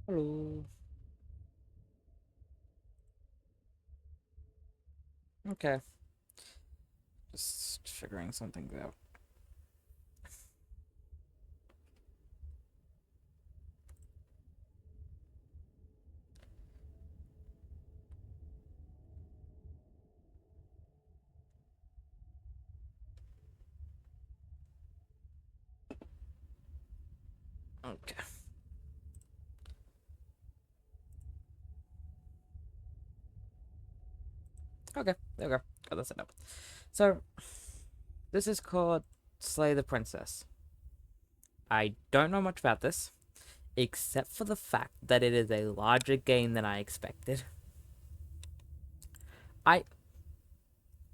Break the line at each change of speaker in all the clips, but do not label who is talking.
Hello. Okay. Just figuring something out. Okay. Okay. There we go. Got that set up. So, this is called Slay the Princess. I don't know much about this, except for the fact that it is a larger game than I expected. I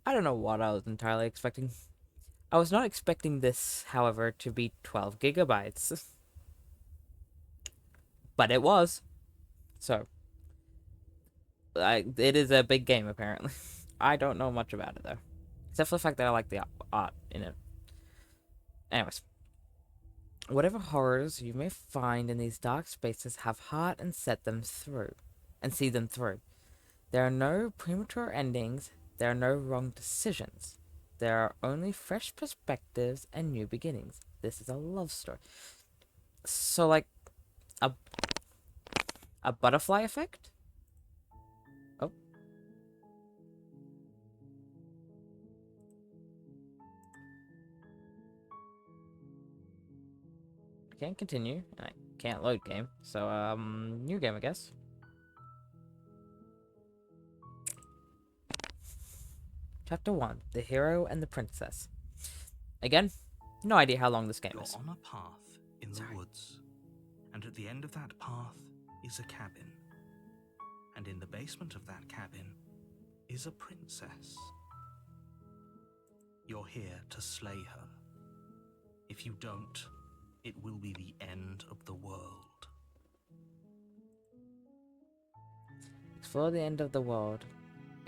I don't know what I was entirely expecting. I was not expecting this, however, to be 12 gigabytes. But it was. So, it is a big game, apparently. I don't know much about it, though. Except for the fact that I like the art in it. Anyways, whatever horrors you may find in these dark spaces, have heart and set them through, and see them through. There are no premature endings, there are no wrong decisions. There are only fresh perspectives and new beginnings. This is a love story. So, like, a, a butterfly effect? Oh, I can't continue, and I can't load game. So, new game, I guess. Chapter 1 The Hero and the Princess. Again, no idea how long this game
You're
is.
on a path in the woods, and at the end of that path is a cabin. And in the basement of that cabin is a princess. You're here to slay her. If you don't, it will be the end of the world.
Explore the end of the world.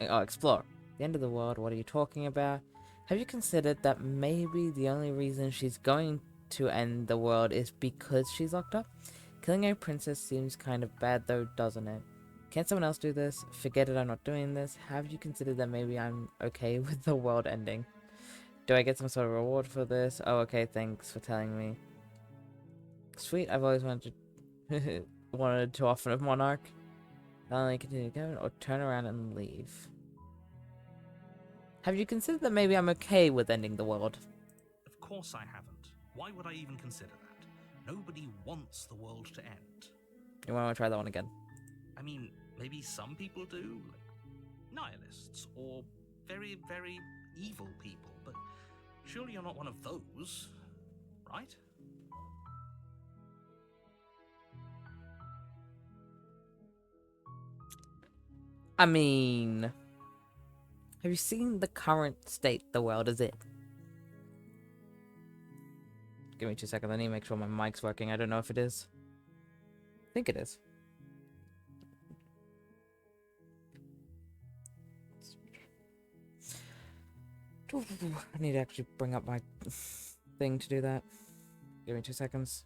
Oh, explore. The end of the world, what are you talking about? Have you considered that maybe the only reason she's going to end the world is because she's locked up? Killing a princess seems kind of bad though, doesn't it? Can someone else do this? Forget it, I'm not doing this. Have you considered that maybe I'm okay with the world ending? Do I get some sort of reward for this? Oh, okay, thanks for telling me. Sweet, I've always wanted to offer a monarch. I'll only continue to go or turn around and leave. Have you considered that maybe I'm okay with ending the world?
Of course I haven't. Why would I even consider that? Nobody wants the world to end.
You want to try that one again?
I mean, maybe some people do, like nihilists or very, very evil people, but surely you're not one of those, right?
I mean, have you seen the current state the world is in? Give me 2 seconds. I need to make sure my mic's working. I don't know if it is. I think it is. I need to actually bring up my thing to do that. Give me 2 seconds.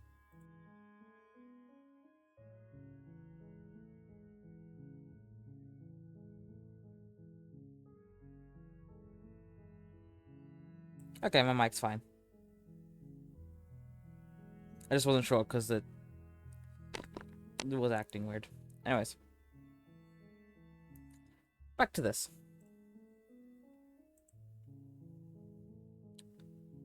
Okay, my mic's fine. I just wasn't sure because it was acting weird. Anyways, back to this.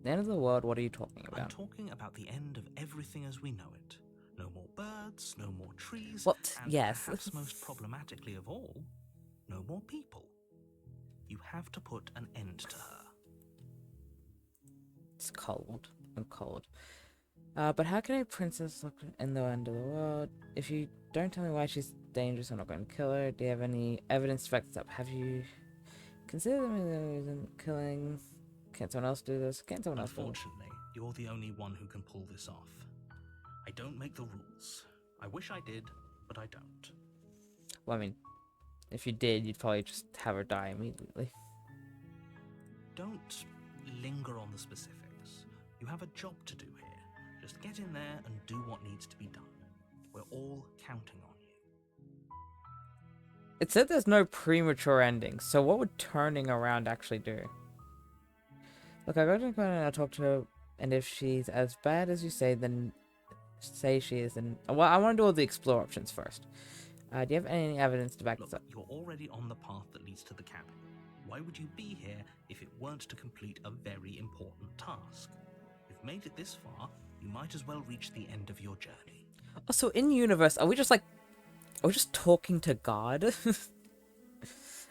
The end of the world, what are you talking about?
I'm talking about the end of everything as we know it. No more birds, no more trees,
What?
and
Yes.
perhaps most problematically of all, no more people. You have to put an end to her.
It's cold. I'm cold. But how can a princess look in the end of the world? If you don't tell me why she's dangerous, I'm not going to kill her. Do you have any evidence to back this up? Have you considered the reason killing? Can't someone else do this? Can't someone else do this?
Unfortunately, you're the only one who can pull this off. I don't make the rules. I wish I did, but I don't.
Well, I mean, if you did, you'd probably just have her die immediately.
Don't linger on the specifics. You have a job to do here. Just get in there and do what needs to be done. We're all counting on you.
It said there's no premature ending, so what would turning around actually do? Look, I go to her and I talk to her, and if she's as bad as you say, then say she is. And well, I want to do all the explore options first. Do you have any evidence to back
Look,
this up?
you're already on the path that leads to the cabin. Why would you be here if it weren't to complete a very important task? You've made it this far, you might as well reach the end of your journey.
Also, in universe, are we just talking to God?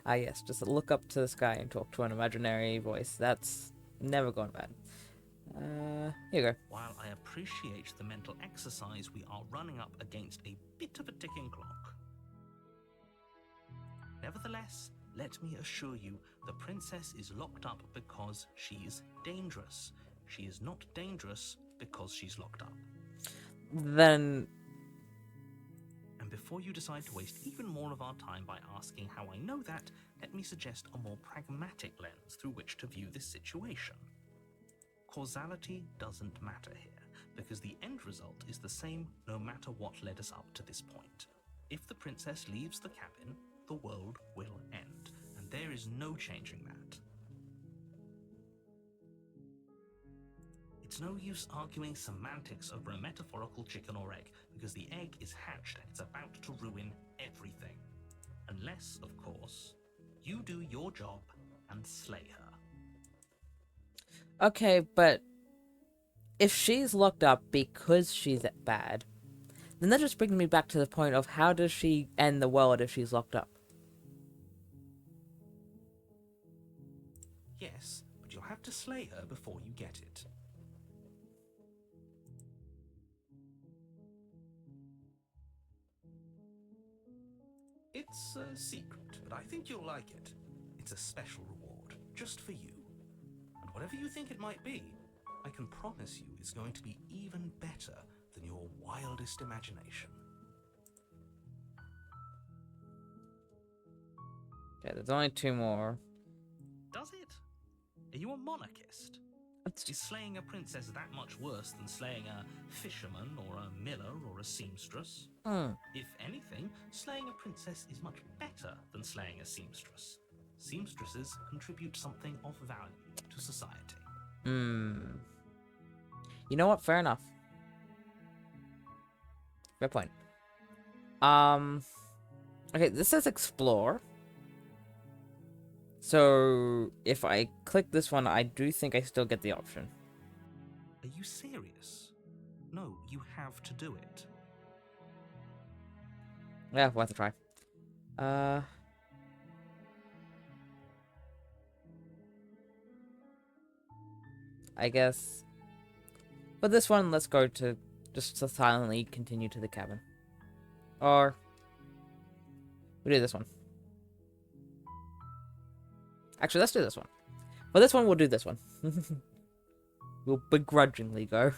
Ah, yes, just look up to the sky and talk to an imaginary voice. That's never gone bad. Here you go.
While I appreciate the mental exercise, we are running up against a bit of a ticking clock. Nevertheless, let me assure you, the princess is locked up because she's dangerous. She is not dangerous because she's locked up.
Then,
And before you decide to waste even more of our time by asking how I know that, let me suggest a more pragmatic lens through which to view this situation. Causality doesn't matter here, because the end result is the same no matter what led us up to this point. If the princess leaves the cabin, the world will end, and there is no changing that. It's no use arguing semantics over a metaphorical chicken or egg, because the egg is hatched and it's about to ruin everything. Unless, of course, you do your job and slay her.
okay, but if she's locked up because she's bad, then that just brings me back to the point of how does she end the world if she's locked up?
Yes, but you'll have to slay her before you get it. It's a secret, but I think you'll like it. It's a special reward, just for you. And whatever you think it might be, I can promise you it's going to be even better than your wildest imagination.
Okay, there's only 2 more.
Does it? Are you a monarchist? Is slaying a princess that much worse than slaying a fisherman or a miller or a seamstress? If anything, slaying a princess is much better than slaying a seamstress. Seamstresses contribute something of value to society.
You know what? Fair enough. Fair point. Okay, this says explore. So, if I click this one, I do think I still get the option.
Are you serious? No, you have to do it.
Yeah, worth a try. I guess. For this one, let's go to just to silently continue to the cabin. Or we do this one. Actually, let's do this one. For this one, we'll do this one. We'll begrudgingly go.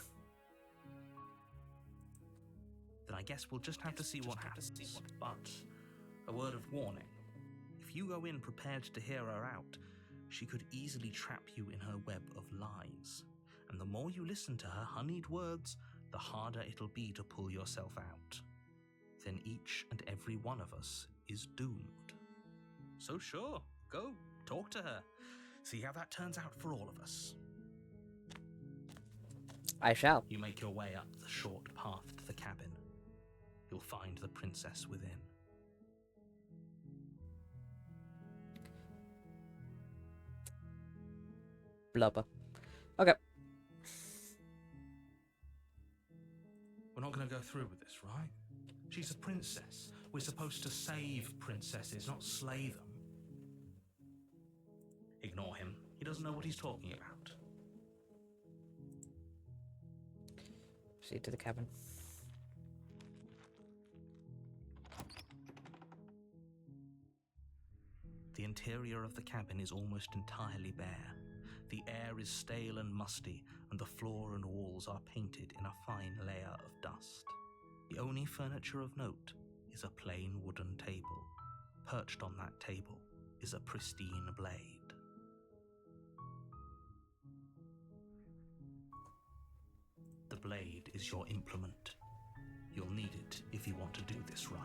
Then I guess we'll just have to see what happens. But a word of warning. If you go in prepared to hear her out, she could easily trap you in her web of lies. And the more you listen to her honeyed words, the harder it'll be to pull yourself out. Then each and every one of us is doomed. So sure, go, talk to her. See how that turns out for all of us.
I shall.
You make your way up the short path to the cabin. You'll find the princess within.
Blubber. Okay.
We're not going to go through with this, right? She's a princess. We're supposed to save princesses, not slay them. Ignore him. He doesn't know what he's talking about.
Proceed to the cabin.
The interior of the cabin is almost entirely bare. The air is stale and musty, and the floor and walls are painted in a fine layer of dust. The only furniture of note is a plain wooden table. Perched on that table is a pristine blade. The blade is your implement. You'll need it if you this right.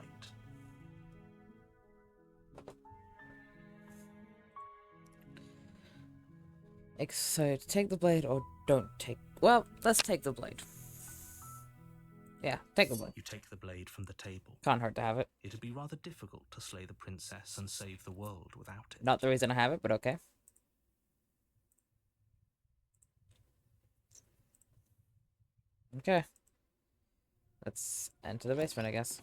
So, take the blade or don't take... Well, let's take the blade. Yeah, take the blade.
You take the blade from the table.
Can't hurt to have it.
It'd be rather difficult to slay the princess and save the world without it.
Not the reason I have it, but okay. Okay. Let's enter the basement, I guess.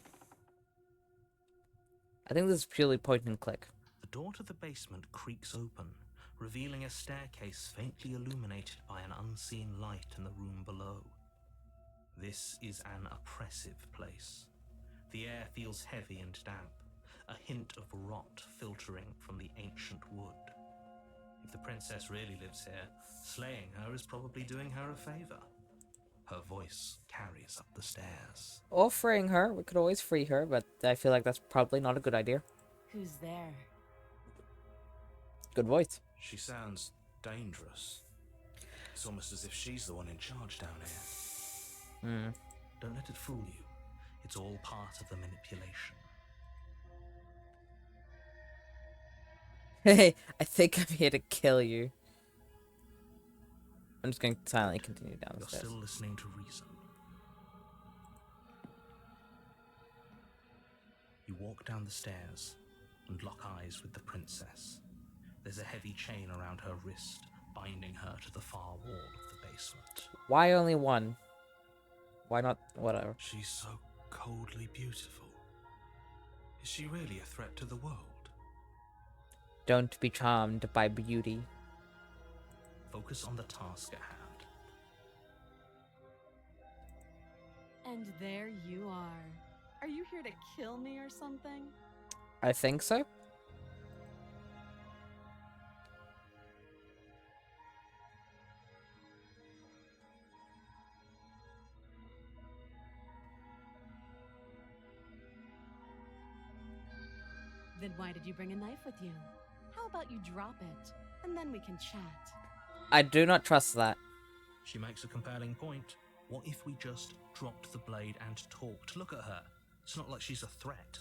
I think this is purely point and click.
The door to the basement creaks open, revealing a staircase faintly illuminated by an unseen light in the room below. This is an oppressive place. The air feels heavy and damp, a hint of rot filtering from the ancient wood. If the princess really lives here, slaying her is probably doing her a favor. Her voice carries up the stairs.
Or freeing her. We could always free her, but I feel like that's probably not a good idea.
Who's there?
Good voice.
She sounds dangerous. It's almost as if she's the one in charge down here.
Don't let it fool you. It's all part of the manipulation.
Hey, I think I'm here to kill you. I'm just going to silently continue down the
You're
stairs.
still listening to reason. You walk down the stairs and lock eyes with the princess. There's a heavy chain around her wrist, binding her to the far wall of the basement.
Why only one? Why not? Whatever.
She's so coldly beautiful. Is she really a threat to the world?
Don't be charmed by beauty.
Focus on the task at hand.
And there you are. Are you here to kill me or something?
I think so.
Then why did you bring a knife with you? How about you drop it, and then we can chat?
I do not trust that.
She makes a compelling point. What if we just dropped the blade and talked? Look at her. It's not like she's a threat.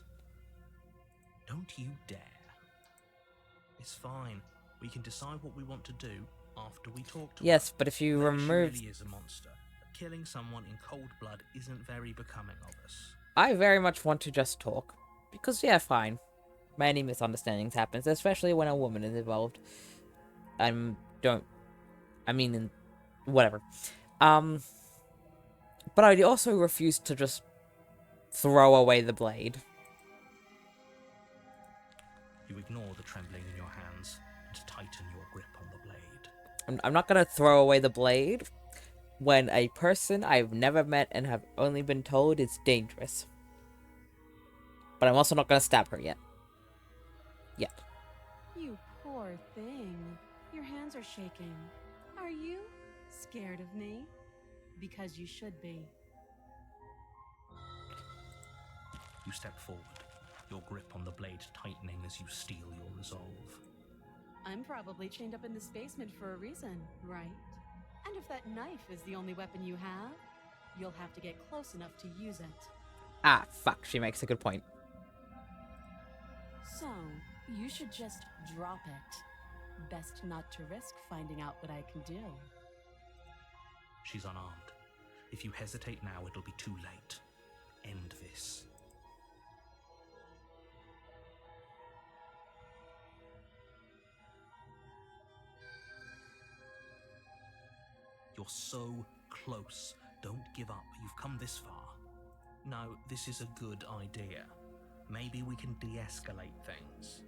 Don't you dare. It's fine. We can decide what we want to do after we talk to her.
Yes, but if you
Maybe
remove...
She really is a monster. But killing someone in cold blood isn't very becoming of us.
I very much want to just talk. Because, yeah, fine. Many misunderstandings happen, especially when a woman is involved. Whatever. But I also refuse to just throw away the blade.
You ignore the trembling in your hands and tighten your grip on the blade.
I'm not gonna throw away the blade when a person I've never met and have only been told is dangerous. But I'm also not gonna stab her yet.
You poor thing. Your hands are shaking. Are you scared of me? Because you should be.
You step forward, your grip on the blade tightening as you steel your resolve.
I'm probably chained up in this basement for a reason, right? And if that knife is the only weapon you have, you'll have to get close enough to use it.
Ah, fuck, she makes a good point.
So, you should just drop it. Best not to risk finding out what I can do.
She's unarmed. If you hesitate now, it'll be too late. End this. You're so close. Don't give up. You've come this far. No, this is a good idea. Maybe we can de-escalate things.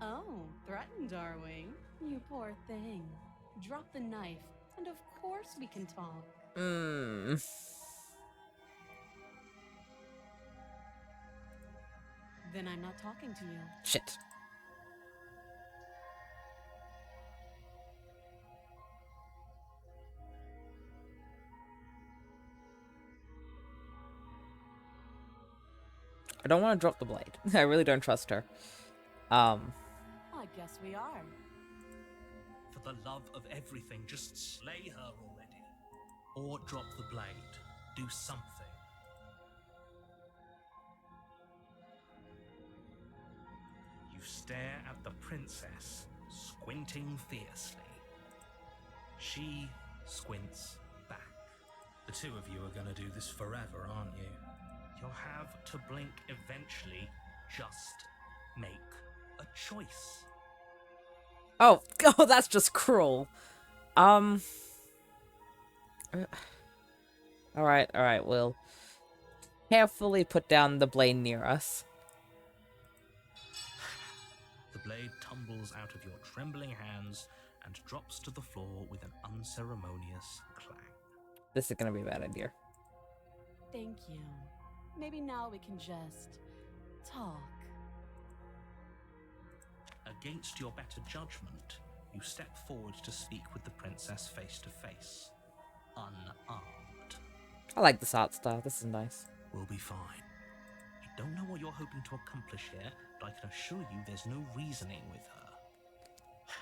Oh, threatened, are we? You poor thing. Drop the knife, and of course we can talk. Then I'm not talking to you.
Shit. I don't want to drop the blade. I really don't trust her.
I guess we are.
For the love of everything, just slay her already. Or drop the blade. Do something. stare at the princess, squinting fiercely. She squints back.
The two of you are gonna do this forever, aren't you?
You'll have to blink eventually. Just make a choice.
Oh, oh, that's just cruel. All right, we'll carefully put down the blade near us.
The blade tumbles out of your trembling hands and drops to the floor with an unceremonious clang.
This is gonna be a bad idea.
Thank you. Maybe now we can just talk.
Against your better judgment, you step forward to speak with the princess face to face, unarmed.
I like this art style. This is nice.
We'll be fine. I don't know what you're hoping to accomplish here, but I can assure you there's no reasoning with her.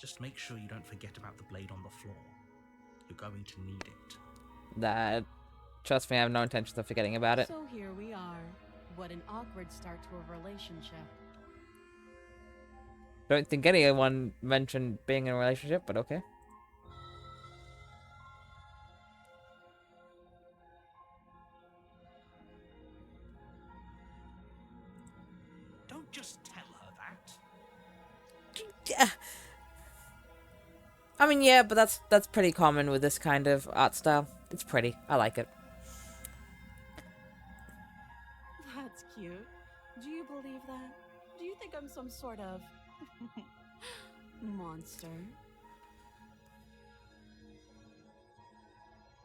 Just make sure you don't forget about the blade on the floor. You're going to need it.
That, trust me, I have no intentions of forgetting about it.
So here we are. What an awkward start to a relationship.
Don't think anyone mentioned being in a relationship, but okay.
Don't just tell her that.
Yeah. I mean, yeah, but that's pretty common with this kind of art style. It's pretty. I like it.
That's cute. Do you believe that? Do you think I'm some sort of monster?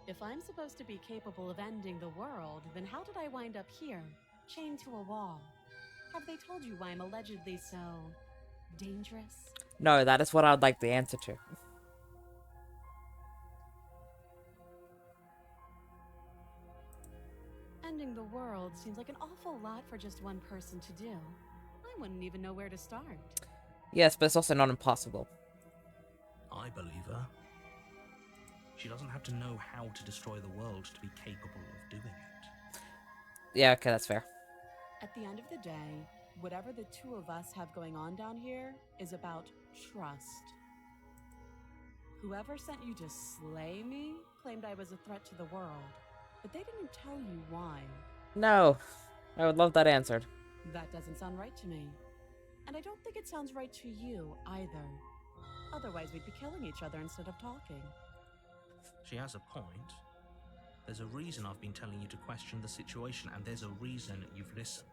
If I'm supposed to be capable of ending the world, then how did I wind up here, chained to a wall? Have they told you why I'm allegedly so dangerous?
No, that is what I would like the answer to.
Ending the world seems like an awful lot for just one person to do. I wouldn't even know where to start.
Yes, but it's also not impossible.
I believe her. She doesn't have to know how to destroy the world to be capable of doing it.
Yeah, okay, that's fair.
At the end of the day, whatever the two of us have going on down here is about trust. Whoever sent you to slay me claimed I was a threat to the world, but they didn't tell you why.
No, I would love that answered.
That doesn't sound right to me. And I don't think it sounds right to you either. Otherwise, we'd be killing each other instead of talking.
She has a point. There's a reason I've been telling you to question the situation, and there's a reason you've listened.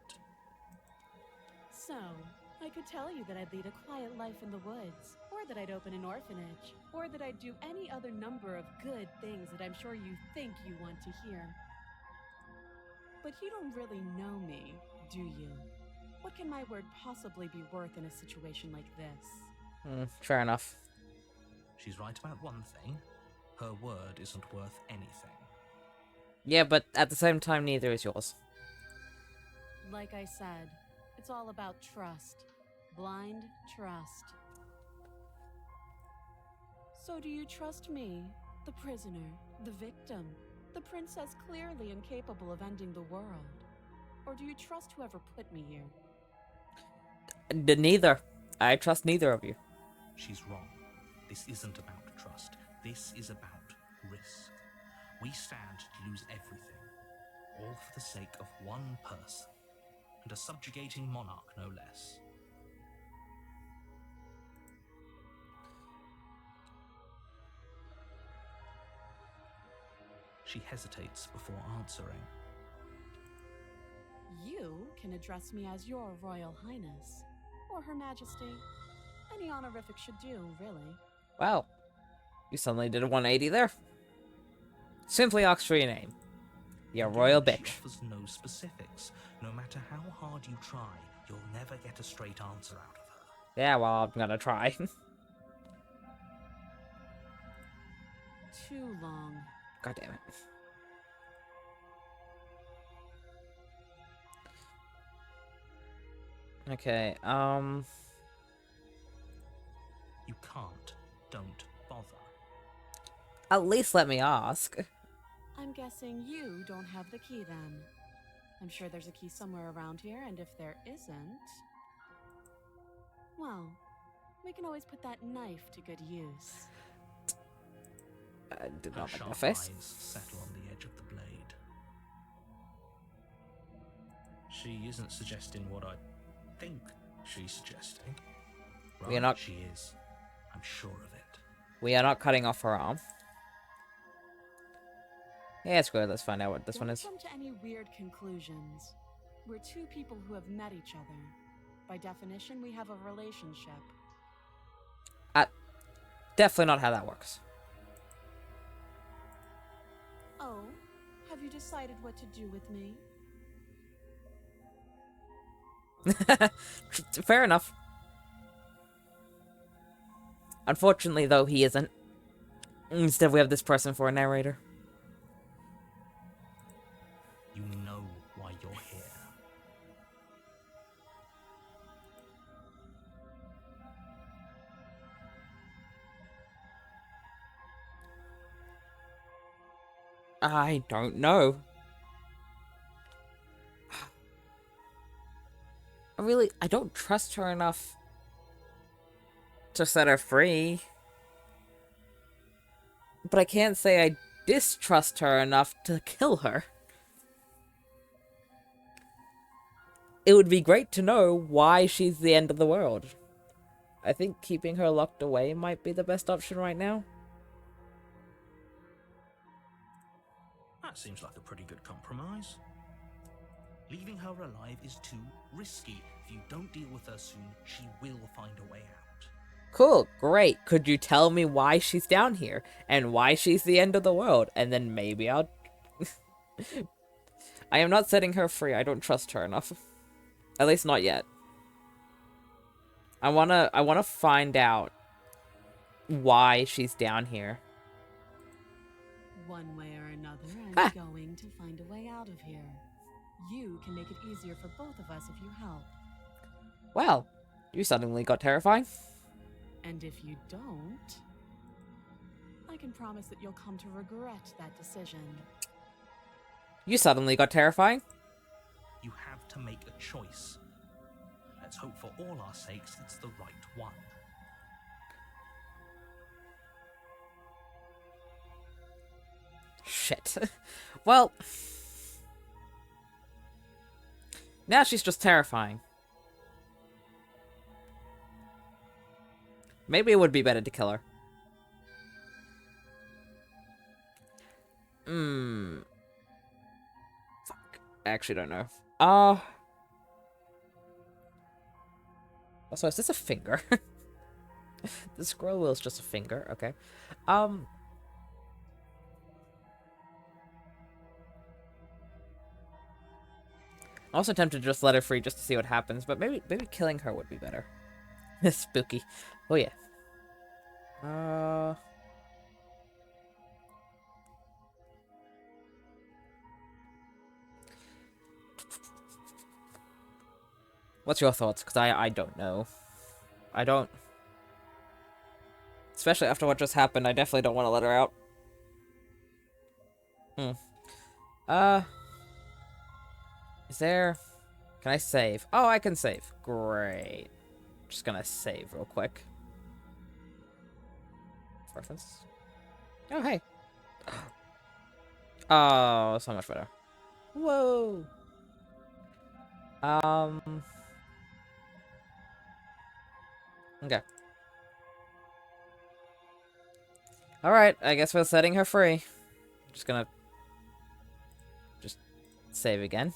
So, I could tell you that I'd lead a quiet life in the woods, or that I'd open an orphanage, or that I'd do any other number of good things that I'm sure you think you want to hear. But you don't really know me, do you? What can my word possibly be worth in a situation like this?
Fair enough.
She's right about one thing. Her word isn't worth anything.
Yeah, but at the same time, neither is yours.
Like I said, it's all about trust. Blind trust. So do you trust me, the prisoner, the victim, the princess clearly incapable of ending the world? Or do you trust whoever put me here?
Neither. I trust neither of you.
She's wrong. This isn't about trust. This is about risk. We stand to lose everything, all for the sake of one person, and a subjugating monarch no less. She hesitates before answering.
You can address me as your Royal Highness, or Her Majesty. Any honorific should do, really.
Wow. You suddenly did a 180 there. Simply ask for your name. Your royal
She
bitch.
offers no specifics. No matter how hard you try, you'll never get a straight answer out of her.
Yeah, well, I'm gonna try.
Too long.
God damn it. Okay,
You can't. Don't bother.
at least let me ask.
I'm guessing you don't have the key then. I'm sure there's a key somewhere around here, and if there isn't... Well, we can always put that knife to good use.
I did
Her
not like my
sharp
face.
eyes settle on the edge of the blade. She isn't suggesting what I think she's suggesting. Right?
We are not-
She is. I'm sure of it.
We are not cutting off her arm. Yeah, screw it. Let's find out what this one
Don't
is.
jump to any weird conclusions. We're two people who have met each other. By definition, we have a relationship.
Definitely not how that works.
Oh, have you decided what to do with me?
Fair enough. Unfortunately, though, he isn't. Instead, we have this person for a narrator.
You know why you're here.
I don't know. I don't trust her enough to set her free. But I can't say I distrust her enough to kill her. It would be great to know why she's the end of the world. I think keeping her locked away might be the best option right now.
That seems like a pretty good compromise. Leaving her alive is too risky. If you don't deal with her soon, she will find a way out.
Cool, great. Could you tell me why she's down here? And why she's the end of the world? And then maybe I'll... I am not setting her free. I don't trust her enough. At least not yet. I wanna find out why she's down here.
One way or another,
Ah.
I'm going to find a way out of here. You can make it easier for both of us if you help.
Well, you suddenly got terrifying.
And if you don't, I can promise that you'll come to regret that decision.
You suddenly got terrifying.
You have to make a choice. Let's hope for all our sakes it's the right one.
Shit. Well... Now she's just terrifying. Maybe it would be better to kill her. Fuck. I actually don't know. Also, is this a finger? The scroll wheel is just a finger. Okay. I'm also tempted to just let her free just to see what happens, but maybe killing her would be better. Spooky. Oh yeah. What's your thoughts? Because I don't know. I don't... Especially after what just happened, I definitely don't want to let her out. Is there... Can I save? Oh, I can save. Great. Just gonna save real quick. Reference. Oh, hey. Oh, so much better. Whoa. Okay. Alright, I guess we're setting her free. Just gonna... Just save again.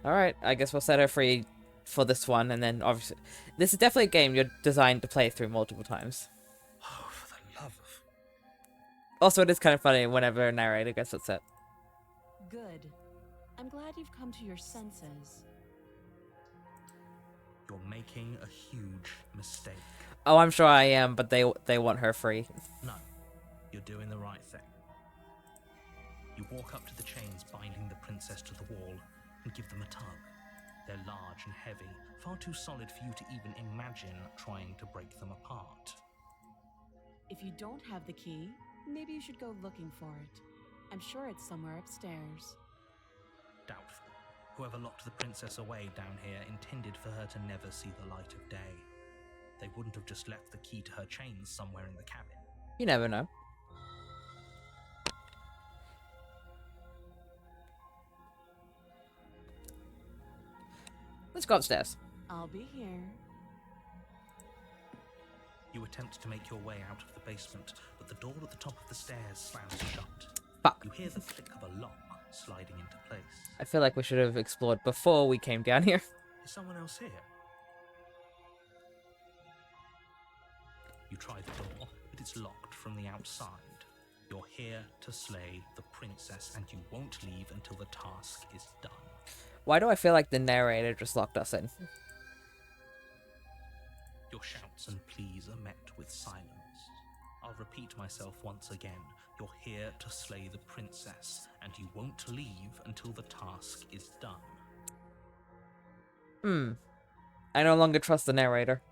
Alright, I guess we'll set her free for this one, and then obviously... This is definitely a game you're designed to play through multiple times.
Oh, for the love of...
Also, it is kind of funny whenever a narrator gets upset.
Good. I'm glad you've come to your senses.
You're making a huge mistake.
Oh, I'm sure I am, but they want her free.
No, you're doing the right thing. You walk up to the chains binding the princess to the wall and give them a tug. They're large and heavy, far too solid for you to even imagine trying to break them apart.
If you don't have the key, maybe you should go looking for it. I'm sure it's somewhere upstairs.
Doubtful. Whoever locked the princess away down here intended for her to never see the light of day. They wouldn't have just left the key to her chains somewhere in the cabin.
You never know. Let's go upstairs.
I'll be here.
You attempt to make your way out of the basement, but the door at the top of the stairs slams shut.
Fuck.
You hear the click of a lock sliding into place.
I feel like we should have explored before we came down here.
Is someone else here? You try the door, but it's locked from the outside. You're here to slay the princess, and you won't leave until the task is done.
Why do I feel like the narrator just locked us in?
Your shouts and pleas are met with silence. I'll repeat myself once again. You're here to slay the princess, and you won't leave until the task is done.
I no longer trust the narrator.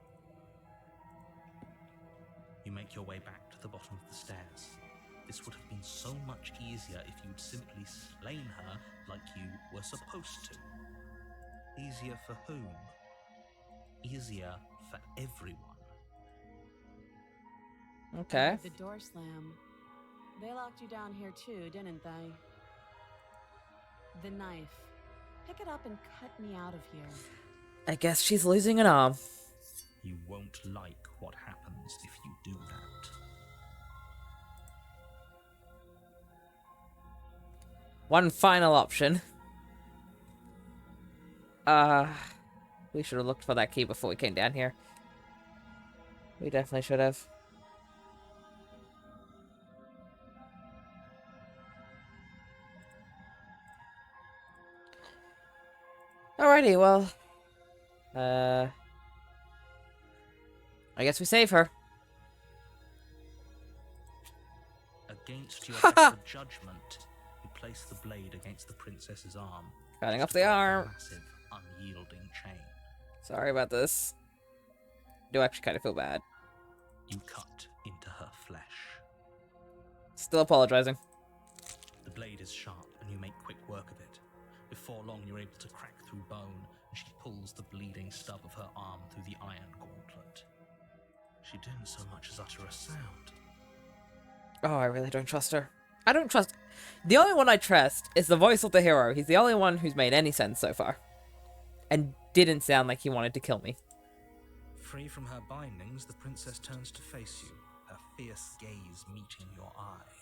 You make your way back to the bottom of the stairs. This would have been so much easier if you'd simply slain her like you were supposed to. Easier for whom? Easier for everyone.
Okay.
I heard the door slam. They locked you down here too, didn't they? The knife. Pick it up and cut me out of here.
I guess she's losing an arm.
You won't like what happens if you do that.
One final option. We should have looked for that key before we came down here. We definitely should have. Alrighty, well. I guess we save her.
Against your better judgment, you place the blade against the princess's arm.
Cutting off
to
the
break
arm.
Massive, unyielding chain.
Sorry about this. Do actually kind of feel bad.
You cut into her flesh.
Still apologizing.
The blade is sharp, and you make quick work of it. Before long, you're able to crack through bone, and she pulls the bleeding stub of her arm through the iron gauntlet. She didn't so much as utter a sound.
Oh, I really don't trust her. I don't trust... The only one I trust is the voice of the hero. He's the only one who's made any sense so far. And didn't sound like he wanted to kill me.
Free from her bindings, the princess turns to face you, her fierce gaze meeting your eye.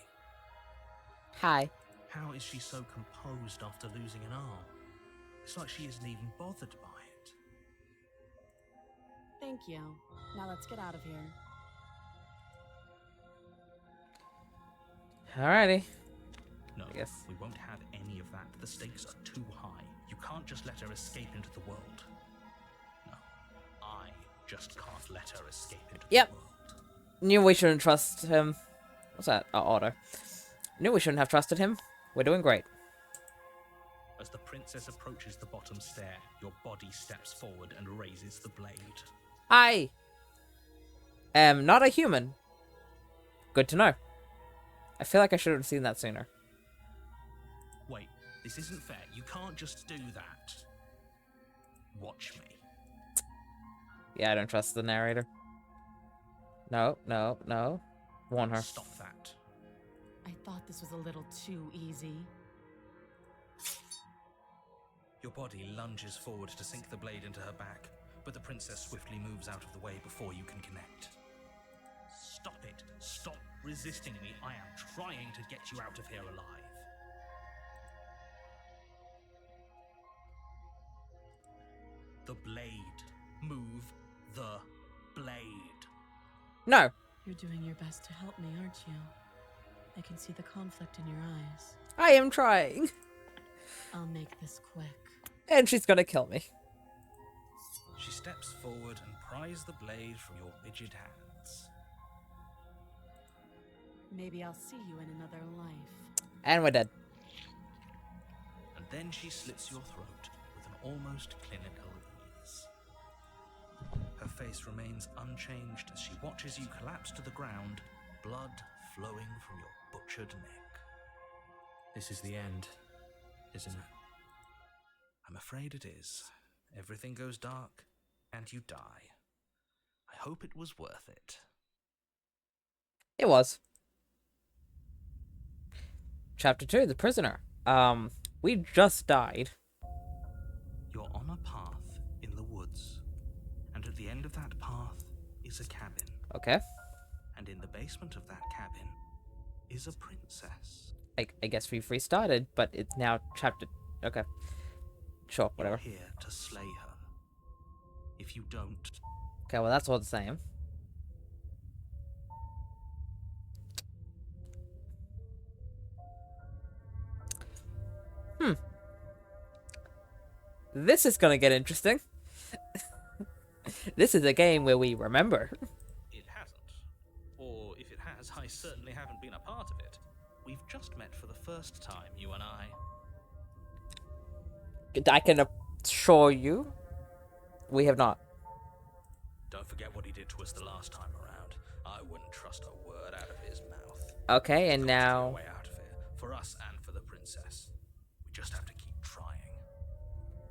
Hi.
How is she so composed after losing an arm? It's like she isn't even bothered by it.
Thank you. Now let's get out of here.
Alrighty.
No,
I guess.
we won't have any of that. The stakes are too high. You can't just let her escape into the world. No, I just can't let her escape into the world.
Knew we shouldn't trust him. What's that? Oh, Otto. Knew we shouldn't have trusted him. We're doing great.
As the princess approaches the bottom stair, your body steps forward and raises the blade.
I am not a human. Good to know. I feel like I should have seen that sooner.
Wait, this isn't fair. You can't just do that. Watch me.
Yeah, I don't trust the narrator. No, no, no. Warn her.
Stop that.
I thought this was a little too easy.
Your body lunges forward to sink the blade into her back, but the princess swiftly moves out of the way before you can connect. Stop it. Stop resisting me. I am trying to get you out of here alive. The blade. Move the blade.
No.
You're doing your best to help me, aren't you? I can see the conflict in your eyes.
I am trying.
I'll make this quick.
And she's gonna kill me.
She steps forward and pries the blade from your rigid hands.
Maybe I'll see you in another life.
And we're dead.
And then she slits your throat with an almost clinical ease. Her face remains unchanged as she watches you collapse to the ground, blood flowing from your butchered neck.
This is the end, isn't it?
I'm afraid it is. Everything goes dark, and you die. I hope it was worth it.
It was. Chapter 2, The Prisoner. We just died.
You're on a path in the woods, and at the end of that path is a cabin.
Okay.
And in the basement of that cabin is a princess.
I guess we've restarted, but it's now chapter... Okay. Sure, whatever.
You're here to slay her. If you don't,
Okay, well, that's all the same. This is gonna get interesting. This is a game where we remember.
it hasn't. Or if it has, I certainly haven't been a part of it. We've just met for the first time, you and I.
I can assure you, we have not.
Don't forget what he did to us the last time around. I wouldn't trust a word out of his mouth.
Okay, and
There must be a
now...
way out of here, for us and for the princess. We just have to keep trying.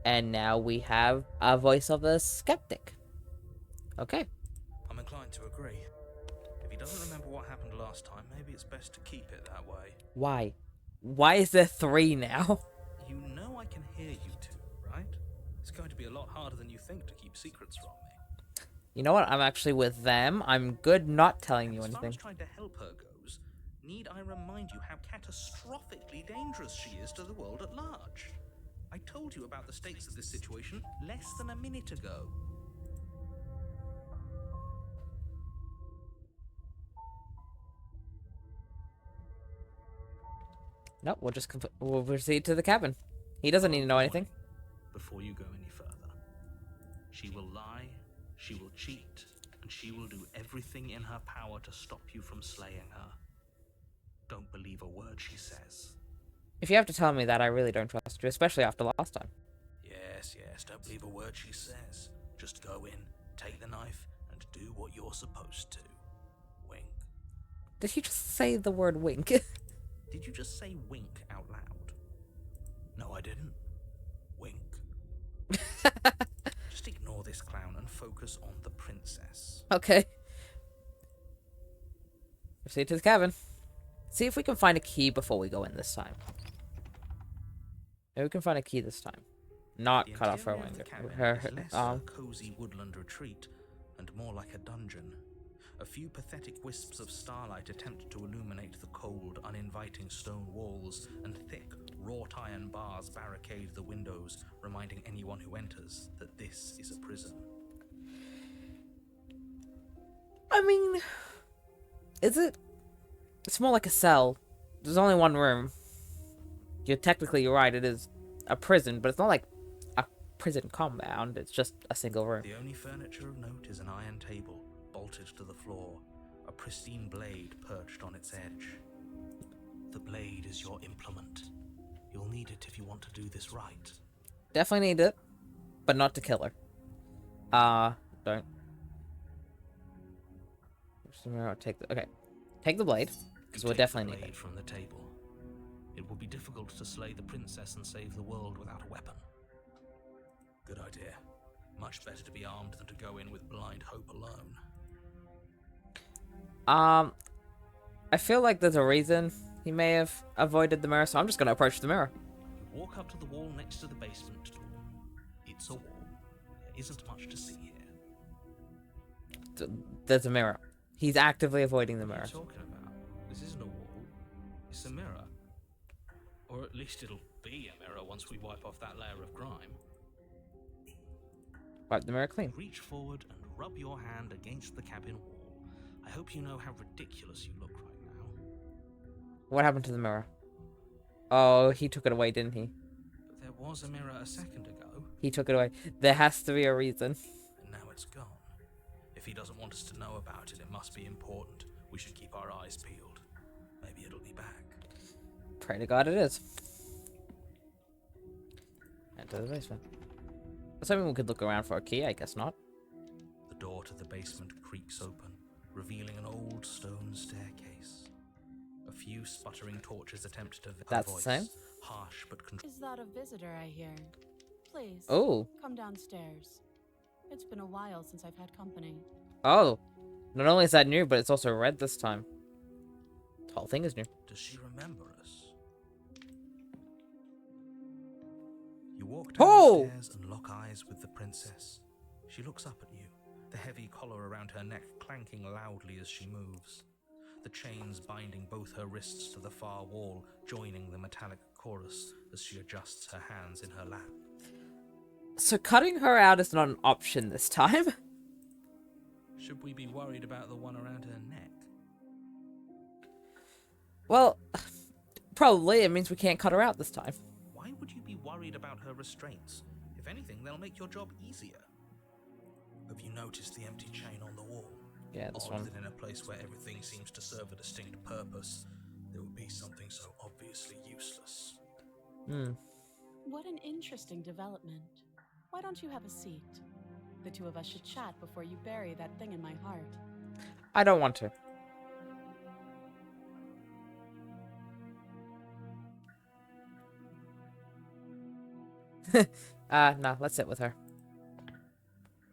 And now we have a voice of a skeptic. Okay.
I'm inclined to agree. If he doesn't remember what happened last time, maybe it's best to keep it that way.
Why? Why is there 3 now?
You know I can hear you two, right? It's going to be a lot harder than you think to keep secrets from me.
You know what? I'm actually with them. I'm good not telling you
As far
anything.
as trying to help her goes, need I remind you how catastrophically dangerous she is to the world at large? I told you about the stakes of this situation less than a minute ago.
Nope, we'll proceed to the cabin. He doesn't need to know anything.
Before you go any further, she will lie, she will cheat, and she will do everything in her power to stop you from slaying her. Don't believe a word she says.
If you have to tell me that, I really don't trust you, especially after last time.
Yes, don't believe a word she says. Just go in, take the knife, and do what you're supposed to. Wink.
Did he just say the word wink?
Did you just say wink out loud? No, I didn't. Wink. Just ignore this clown and focus on the princess.
Okay. Proceed to the cabin. See if we can find a key before we go in this time. Maybe we can find a key this time. Not
The
cut off her
interior of
wing.
the cabin
Her
is less
arm.
a cozy woodland retreat and more like a dungeon. A few pathetic wisps of starlight attempt to illuminate the cold, uninviting stone walls, and thick, wrought iron bars barricade the windows, reminding anyone who enters that this is a prison.
I mean, is it? It's more like a cell. There's only one room. You're right, it is a prison, but it's not like a prison compound. It's just a single room.
The only furniture of note is an iron table, bolted to the floor, a pristine blade perched on its edge. The blade is your implement. You'll need it if you want to do this right.
Definitely need it, but not to kill her. Don't. Okay. Take the blade, because we'll
Take
definitely
the
need
blade
it.
from the table. It will be difficult to slay the princess and save the world without a weapon. Good idea. Much better to be armed than to go in with blind hope alone.
I feel like there's a reason he may have avoided the mirror, so I'm just gonna approach the mirror.
You walk up to the wall next to the basement door. It's a wall. There isn't much to see here.
There's a mirror. He's actively avoiding the
What are
mirror.
you talking about? This isn't a wall. It's a mirror. Or at least it'll be a mirror once we wipe off that layer of grime.
Wipe the mirror clean.
Reach forward and rub your hand against the cabin wall. I hope you know how ridiculous you look right now.
What happened to the mirror? Oh, he took it away, didn't he?
But there was a mirror a second ago,
He took it away. There has to be a reason.
and now it's gone. If he doesn't want us to know about it, it must be important. We should keep our eyes peeled. Maybe it'll be back.
Pray to God it is. Enter the basement. I was hoping we could look around for a key. I guess not.
The door to the basement creaks open, revealing an old stone staircase. A few sputtering torches attempt to
That's the
voice,
same?
harsh but controlled.
Is that a visitor I hear? Please,
Oh.
come downstairs. It's been a while since I've had company.
Oh. Not only is that new, but it's also red this time. The whole thing is new.
Does she remember us? You walk
Oh!
downstairs and lock eyes with the princess. She looks up at you, the heavy collar around her neck clanking loudly as she moves. The chains binding both her wrists to the far wall, joining the metallic chorus as she adjusts her hands in her lap.
So cutting her out is not an option this time.
Should we be worried about the one around her neck?
Well, probably. It means we can't cut her out this time.
Why would you be worried about her restraints? If anything, they'll make your job easier. Have you noticed the empty chain on the wall?
Yeah, this
Odd
one.
that in a place where everything seems to serve a distinct purpose, there would be something so obviously useless.
Hmm.
What an interesting development. Why don't you have a seat? The two of us should chat before you bury that thing in my heart.
I don't want to. No, let's sit with her.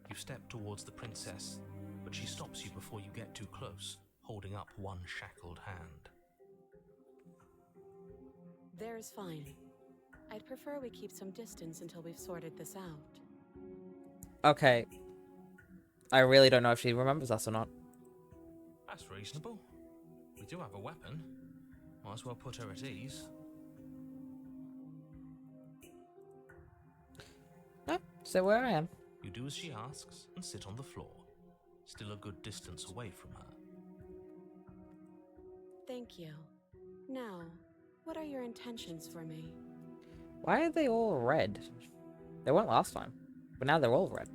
You step towards the princess, but she stops you before you get too close, holding up one shackled hand.
There's fine. I'd prefer we keep some distance until we've sorted this out.
Okay. I really don't know if she remembers us or not.
That's reasonable. We do have a weapon. Might as well put her at ease.
No, sit where I am.
You do as she asks and sit on the floor, still a good distance away from her.
Thank you. Now, what are your intentions for me?
Why are they all red? They weren't last time, but now they're all red.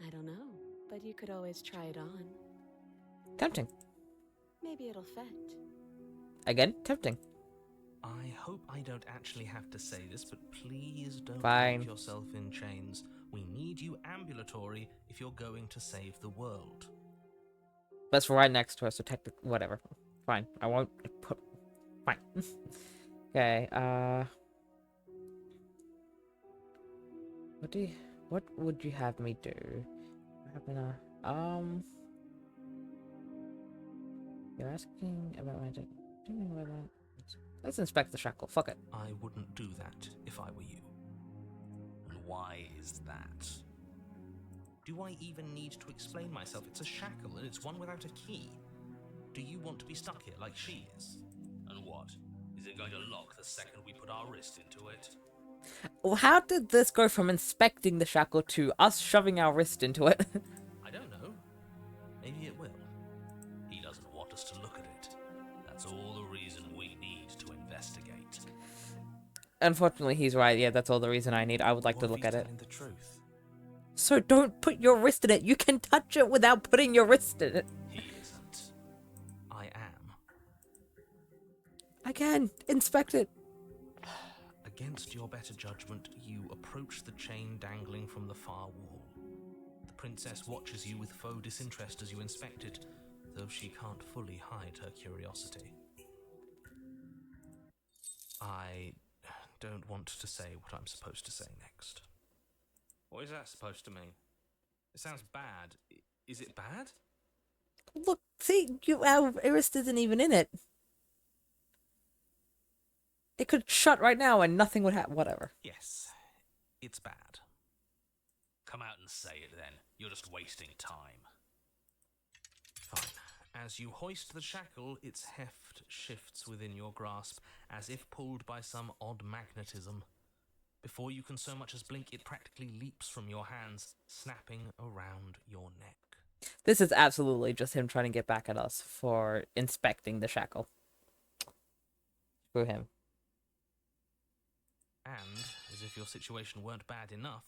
I don't know, but you could always try it on.
Tempting.
Maybe it'll fit.
Again, tempting.
I hope I don't actually have to say this, but please don't
Fine.
lock yourself in chains. We need you ambulatory if you're going to save the world.
That's right next to her, so technically, whatever. Fine. I won't put. Fine. Okay. What would you have me do? You're asking about my. Let's inspect the shackle. Fuck it.
I wouldn't do that if I were you. And why is that? Do I even need to explain myself? It's a shackle and it's one without a key. Do you want to be stuck here like she is? And what? Is it going to lock the second we put our wrist into it?
Well, how did this go from inspecting the shackle to us shoving our wrist into it?
I don't know. Maybe it will. He doesn't want us to look at it. That's all the reason we need to investigate.
Unfortunately, he's right. Yeah, that's all the reason I need. I would like
What
to
if
look
he's
at it.
telling the truth?
So don't put your wrist in it. You can touch it without putting your wrist in it.
He isn't. I am.
Again, inspect it.
Against your better judgment, you approach the chain dangling from the far wall. The princess watches you with faux disinterest as you inspect it, though she can't fully hide her curiosity. I don't want to say what I'm supposed to say next. What is that supposed to mean? It sounds bad. Is it bad?
Look, see, our wrist isn't even in it. It could shut right now and nothing would happen. Whatever.
Yes, it's bad. Come out and say it then. You're just wasting time. Fine. As you hoist the shackle, its heft shifts within your grasp, as if pulled by some odd magnetism. Before you can so much as blink, it practically leaps from your hands, snapping around your neck.
This is absolutely just him trying to get back at us for inspecting the shackle. Screw him.
And, as if your situation weren't bad enough,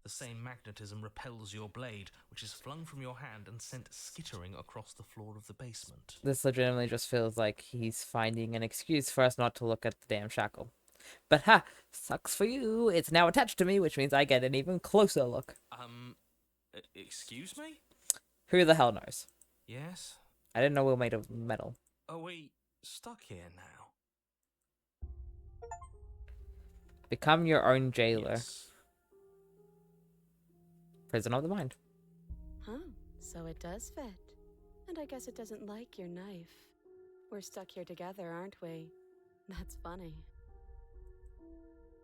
the same magnetism repels your blade, which is flung from your hand and sent skittering across the floor of the basement.
This legitimately just feels like he's finding an excuse for us not to look at the damn shackle. But ha! Sucks for you. It's now attached to me, which means I get an even closer look.
Excuse me?
Who the hell knows?
Yes?
I didn't know we were made of metal.
Are we stuck here now?
Become your own jailer.
Yes.
Prison of the mind.
Huh, so it does fit. And I guess it doesn't like your knife. We're stuck here together, aren't we? That's funny.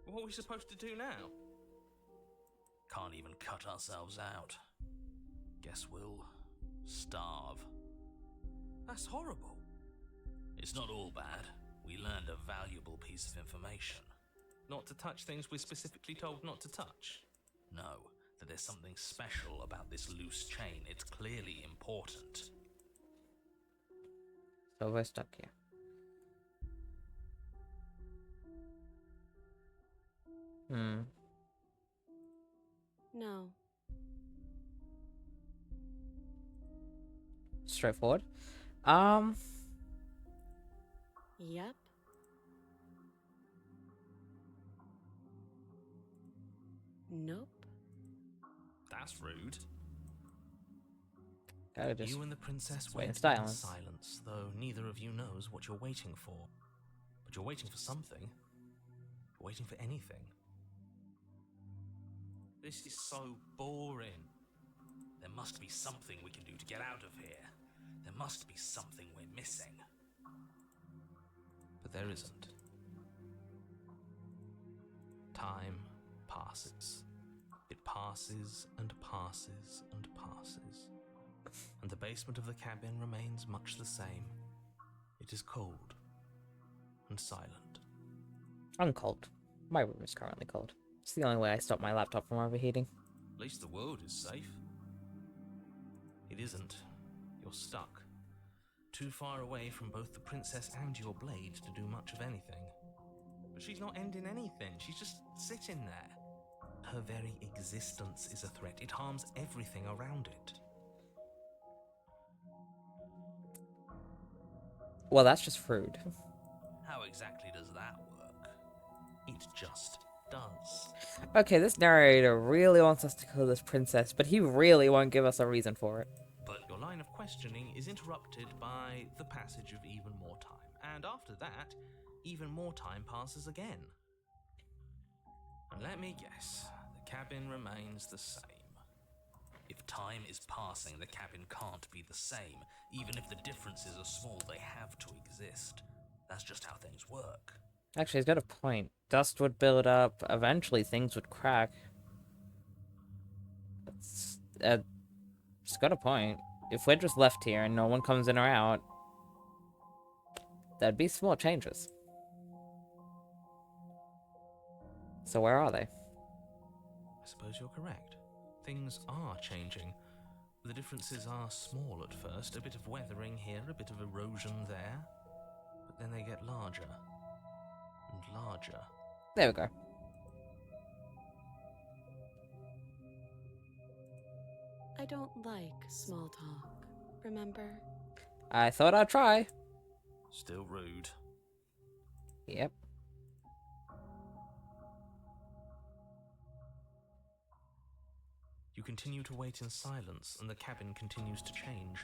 What are we supposed to do now? Can't even cut ourselves out. Guess we'll starve. That's horrible. It's not all bad. We learned a valuable piece of information. Not to touch things we're specifically told not to touch? No, that there's something special about this loose chain. It's clearly important.
So we're stuck here.
No.
Straightforward.
Yep. Nope.
That's rude.
Gotta just
You and the princess
wait in
wait in
silence.
silence, though neither of you knows what you're waiting for. But you're waiting for something. You're waiting for anything. This is so boring. There must be something we can do to get out of here. There must be something we're missing. But there isn't. Time passes. It passes and passes and passes. And the basement of the cabin remains much the same. It is cold and silent.
I'm cold. My room is currently cold. It's the only way I stop my laptop from overheating.
At least the world is safe. It isn't. You're stuck. Too far away from both the princess and your blade to do much of anything. But she's not ending anything. She's just sitting there. Her very existence is a threat. It harms everything around it.
Well, that's just rude.
How exactly does that work? It just does.
Okay, this narrator really wants us to kill this princess, but he really won't give us a reason for it.
But your line of questioning is interrupted by the passage of even more time. And after that, even more time passes again. And let me guess, the cabin remains the same. If time is passing, the cabin can't be the same. Even if the differences are small, they have to exist. That's just how things work.
Actually, he's got a point. Dust would build up. Eventually, things would crack. It's got a point. If we're just left here and no one comes in or out, there'd be small changes. So where are they?
I suppose you're correct. Things are changing. The differences are small at first, a bit of weathering here, a bit of erosion there. But then they get larger and larger.
There we go.
I don't like small talk, remember?
I thought I'd try.
Still rude.
Yep.
You continue to wait in silence, and the cabin continues to change.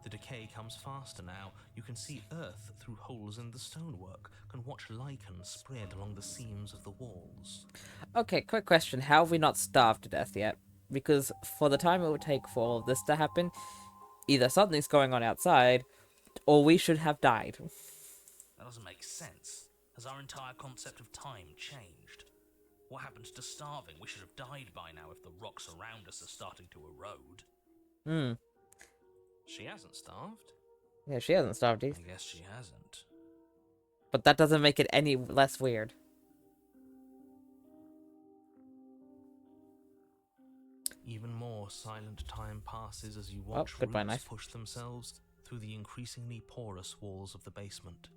The decay comes faster now. You can see earth through holes in the stonework, can watch lichen spread along the seams of the walls.
Okay, quick question. How have we not starved to death yet? Because for the time it would take for all of this to happen, either something's going on outside, or we should have died.
That doesn't make sense. Has our entire concept of time changed? What happened to starving? We should have died by now if the rocks around us are starting to erode. She hasn't starved.
Yeah, she hasn't starved either.
I guess she hasn't.
But that doesn't make it any less weird.
Even more silent time passes as you watch
goodbye,
roots
knife.
push themselves through the increasingly porous walls of the basement.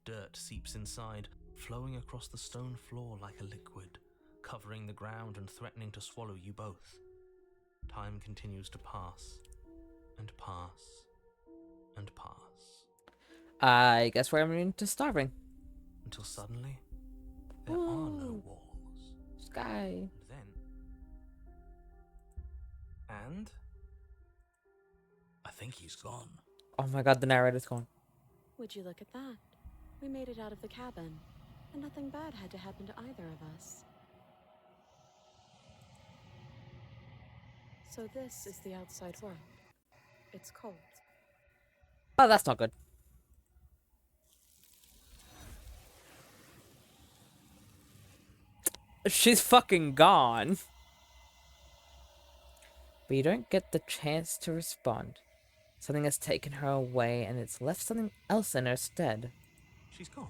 Dirt seeps inside, flowing across the stone floor like a liquid, covering the ground and threatening to swallow you both. Time continues to pass, and pass, and pass,
I guess we're immune to starving.
until suddenly, there are no
Ooh.
walls.
Sky.
And
think he's gone.
Oh my god, the narrator's gone.
Would you look at that? We made it out of the cabin, and nothing bad had to happen to either of us. So this is the outside world. It's cold.
Oh, that's not good. She's fucking gone. But you don't get the chance to respond. Something has taken her away and it's left something else in her stead.
She's gone.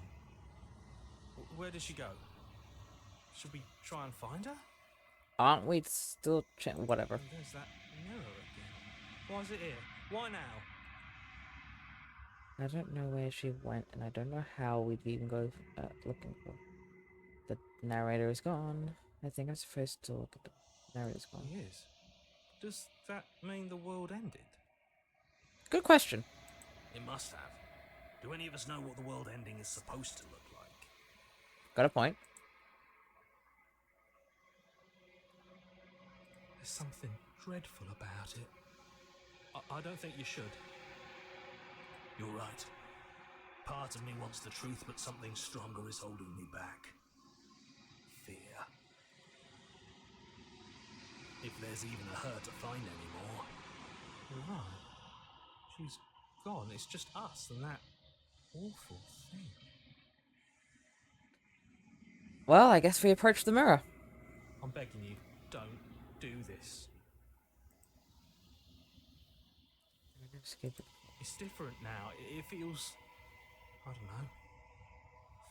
Where did she go? Should we try and find her?
Aren't we still whatever.
Oh, there's that mirror again. Why is it here? Why now?
I don't know where she went and I don't know how we'd even go looking for her. The narrator is gone. I think I'm supposed to look at the narrator's gone.
He is. Does that mean the world ended?
Good question.
It must have. Do any of us know what the world ending is supposed to look like?
Got a point.
There's something dreadful about it. I don't think you should.
You're right. Part of me wants the truth, but something stronger is holding me back. Fear. If there's even a her to find anymore.
You're right. She's gone. It's just us and that awful thing.
Well, I guess we approach the mirror.
I'm begging you, don't do this.
Skip it.
It's different now. It feels, I don't know,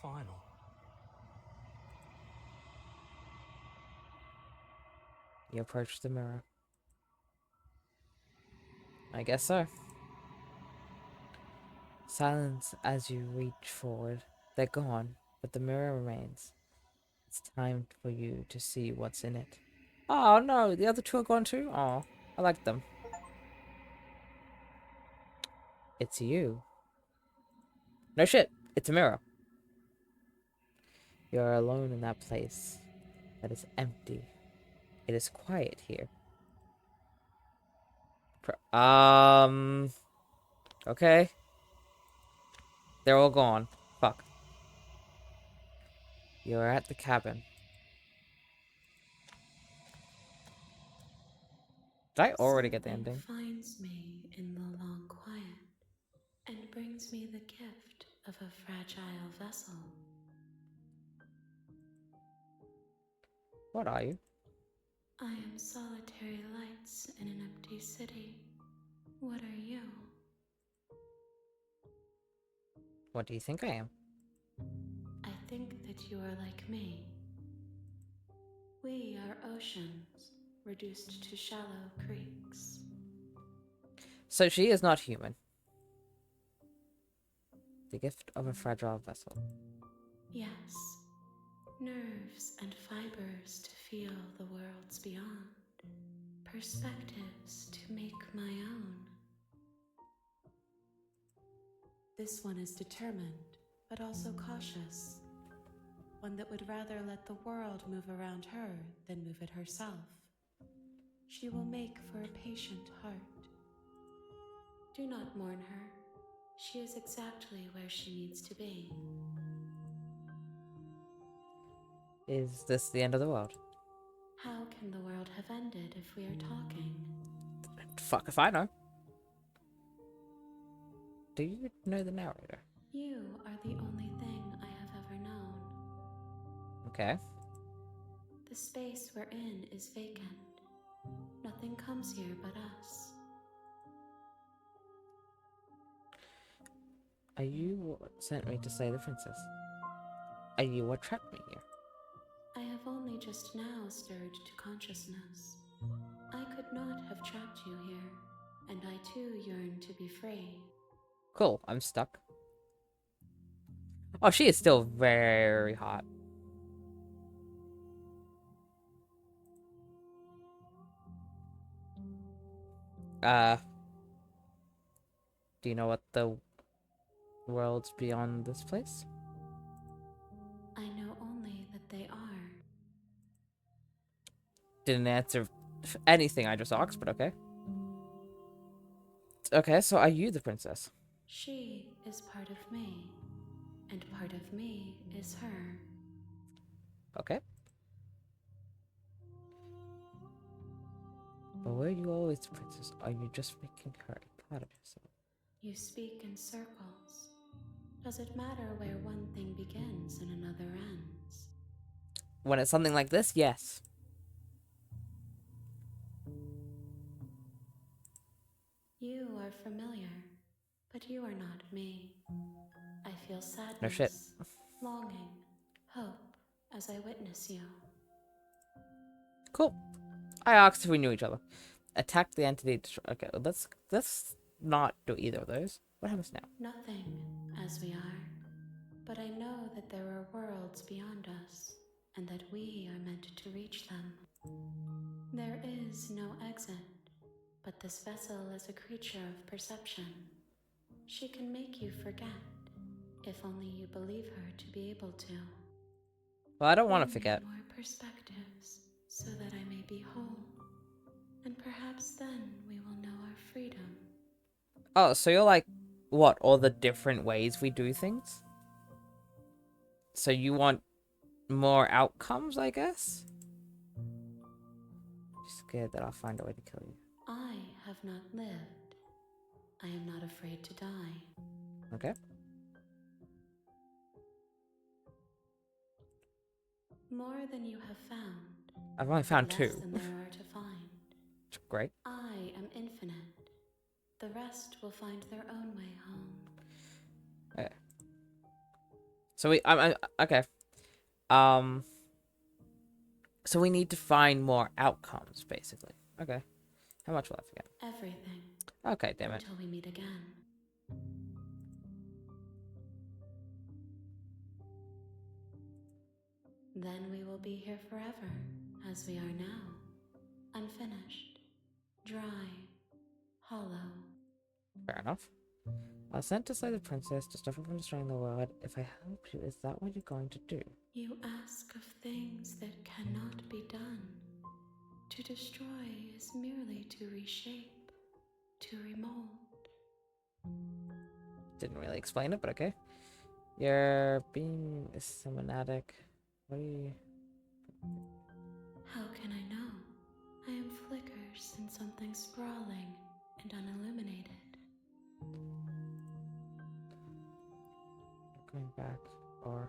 final.
You approach the mirror. I guess so. Silence as you reach forward. They're gone, but the mirror remains. It's time for you to see what's in it. Oh no, the other two are gone too? Oh, I like them. It's you. No shit, it's a mirror. You're alone in that place that is empty. It is quiet here. Okay. They're all gone. Fuck. You're at the cabin. Did I already get the
Something
ending?
finds me in the long quiet and brings me the gift of a fragile vessel.
What are you?
I am solitary lights in an empty city. What are you?
What do you think I am?
I think that you are like me. We are oceans, reduced to shallow creeks.
So she is not human. The gift of a fragile vessel.
Yes, nerves and fibers to feel the worlds beyond, perspectives to make my own. This one is determined, but also cautious. One that would rather let the world move around her than move it herself. She will make for a patient heart. Do not mourn her. She is exactly where she needs to be.
Is this the end of the world?
How can the world have ended if we are talking?
Fuck if I know. Do you know the narrator?
You are the only thing I have ever known.
Okay.
The space we're in is vacant. Nothing comes here but us.
Are you what sent me to slay the princess? Are you what trapped me here?
I have only just now stirred to consciousness. I could not have trapped you here, and I too yearn to be free.
Cool, I'm stuck. Oh, she is still very hot. Do you know what the world's beyond this place?
I know only that they are.
Didn't answer anything I just asked, but okay. Okay, so are you the princess?
She is part of me, and part of me is her.
Okay. But were you always the princess? Are you just making her a part of yourself?
You speak in circles. Does it matter where one thing begins and another ends?
When it's something like this, yes.
You are familiar, but you are not me. I feel
No shit.
sadness, longing, hope as I witness you.
Cool. I asked if we knew each other. Attack the entity. Okay, well, let's not do either of those. What happens now?
Nothing as we are, but I know that there are worlds beyond us, and that we are meant to reach them. There is no exit, but this vessel is a creature of perception. She can make you forget, if only you believe her to be able to.
Well, I don't want
Bring
to forget.
me more perspectives, so that I may be whole. And perhaps then we will know our freedom.
Oh, so you're like, what, all the different ways we do things? So you want more outcomes, I guess? Scared that I'll find a way to kill you.
I have not lived. I am not afraid to die.
Okay.
More than you have found.
I've only found
Less
2.
than there are to find.
Great.
I am infinite. The rest will find their own way home.
Okay. So I'm okay. Um. So we need to find more outcomes, basically. Okay. How much will I forget?
Everything.
Okay, damn it.
Until we meet again. Then we will be here forever, as we are now. Unfinished. Dry. Hollow.
Fair enough. I was sent to slay the princess to stop her from destroying the world. If I help you, is that what you're going to do?
You ask of things that cannot be done. To destroy is merely to reshape, to remold.
Didn't really explain it, but okay. Your being is semiotic. What do you...
How can I know? I am flickers in something sprawling and unilluminated.
Going back, or...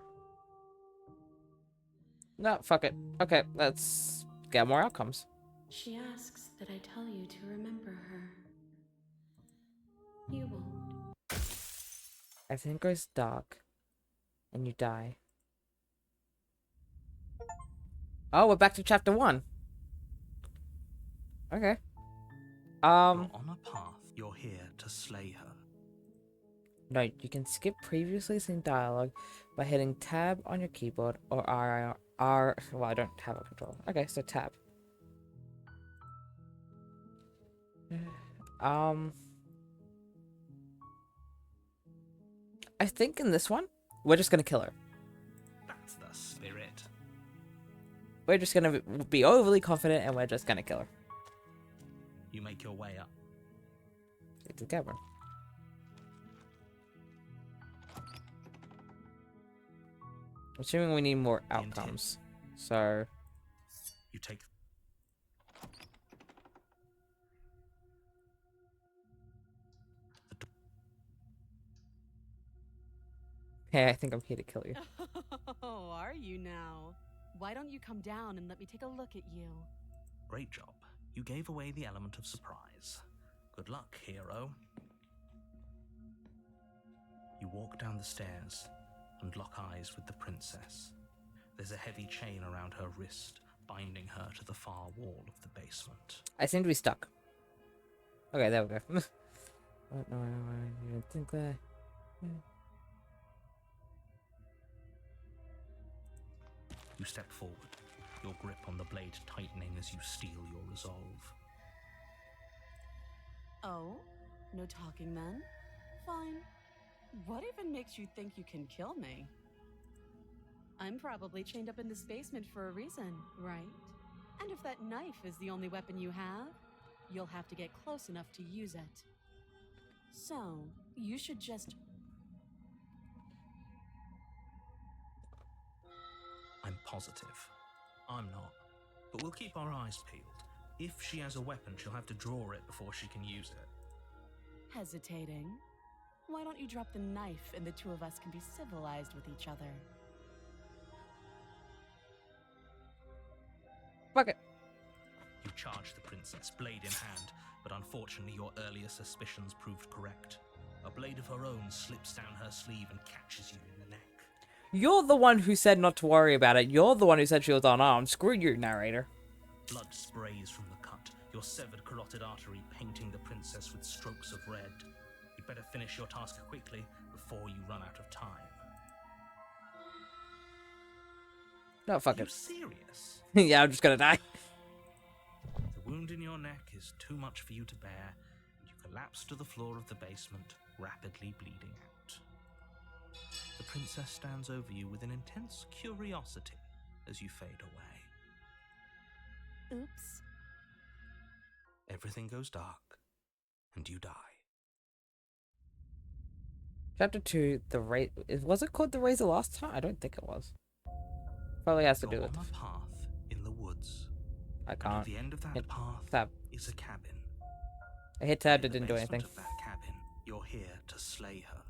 No, fuck it. Okay, let's get more outcomes.
She asks that I tell you to remember her. You won't.
Everything goes dark, and you die. Oh, we're back to chapter 1. Okay.
You're on a path. You're here to slay her.
No, you can skip previously seen dialogue by hitting tab on your keyboard or R. Well, I don't have a controller. Okay, so tab. I think in this one, we're just gonna kill her.
That's the spirit.
We're just gonna be overly confident and we're just gonna kill her.
You make your way up.
It's a cavern. I'm assuming we need more outcomes. So,
You take
hey, I think I'm here to kill you.
Oh, are you now? Why don't you come down and let me take a look at you?
Great job. You gave away the element of surprise. Good luck, hero. You walk down the stairs and lock eyes with the princess. There's a heavy chain around her wrist, binding her to the far wall of the basement.
I seem to be stuck. Okay, there we go. What? No, I didn't think that.
You step forward, your grip on the blade tightening as you steel your resolve.
Oh? No talking then? Fine. What even makes you think you can kill me? I'm probably chained up in this basement for a reason, right? And if that knife is the only weapon you have, you'll have to get close enough to use it. So, you should just...
I'm positive. I'm not. But we'll keep our eyes peeled. If she has a weapon, she'll have to draw it before she can use it.
hesitating. Why don't you drop the knife and the two of us can be civilized with each other?
Fuck it.
You charge the princess, blade in hand, but unfortunately your earlier suspicions proved correct. A blade of her own slips down her sleeve and catches you in the neck.
You're the one who said not to worry about it. You're the one who said she was unarmed. Screw you, narrator.
Blood sprays from the cut, your severed carotid artery painting the princess with strokes of red. You'd better finish your task quickly before you run out of time.
No, fuck
Are you
it.
serious?
Yeah, I'm just gonna die.
The wound in your neck is too much for you to bear, and you collapse to the floor of the basement, rapidly bleeding out. The princess stands over you with an intense curiosity as you fade away.
Oops.
Everything goes dark, and you die.
Chapter 2, the was it called the Razor last time? I don't think it was. Probably has to do
You're
with...
on a path in the woods.
I
And at
can't.
the end of that
hit
path
tab.
is a cabin.
I hit tab,
In
it
the
didn't do
basement
anything.
of that cabin, you're here to slay her.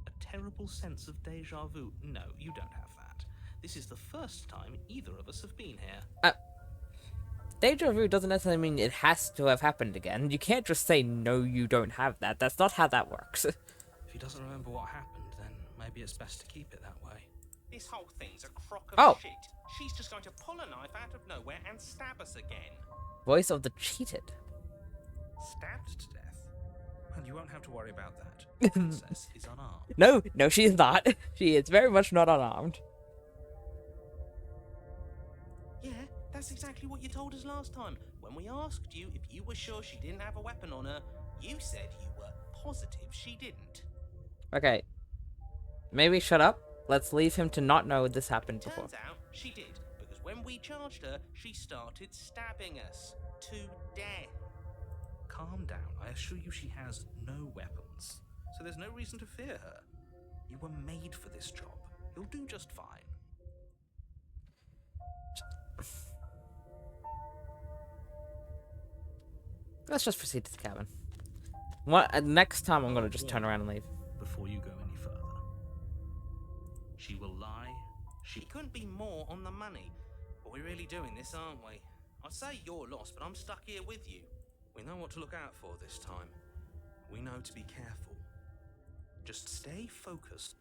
A terrible sense of deja vu. No, you don't have that. This is the first time either of us have been here.
Deja vu doesn't necessarily mean it has to have happened again. You can't just say, no, you don't have that. That's not how that works.
If he doesn't remember what happened, then maybe it's best to keep it that way.
This whole thing's a crock of
Oh.
shit. She's just going to pull a knife out of nowhere and stab us again.
Voice of the cheated.
Stabbed to death? And you won't have to worry about that. The princess is unarmed.
No, she is not. She is very much not unarmed.
Yeah, that's exactly what you told us last time. When we asked you if you were sure she didn't have a weapon on her, you said you were positive she didn't.
Okay. Maybe shut up. Let's leave him to not know this happened before.
Turns out she did, because when we charged her, she started stabbing us to death.
Calm down. I assure you she has no weapons. So there's no reason to fear her. You were made for this job. You'll do just fine.
Let's just proceed to the cabin. Next time I'm gonna just turn around and leave.
Before you go any further. She will lie.
She couldn't be more on the money. But we're really doing this, aren't we? I'd say you're lost, but I'm stuck here with you.
We know what to look out for this time. We know to be careful. Just stay focused.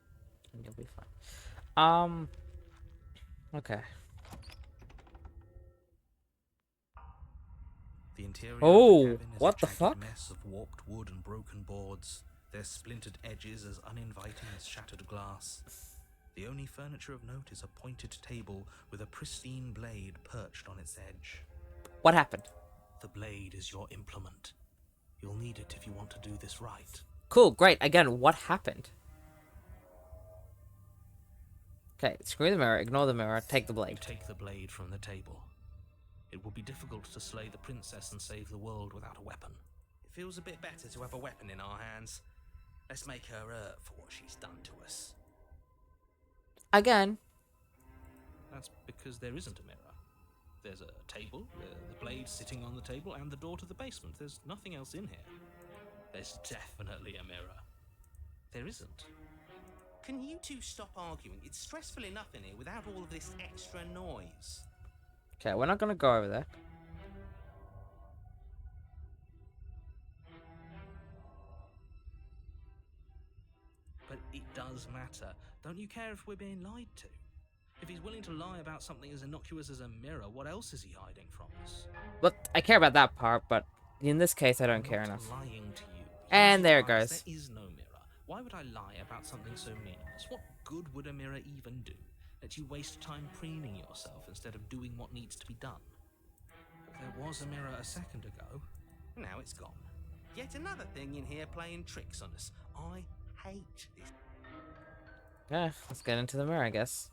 And you'll be fine. Okay.
The interior
Oh,
of the cabin is
what
a
the
jagged
fuck?
mess of warped wood and broken boards, their splintered edges as uninviting as shattered glass. The only furniture of note is a pointed table with a pristine blade perched on its edge.
What happened?
The blade is your implement. You'll need it if you want to do this right.
Cool, great. Again, what happened? Okay, screw the mirror, ignore the mirror, take the
You
blade.
take the blade from the table. It will be difficult to slay the princess and save the world without a weapon.
It feels a bit better to have a weapon in our hands. Let's make her hurt for what she's done to us.
Again,
That's because there isn't a mirror. There's a table, the blade sitting on the table, and the door to the basement. There's nothing else in here. There's definitely a mirror. There isn't.
Can you two stop arguing? It's stressful enough in here without all of this extra noise.
okay, we're not gonna go over there.
But it does matter. Don't you care if we're being lied to? If he's willing to lie about something as innocuous as a mirror, what else is he hiding from us?
But I care about that part, but in this case, I don't
I'm
care
not
enough.
lying to you.
And
You
there it
realize
goes.
There is no mirror. Why would I lie about something so meaningless? What good would a mirror even do? Let you waste time preening yourself instead of doing what needs to be done. But there was a mirror a second ago.
Now it's gone. Yet another thing in here playing tricks on us. I hate this.
Yeah, let's get into the mirror, I guess.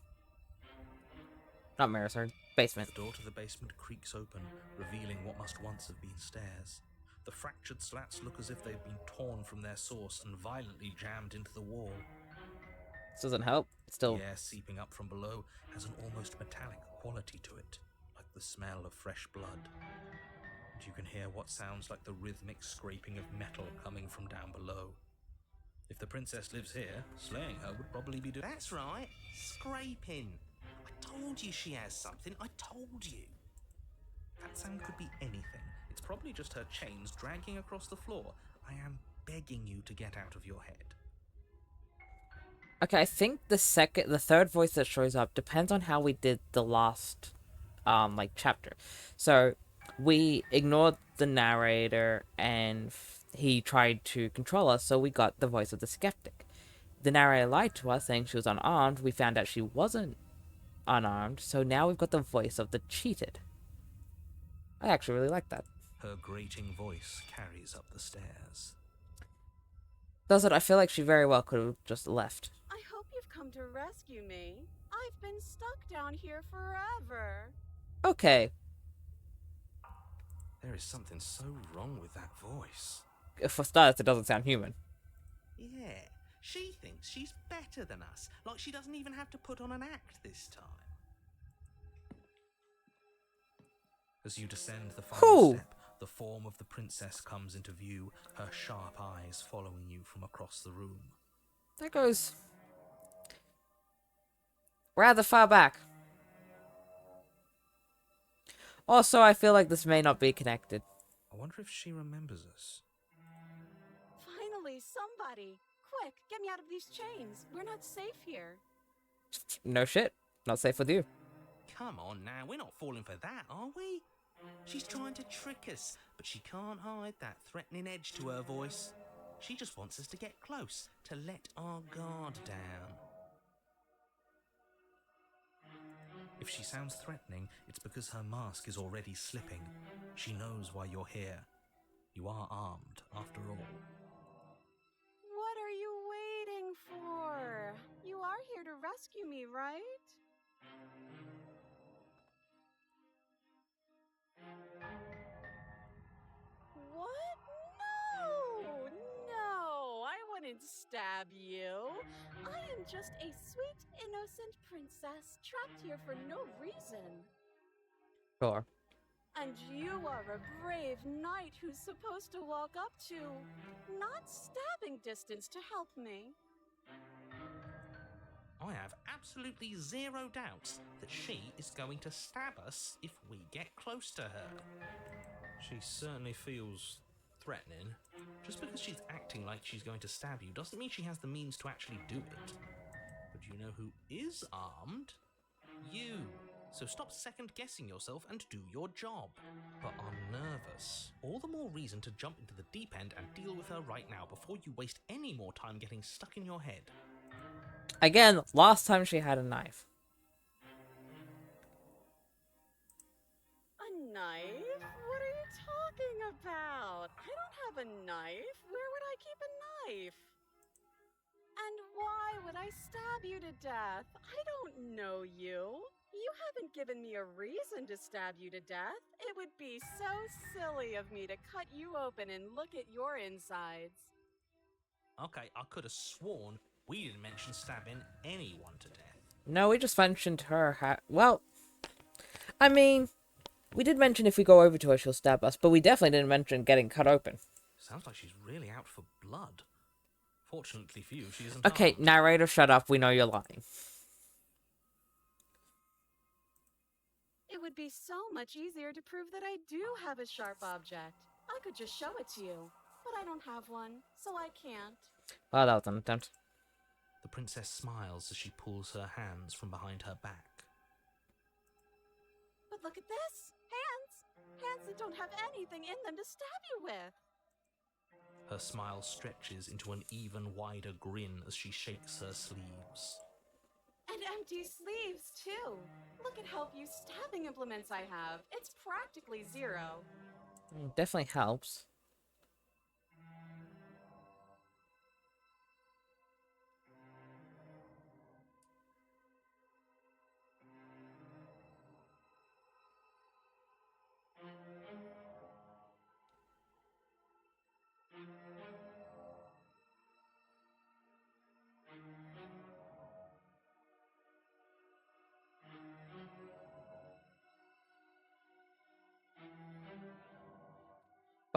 Not mirror, sorry. Basement.
The door to the basement creaks open, revealing what must once have been stairs. The fractured slats look as if they've been torn from their source and violently jammed into the wall.
This doesn't help. It's still...
The air seeping up from below has an almost metallic quality to it, like the smell of fresh blood. And you can hear what sounds like the rhythmic scraping of metal coming from down below. If the princess lives here, slaying her would probably be doing...
That's right, scraping. I told you she has something, I told you.
That sound could be anything. It's probably just her chains dragging across the floor. I am begging you to get out of your head.
Okay, I think the third voice that shows up depends on how we did the last, chapter. So, we ignored the narrator and he tried to control us, so we got the voice of the skeptic. The narrator lied to us, saying she was unarmed. We found out she wasn't unarmed, so now we've got the voice of the cheated. I actually really like that.
Her grating voice carries up the stairs.
Does it? I feel like she very well could have just left.
I hope you've come to rescue me. I've been stuck down here forever.
Okay,
There is something so wrong with that voice.
for starters, it doesn't sound human.
Yeah, she thinks she's better than us, like she doesn't even have to put on an act this time.
As you descend the final
Whew.
step, the form of the princess comes into view, her sharp eyes following you from across the room.
That goes rather far back. Also, I feel like this may not be connected.
I wonder if she remembers us.
Finally, somebody. Quick, get me out of these chains. We're not safe here.
No shit. Not safe with you.
Come on now, we're not falling for that, are we? She's trying to trick us, but she can't hide that threatening edge to her voice. She just wants us to get close, to let our guard down.
If she sounds threatening, it's because her mask is already slipping. She knows why you're here. You are armed, after all.
What are you waiting for? You are here to rescue me, right? What? No! No! I wouldn't stab you. I am just a sweet, innocent princess trapped here for no reason.
Sure.
And you are a brave knight who's supposed to walk up to not stabbing distance to help me.
I have absolutely zero doubts that she is going to stab us if we get close to her.
She certainly feels threatening. Just because she's acting like she's going to stab you doesn't mean she has the means to actually do it. But you know who is armed?
You. So stop second-guessing yourself and do your job.
But I'm nervous. All the more reason to jump into the deep end and deal with her right now before you waste any more time getting stuck in your head.
Again, last time she had a knife.
A knife? What are you talking about? I don't have a knife. Where would I keep a knife? And why would I stab you to death? I don't know you. You haven't given me a reason to stab you to death. It would be so silly of me to cut you open and look at your insides.
Okay, I could have sworn we didn't mention stabbing anyone to death.
No, we just mentioned her well, I mean, we did mention if we go over to her, she'll stab us, but we definitely didn't mention getting cut open.
Sounds like she's really out for blood. Fortunately for you, she isn't
Okay,
armed.
narrator, shut up. We know you're lying.
It would be so much easier to prove that I do have a sharp object. I could just show it to you, but I don't have one, so I can't.
Well, that was an attempt.
The princess smiles as she pulls her hands from behind her back.
But look at this! Hands! Hands that don't have anything in them to stab you with!
Her smile stretches into an even wider grin as she shakes her sleeves.
And empty sleeves, too! Look at how few stabbing implements I have. It's practically zero.
Definitely helps.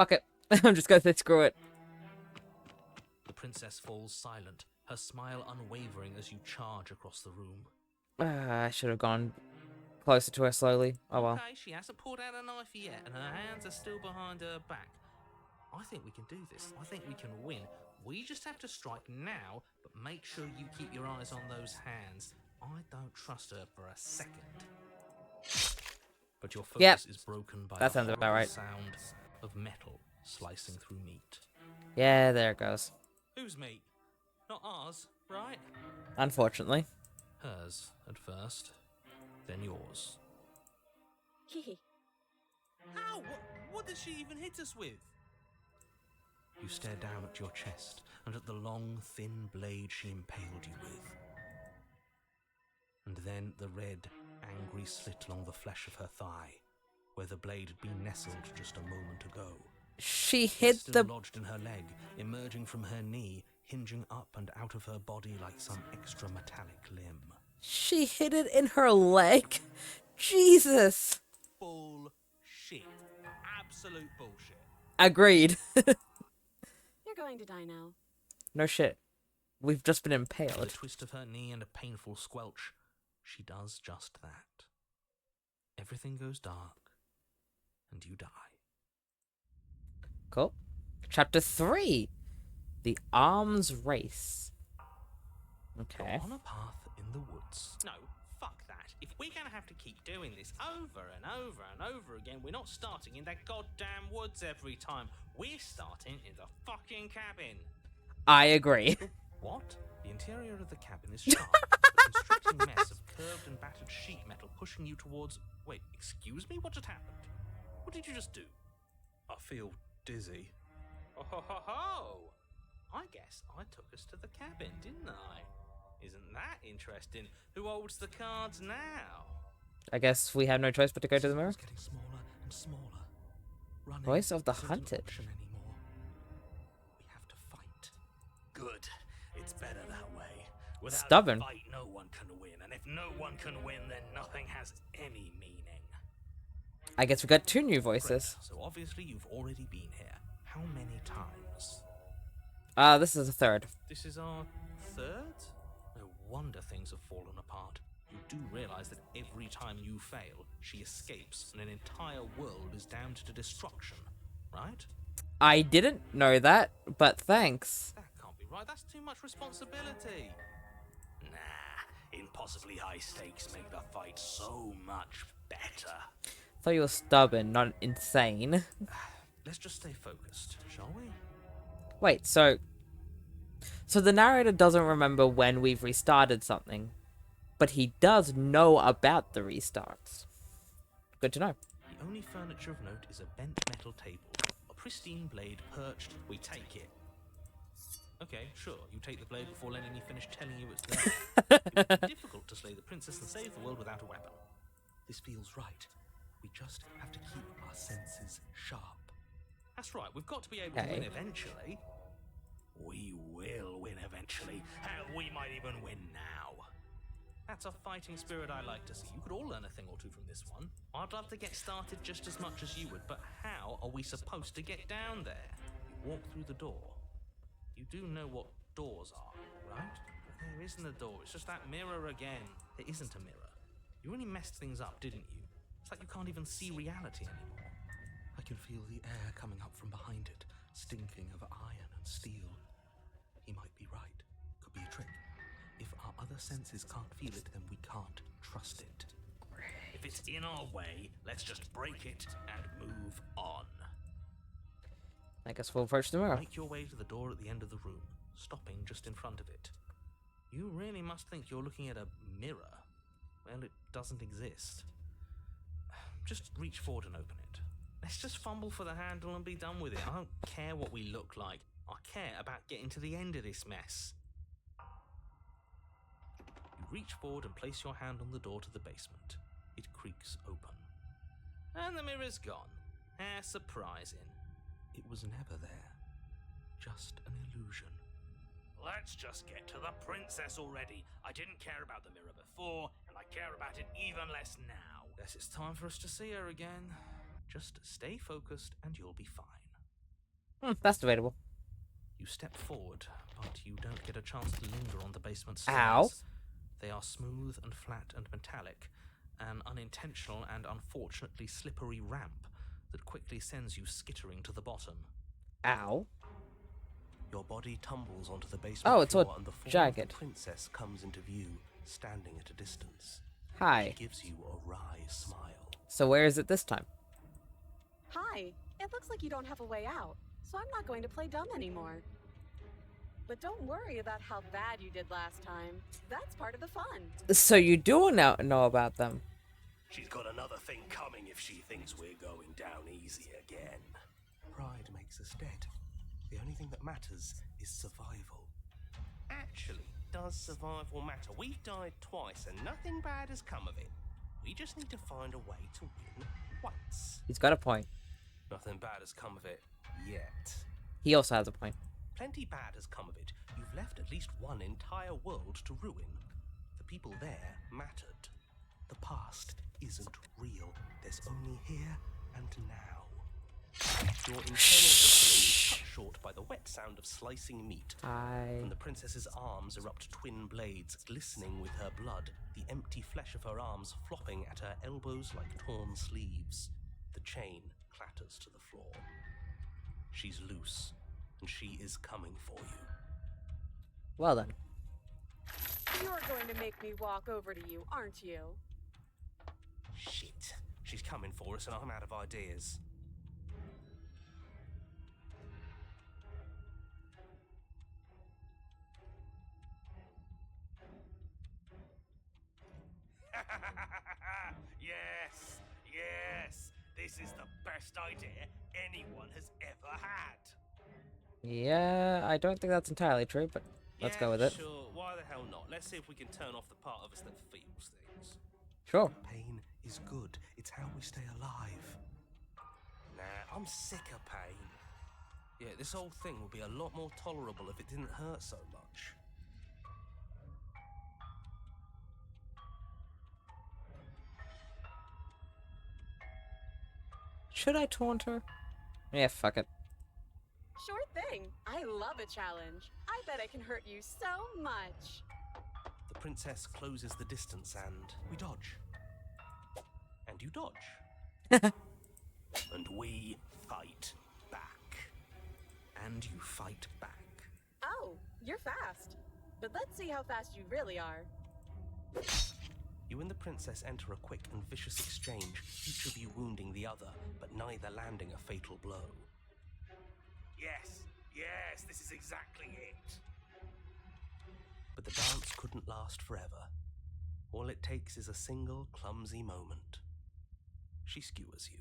Fuck it. I'm just gonna say screw it.
The princess falls silent, her smile unwavering as you charge across the room.
I should have gone closer to her slowly. Oh well.
Okay, she hasn't pulled out a knife yet, and her hands are still behind her back. I think we can do this. I think we can win. We just have to strike now, but make sure you keep your eyes on those hands. I don't trust her for a second. But your focus is broken by
That
the
sounds about
horrible
right.
sound of metal slicing through meat.
Yeah, there it goes.
Whose meat? Not ours, right?
Unfortunately.
Hers at first, then yours.
Hee.
How? What did she even hit us with? You stare down at your chest and at the long, thin blade she impaled you with. And then the red, angry slit along the flesh of her thigh, where the blade had been nestled just a moment ago.
She
It's
hit
still
the...
lodged in her leg, emerging from her knee, hinging up and out of her body like some extra metallic limb.
She hit it in her leg? Jesus!
Bullshit. Absolute bullshit.
Agreed.
You're going to die now.
No shit. We've just been
With a
impaled.
twist of her knee and a painful squelch, she does just that. Everything goes dark, and you die.
Cool. Chapter 3. The Arms Race. Okay.
You're on a path in the woods. No, fuck that. If we're gonna have to keep doing this over and over and over again, we're not starting in that goddamn woods every time. We're starting in the fucking cabin.
I agree.
What? The interior of the cabin is sharp, a constricting mess of curved and battered sheet metal pushing you towards... Wait, excuse me? What just happened? What did you just do?
I feel dizzy.
Oh ho ho ho! I guess I took us to the cabin, didn't I? Isn't that interesting? Who holds the cards now?
I guess we have no choice but to go to the mirror.
It's getting smaller and smaller. Running
Voice of the
isn't an
hunted.
option anymore. We have to fight. Good. It's better that way. Without
Stubborn.
a fight, no one can win, and if no one can win, then nothing has any meaning.
I guess we got 2 new
Great.
voices.
So obviously you've already been here. How many times?
This is the 3rd.
This is our 3rd? No wonder things have fallen apart. You do realize that every time you fail, she escapes and an entire world is damned to destruction, right?
I didn't know that, but thanks.
That can't be right. That's too much responsibility. Nah, impossibly high stakes make the fight so much better.
Thought you were stubborn, not insane.
Let's just stay focused, shall we?
Wait, so the narrator doesn't remember when we've restarted something, but he does know about the restarts. Good to know.
The only furniture of note is a bent metal table. A pristine blade perched. We take it. Okay, sure. You take the blade before letting me finish telling you it's there. It would be difficult to slay the princess and save the world without a weapon. This feels right. We just have to keep our senses sharp. That's right. We've got to be able to win
Okay.
eventually. We will win eventually. Hell, we might even win now. That's a fighting spirit I like to see. You could all learn a thing or two from this one. I'd love to get started just as much as you would, but how are we supposed to get down there? You walk through the door. You do know what doors are, right? There isn't a door. It's just that mirror again. There isn't a mirror. You really messed things up, didn't you? It's like you can't even see reality anymore. I can feel the air coming up from behind it, stinking of iron and steel. He might be right. Could be a trick. If our other senses can't feel it, then we can't trust it. If it's in our way, let's just break it and move on.
I guess we'll approach the mirror.
Make your way to the door at the end of the room, stopping just in front of it. You really must think you're looking at a mirror. Well, it doesn't exist. Just reach forward and open it. Let's just fumble for the handle and be done with it. I don't care what we look like. I care about getting to the end of this mess. You reach forward and place your hand on the door to the basement. It creaks open. And the mirror's gone. How surprising. It was never there. Just an illusion. Let's just get to the princess already. I didn't care about the mirror before, and I care about it even less now. Guess it's time for us to see her again. Just stay focused and you'll be fine.
That's debatable.
You step forward, but you don't get a chance to linger on the basement
Ow.
stairs. They are smooth and flat and metallic, an unintentional and unfortunately slippery ramp that quickly sends you skittering to the bottom.
Ow.
Your body tumbles onto the basement
Oh, it's all
floor and the form of
jagged.
the princess comes into view, standing at a distance.
Hi.
She gives you a wry smile.
So where is it this time?
Hi. It looks like you don't have a way out, so I'm not going to play dumb anymore. But don't worry about how bad you did last time. That's part of the fun.
So you do know about them.
She's got another thing coming if she thinks we're going down easy again. Pride makes us dead. The only thing that matters is survival.
Actually, does survival matter? We've died twice and nothing bad has come of it. We just need to find a way to win once.
He's got a point.
Nothing bad has come of it yet.
He also has a point.
Plenty bad has come of it. You've left at least one entire world to ruin. The people there mattered.
The past isn't real. There's only here and now.
Your internal whistling is cut short by the wet sound of slicing meat. From the princess's arms erupt twin blades, glistening with her blood, the empty flesh of her arms flopping at her elbows like torn sleeves. The chain clatters to the floor. She's loose, and she is coming for you.
Well then.
You're going to make me walk over to you, aren't you?
Shit. She's coming for us, and I'm out of ideas.
Yes. This is the best idea anyone has ever had.
Yeah, I don't think that's entirely true, but let's go with it.
Sure, why the hell not? Let's see if we can turn off the part of us that feels things.
Sure.
Pain is good. It's how we stay alive.
Nah, I'm sick of pain. Yeah, this whole thing would be a lot more tolerable if it didn't hurt so much.
Should I taunt her? Yeah, fuck it.
Sure thing. I love a challenge. I bet I can hurt you so much.
The princess closes the distance and we dodge. And you dodge.
And we fight back.
And you fight back.
Oh, you're fast. But let's see how fast you really are.
You and the princess enter a quick and vicious exchange, each of you wounding the other, but neither landing a fatal blow.
Yes, this is exactly it.
But the dance couldn't last forever. All it takes is a single clumsy moment. She skewers you.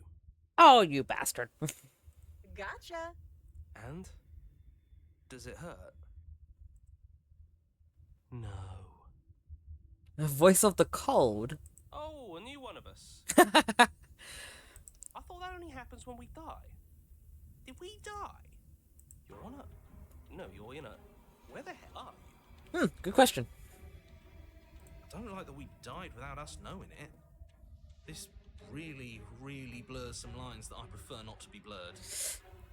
Oh, you bastard.
Gotcha.
And? Does it hurt? No.
The voice of the cold.
Oh, a new one of us. I thought that only happens when we die. Did we die? You're on a... No, you're in a... Where the hell are you?
Good question.
I don't like that we died without us knowing it. This really, really blurs some lines that I prefer not to be blurred.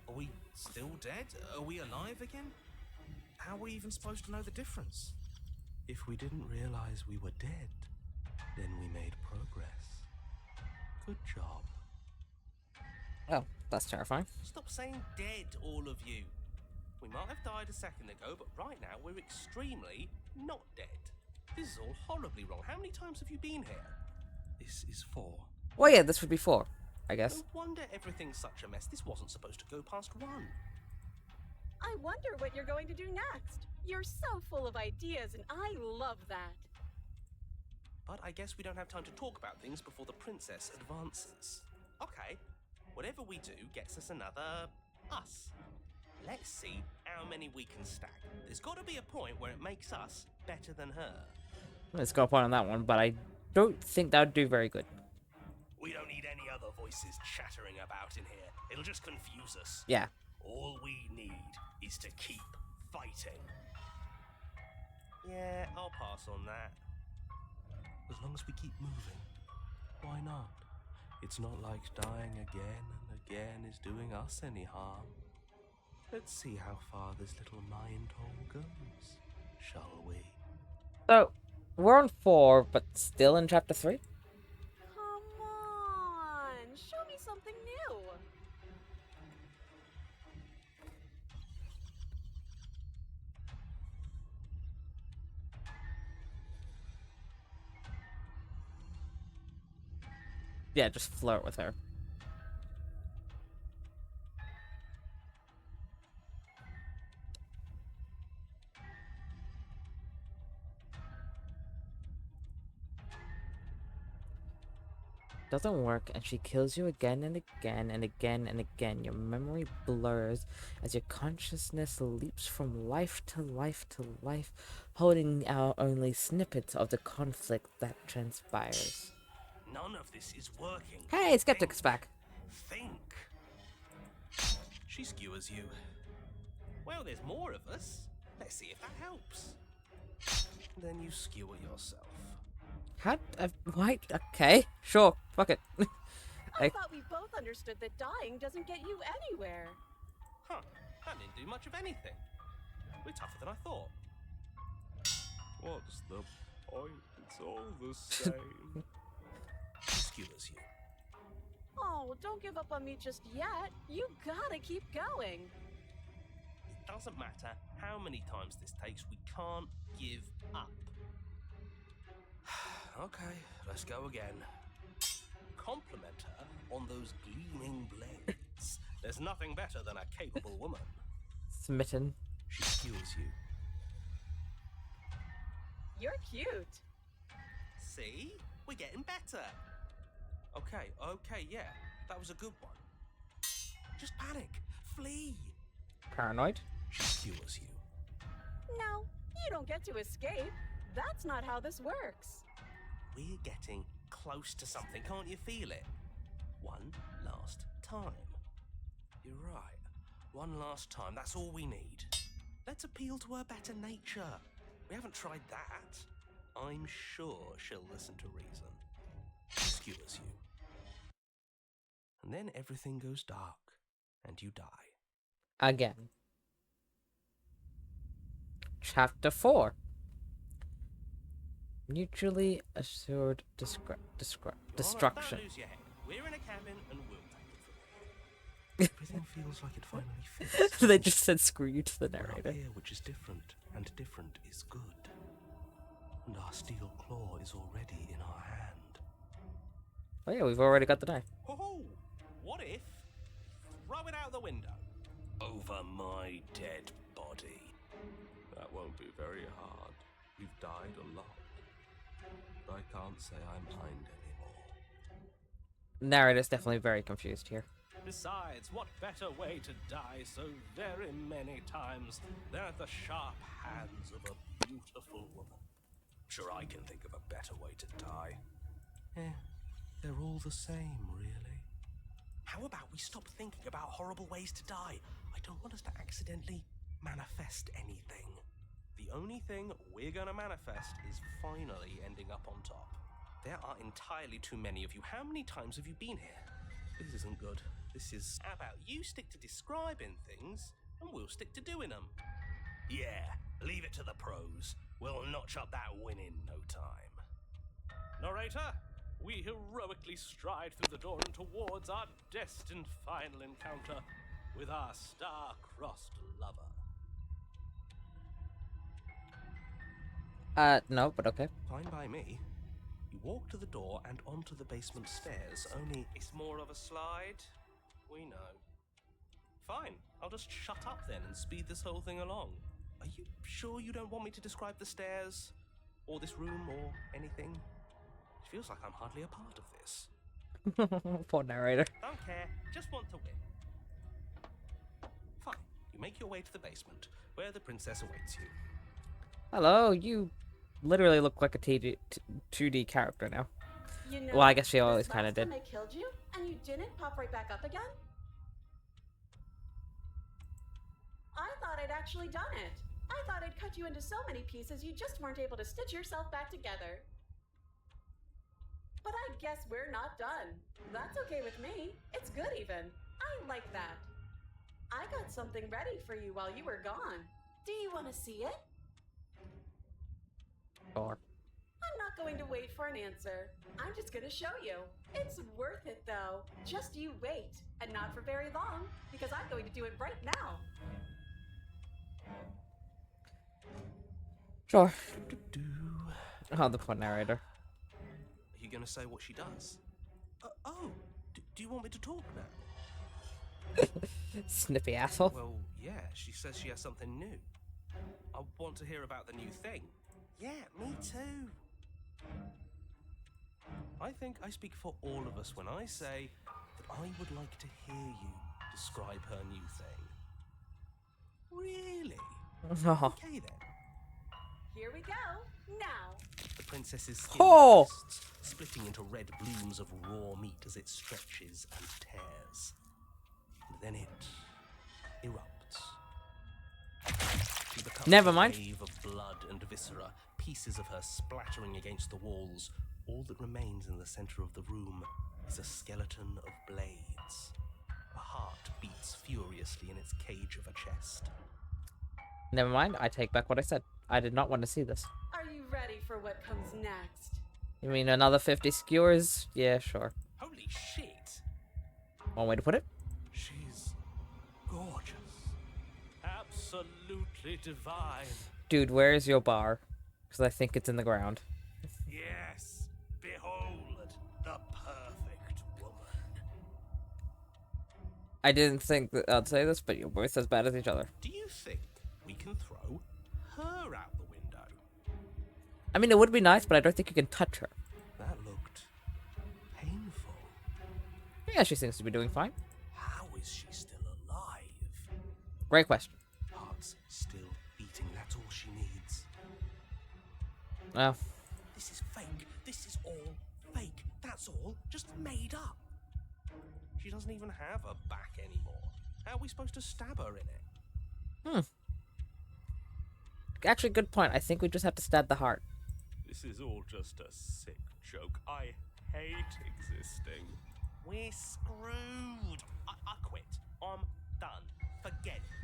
Are we still dead? Are we alive again? How are we even supposed to know the difference?
If we didn't realize we were dead, then we made progress. Good job.
Oh, that's terrifying.
Stop saying dead, all of you. We might have died a second ago, but right now we're extremely not dead. This is all horribly wrong. How many times have you been here?
This is 4.
Well, yeah, this would be 4, I guess.
No wonder everything's such a mess. This wasn't supposed to go past 1.
I wonder what you're going to do next. You're so full of ideas, and I love that.
But I guess we don't have time to talk about things before the princess advances. Okay, whatever we do gets us another us. Let's see how many we can stack. There's got to be a point where it makes us better than her.
Let's go up on that one, but I don't think that would do very good.
We don't need any other voices chattering about in here. It'll just confuse us.
Yeah.
All we need is to keep fighting.
Yeah, I'll pass on that.
As long as we keep moving, why not? It's not like dying again and again is doing us any harm. Let's see how far this little mind hole goes, shall we?
So, we're on 4, but still in chapter 3?
Come on, show me something new.
Yeah, just flirt with her. Doesn't work, and she kills you again and again and again and again. Your memory blurs as your consciousness leaps from life to life to life, holding out only snippets of the conflict that transpires.
None of this is working.
Hey, Skeptic's back.
Think. She skewers you.
Well, there's more of us. Let's see if that helps.
Then you skewer yourself.
Why? Okay, sure, fuck it.
I thought we both understood that dying doesn't get you anywhere.
Huh, that didn't do much of anything. We're tougher than I thought.
What's the point? It's all the same. She skewers you.
Oh, don't give up on me just yet. You gotta keep going.
It doesn't matter how many times this takes, we can't give up.
Okay, let's go again. Compliment her on those gleaming blades. There's nothing better than a capable woman.
Smitten.
She skewers you.
You're cute.
See? We're getting better.
Okay, yeah, that was a good one. Just panic, flee.
Paranoid.
She skewers you.
No, you don't get to escape. That's not how this works.
We're getting close to something, can't you feel it? One last time.
You're right. One last time, that's all we need.
Let's appeal to her better nature. We haven't tried that. I'm sure she'll listen to reason.
She skewers you. And then everything goes dark, and you die.
Again. Chapter 4. Mutually assured destruction.
Don't lose your head. We're in a cabin and we'll take it from here.
Everything feels like it finally fits.
They just said screw you to the
We're up
narrator.
here, which is different, and different is good. And our steel claw is already in our hand.
Oh yeah, we've already got the knife.
Oh, what if? Throw it out the window.
Over my dead body. That won't be very hard. You've died a lot. I can't say I'm mind anymore.
Narrator's definitely very confused here.
Besides, what better way to die so very many times than at the sharp hands of a beautiful woman? Sure, I can think of a better way to die. They're all the same, really.
How about we stop thinking about horrible ways to die? I don't want us to accidentally manifest anything. The only thing we're gonna manifest is finally ending up on top. There are entirely too many of you. How many times have you been here?
This isn't good. This is...
How about you stick to describing things, and we'll stick to doing them?
Yeah, leave it to the pros. We'll notch up that win in no time.
Narrator, we heroically stride through the door and towards our destined final encounter with our star-crossed lover.
No, but okay.
Fine by me. You walk to the door and onto the basement stairs, only...
It's more of a slide. We know. Fine, I'll just shut up then and speed this whole thing along. Are you sure you don't want me to describe the stairs? Or this room, or anything? It feels like I'm hardly a part of this.
Poor narrator.
Don't care, just want to win. Fine, you make your way to the basement, where the princess awaits you.
Hello, you literally look like a 2D character now.
You know,
Well, I guess she
this
always kind of
last
did.
time I killed you, and you didn't pop right back up again? I thought I'd actually done it. I thought I'd cut you into so many pieces you just weren't able to stitch yourself back together. But I guess we're not done. That's okay with me. It's good even. I like that. I got something ready for you while you were gone. Do you want to see it?
Sure.
I'm not going to wait for an answer. I'm just going to show you. It's worth it, though. Just you wait. And not for very long, because I'm going to do it right now.
Sure.
Do.
Oh, the poor narrator.
Are you going to say what she does? Do you want me to talk now?
Snippy asshole.
Well, yeah, she says she has something new. I want to hear about the new thing. Yeah, me too. I think I speak for all of us when I say that I would like to hear you describe her new thing. Really?
Oh.
Okay then.
Here we go. Now.
The princess's skin
Oh!
bursts, splitting into red blooms of raw meat as it stretches and tears. And then it erupts. She becomes
Never
a
mind.
wave of blood and viscera, pieces of her splattering against the walls. All that remains in the center of the room is a skeleton of blades. A heart beats furiously in its cage of a chest.
Never mind, I take back what I said. I did not want to see this.
Are you ready for what comes next?
You mean another 50 skewers? Yeah, sure.
Holy shit!
One way to put it.
She's gorgeous.
Absolutely divine.
Dude, where is your bar? Because I think it's in the ground.
Yes, behold the perfect woman.
I didn't think that I'd say this, but you're both as bad as each other.
Do you think we can throw her out the window?
I mean, it would be nice, but I don't think you can touch her.
That looked painful.
Yeah, she seems to be doing fine.
How is she still alive?
Great question.
Heart's still beating, that's all she needs.
Well,
This is fake. This is all fake. That's all just made up. She doesn't even have a back anymore. How are we supposed to stab her in it?
actually, good point. I think we just have to stab the heart.
This is all just a sick joke. I hate existing.
We're screwed. I quit. I'm done. Forget it.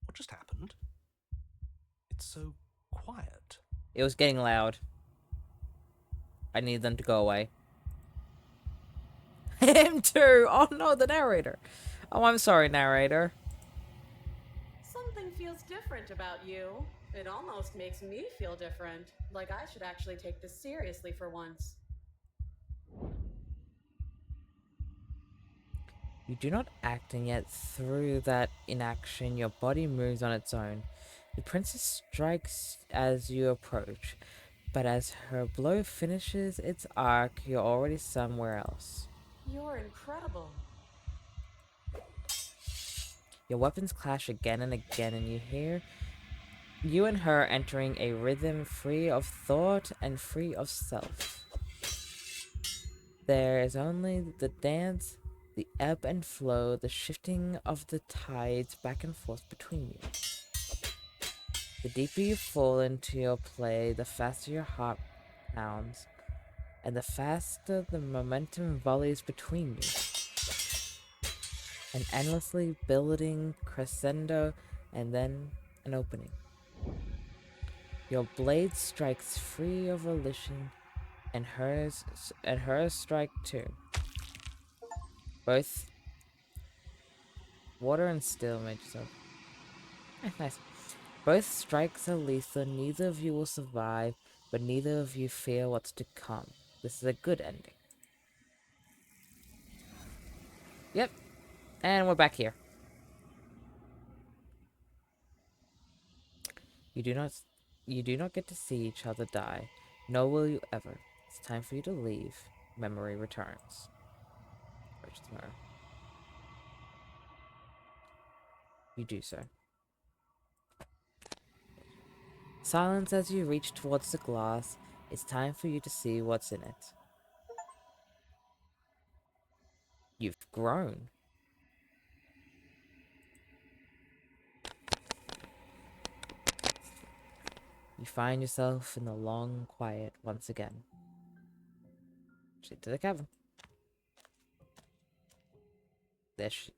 What just happened? It's so quiet.
It was getting loud. I need them to go away. Him too! Oh no, the narrator. Oh, I'm sorry, narrator.
Something feels different about you. It almost makes me feel different. Like I should actually take this seriously for once.
You do not act, and yet through that inaction, your body moves on its own. The princess strikes as you approach, but as her blow finishes its arc, you're already somewhere else.
You're incredible.
Your weapons clash again and again, and you hear you and her entering a rhythm free of thought and free of self. There is only the dance, the ebb and flow, the shifting of the tides back and forth between you. The deeper you fall into your play, the faster your heart pounds, and the faster the momentum volleys between you. An endlessly building crescendo, and then an opening. Your blade strikes free of volition, and hers strike too. Both water and steel made yourself. Nice. Both strikes are lethal, neither of you will survive, but neither of you fear what's to come. This is a good ending. Yep. And we're back here. You do not get to see each other die, nor will you ever. It's time for you to leave. Memory returns. Where's tomorrow? You do so. Silence as you reach towards the glass. It's time for you to see what's in it. You've grown. You find yourself in the long quiet once again. Straight to the cavern. There she.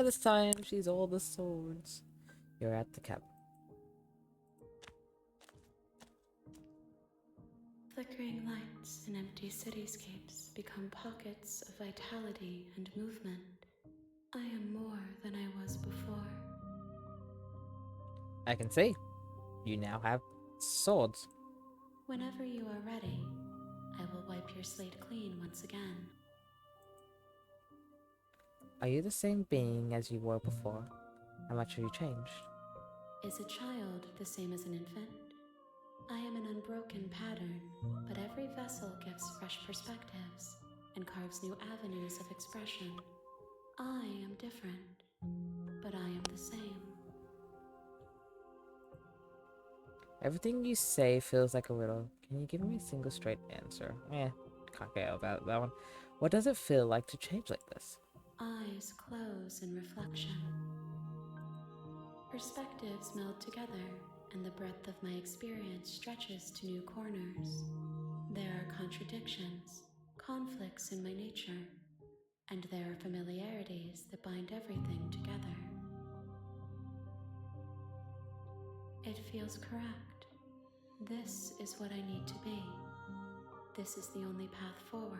This time she's all the swords. You're at the cabin.
Flickering lights and empty cityscapes become pockets of vitality and movement. I am more than I was before.
I can see. You now have swords.
Whenever you are ready, I will wipe your slate clean once again.
Are you the same being as you were before? How much have you changed?
Is a child the same as an infant? I am an unbroken pattern, but every vessel gives fresh perspectives and carves new avenues of expression. I am different, but I am the same.
Everything you say feels like a riddle. Can you give me a single straight answer? Can't get out of that one. What does it feel like to change like this?
Eyes close in reflection. Perspectives meld together, and the breadth of my experience stretches to new corners. There are contradictions, conflicts in my nature, and there are familiarities that bind everything together. It feels correct. This is what I need to be. This is the only path forward.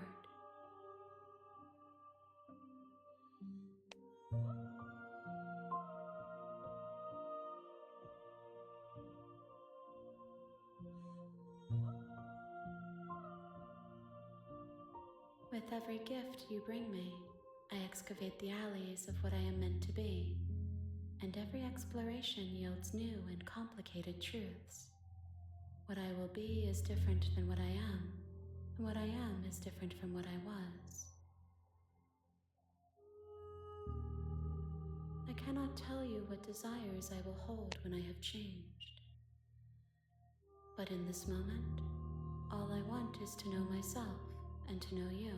With every gift you bring me, I excavate the alleys of what I am meant to be, and every exploration yields new and complicated truths. What I will be is different than what I am, and what I am is different from what I was. I cannot tell you what desires I will hold when I have changed. But in this moment, all I want is to know myself and to know you.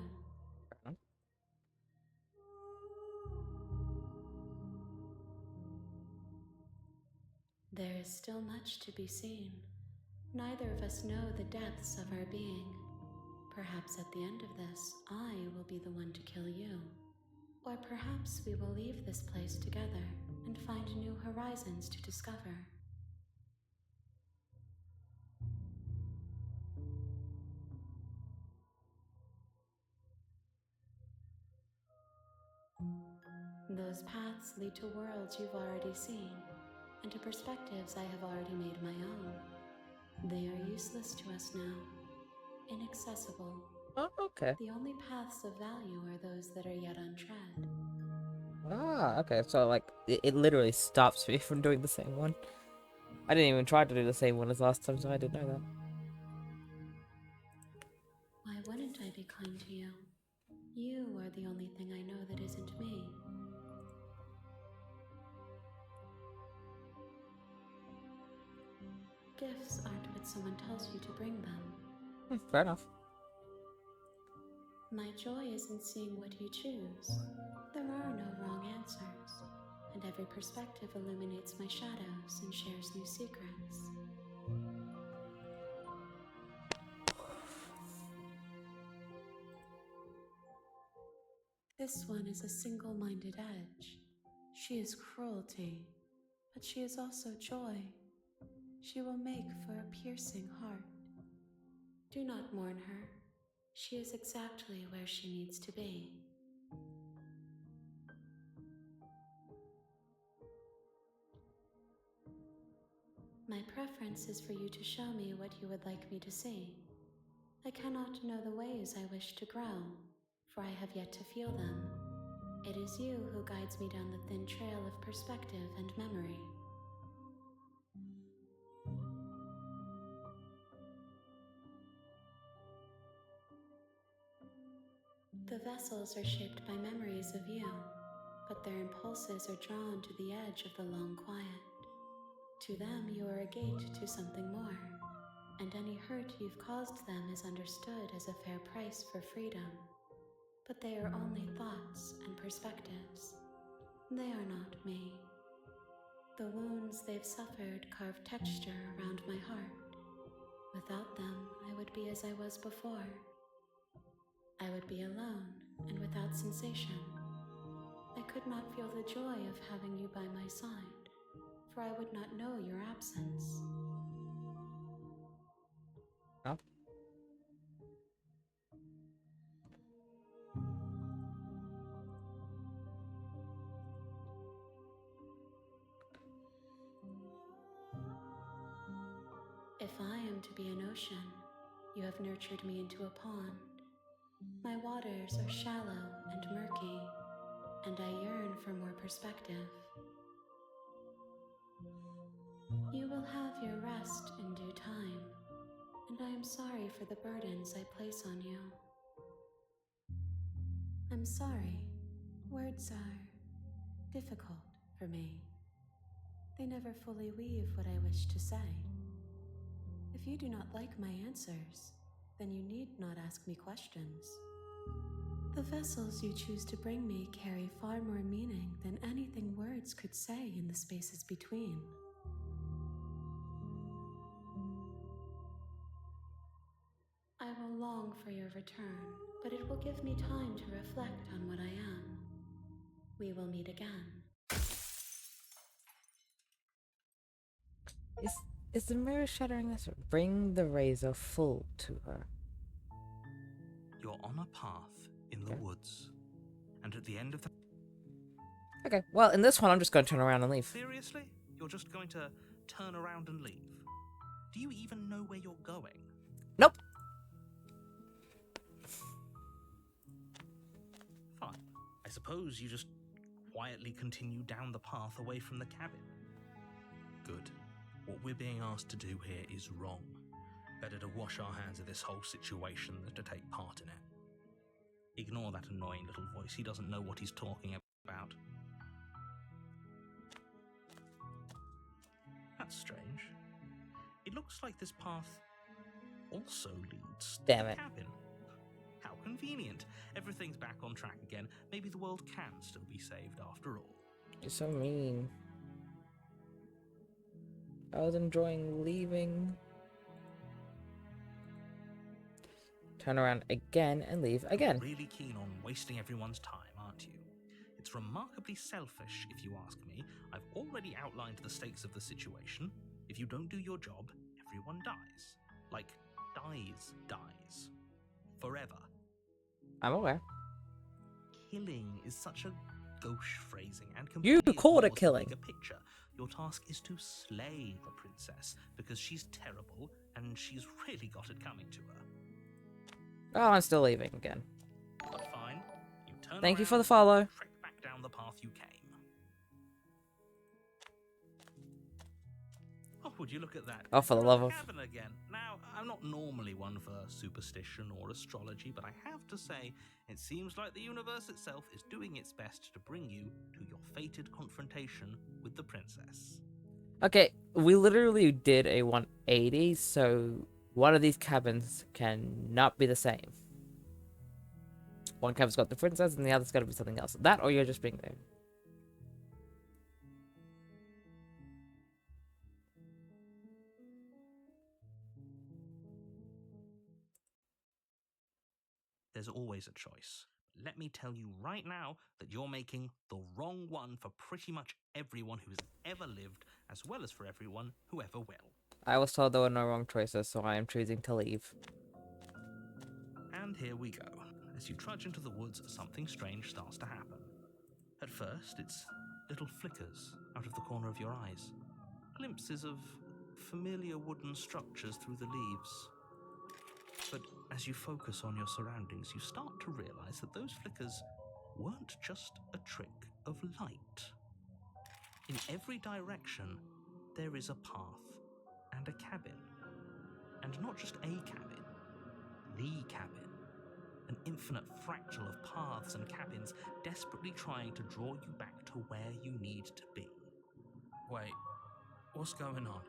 There is still much to be seen. Neither of us know the depths of our being. Perhaps at the end of this, I will be the one to kill you. Or perhaps we will leave this place together and find new horizons to discover. Those paths lead to worlds you've already seen, and to perspectives I have already made my own. They are useless to us now, inaccessible.
Oh, okay.
The only paths of value are those that are yet untread.
Okay. So, like, it literally stops me from doing the same one. I didn't even try to do the same one as last time, so I didn't know that.
Why wouldn't I be kind to you? You are the only thing I know that isn't me. Gifts aren't what someone tells you to bring them.
Fair enough.
My joy is in seeing what you choose. There are no wrong answers, and every perspective illuminates my shadows and shares new secrets. This one is a single-minded edge. She is cruelty, but she is also joy. She will make for a piercing heart. Do not mourn her. She is exactly where she needs to be. My preference is for you to show me what you would like me to see. I cannot know the ways I wish to grow, for I have yet to feel them. It is you who guides me down the thin trail of perspective and memory. The vessels are shaped by memories of you, but their impulses are drawn to the edge of the long quiet. To them, you are a gate to something more, and any hurt you've caused them is understood as a fair price for freedom. But they are only thoughts and perspectives. They are not me. The wounds they've suffered carve texture around my heart. Without them, I would be as I was before. I would be alone and without sensation. I could not feel the joy of having you by my side, for I would not know your absence.
Oh.
If I am to be an ocean, you have nurtured me into a pond. My waters are shallow and murky, and I yearn for more perspective. You will have your rest in due time, and I am sorry for the burdens I place on you. I'm sorry. Words are difficult for me. They never fully weave what I wish to say. If you do not like my answers, then you need not ask me questions. The vessels you choose to bring me carry far more meaning than anything words could say in the spaces between. I will long for your return, but it will give me time to reflect on what I am. We will meet again.
Is the mirror shattering this? Bring the razor full to her.
You're on a path in the
Okay.
woods, and at the end of the...
Okay, well, in this one, I'm just going to turn around and leave.
Seriously? You're just going to turn around and leave? Do you even know where you're going?
Nope.
Fine. I suppose you just quietly continue down the path away from the cabin. Good. What we're being asked to do here is wrong. Better to wash our hands of this whole situation than to take part in it. Ignore that annoying little voice. He doesn't know what he's talking about. That's strange. It looks like this path also leads
Damn
to
it.
the cabin. How convenient. Everything's back on track again. Maybe the world can still be saved after all.
You're so mean. I was enjoying leaving. Turn around again and leave again.
Really keen on wasting everyone's time, aren't you? It's remarkably selfish, if you ask me. I've already outlined the stakes of the situation. If you don't do your job, everyone dies. Like, dies. Forever.
I'm aware.
Killing is such a gauche phrasing and
You
completely
called it
ignores the
killing.
bigger picture. Your task is to slay the princess because she's terrible and she's really got it coming to her.
Oh, I'm still leaving again.
But fine, you turn
Thank you for
around,
the follow.
trek back down the path you came. Oh, would you look at that?
Oh, for the
You're
love
at
of...
cabin again. Now, I'm not normally one for superstition or astrology, but I have to say, it seems like the universe itself is doing its best to bring you to your fated confrontation with the princess.
Okay, we literally did a 180, so one of these cabins cannot be the same. One cabin's got the princess, and the other's got to be something else. That, or you're just being there.
There's always a choice. Let me tell you right now that you're making the wrong one for pretty much everyone who's ever lived, as well as for everyone who ever will.
I was told there were no wrong choices, so I am choosing to leave.
And here we go. As you trudge into the woods, something strange starts to happen. At first, it's little flickers out of the corner of your eyes. Glimpses of familiar wooden structures through the leaves. But as you focus on your surroundings, you start to realize that those flickers weren't just a trick of light. In every direction, there is a path and a cabin. And not just a cabin, the cabin. An infinite fractal of paths and cabins desperately trying to draw you back to where you need to be.
Wait, what's going on?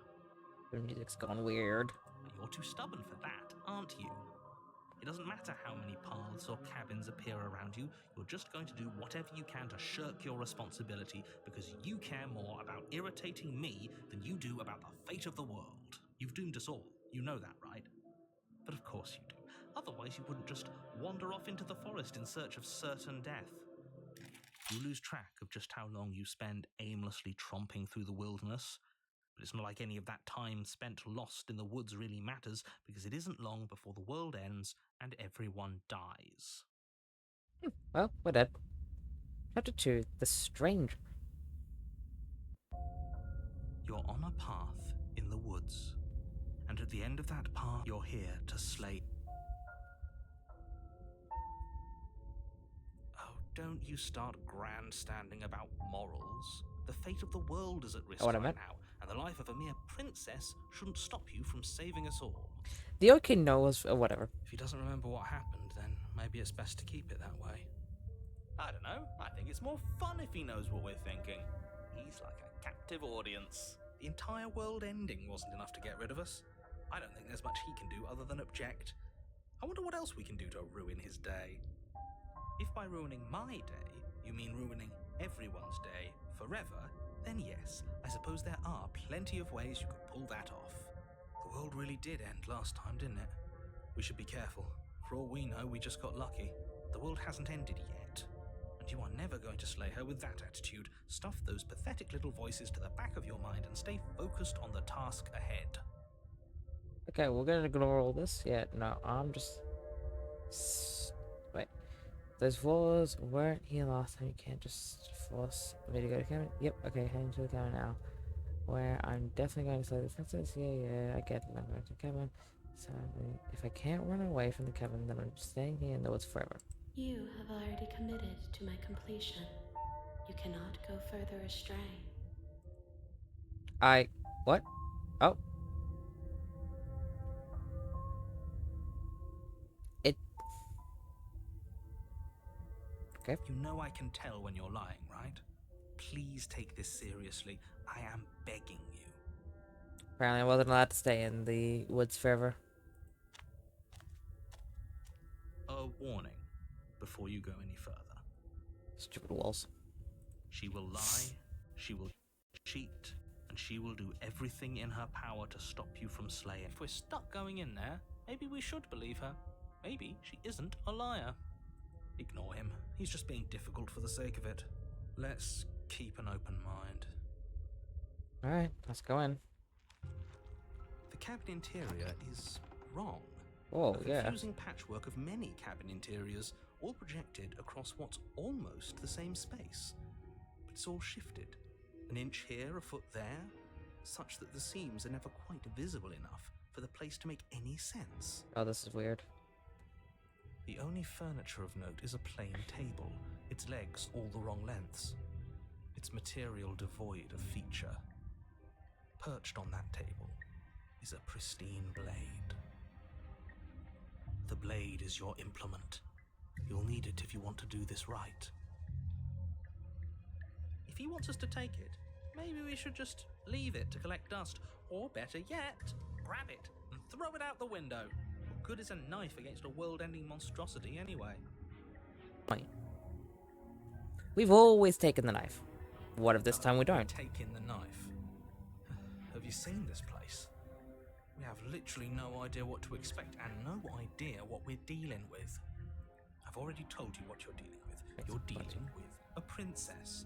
The music's gone weird.
But you're too stubborn for that, aren't you? It doesn't matter how many paths or cabins appear around you, you're just going to do whatever you can to shirk your responsibility because you care more about irritating me than you do about the fate of the world. You've doomed us all. You know that, right? But of course you do. Otherwise you wouldn't just wander off into the forest in search of certain death. You lose track of just how long you spend aimlessly tromping through the wilderness. But it's not like any of that time spent lost in the woods really matters, because it isn't long before the world ends and everyone dies.
Well, we're dead. Chapter 2, The Stranger.
You're on a path in the woods, and at the end of that path, you're here to slay. Oh, don't you start grandstanding about morals. The fate of the world is at risk
What I
right
meant?
now, and the life of a mere princess shouldn't stop you from saving us all.
The OK knows, whatever.
If he doesn't remember what happened, then maybe it's best to keep it that way. I don't know. I think it's more fun if he knows what we're thinking. He's like a captive audience. The entire world ending wasn't enough to get rid of us. I don't think there's much he can do other than object. I wonder what else we can do to ruin his day. If by ruining my day, you mean ruining everyone's day forever, then yes, I suppose there are plenty of ways you could pull that off. The world really did end last time, didn't it? We should be careful. For all we know, we just got lucky. The world hasn't ended yet. And you are never going to slay her with that attitude. Stuff those pathetic little voices to the back of your mind and stay focused on the task ahead.
Okay, we're gonna ignore all this. Yeah, no, I'm just... Wait. Those walls weren't here last time. You can't just force me to go to cabin. Yep, okay, heading to the cabin now. Where I'm definitely going to slay the princess. Yeah, I get it. I'm going to the cabin. So, if I can't run away from the cabin, then I'm staying here in the woods forever.
You have already committed to my completion. You cannot go further astray.
What? Oh. Okay.
You know I can tell when you're lying, right? Please take this seriously. I am begging you.
Apparently I wasn't allowed to stay in the woods forever.
A warning before you go any further.
Stupid walls.
She will lie, she will cheat, and she will do everything in her power to stop you from slaying. If we're stuck going in there, maybe we should believe her. Maybe she isn't a liar. Ignore him. He's just being difficult for the sake of it. Let's keep an open mind.
Alright, let's go in.
The cabin interior is wrong.
Oh,
A
yeah.
confusing patchwork of many cabin interiors, all projected across what's almost the same space. But it's all shifted. An inch here, a foot there, such that the seams are never quite visible enough for the place to make any sense.
Oh, this is weird.
The only furniture of note is a plain table, its legs all the wrong lengths, its material devoid of feature. Perched on that table is a pristine blade. The blade is your implement. You'll need it if you want to do this right. If he wants us to take it, maybe we should just leave it to collect dust, or better yet, grab it and throw it out the window. What good is a knife against a world-ending monstrosity anyway?
We've always taken the knife. What if this time we don't?
Take in the knife. Have you seen this place? We have literally no idea what to expect and no idea what we're dealing with. I've already told you what you're dealing with. You're dealing with a princess.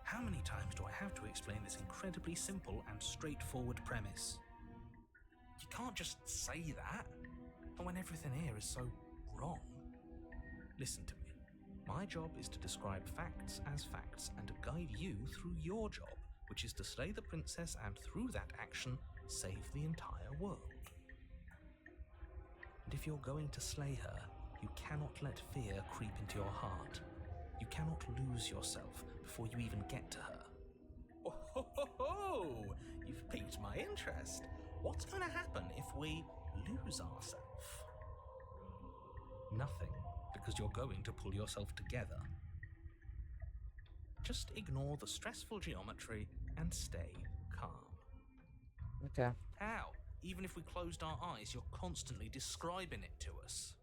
How many times do I have to explain this incredibly simple and straightforward premise? You can't just say that. And when everything here is so wrong. Listen to me. My job is to describe facts as facts and to guide you through your job, which is to slay the princess and through that action, save the entire world. And if you're going to slay her, you cannot let fear creep into your heart. You cannot lose yourself before you even get to her. Oh, ho, ho, ho! You've piqued my interest. What's going to happen if we lose ourselves? Nothing, because you're going to pull yourself together. Just ignore the stressful geometry and stay calm.
Okay.
How? Even if we closed our eyes, you're constantly describing it to us.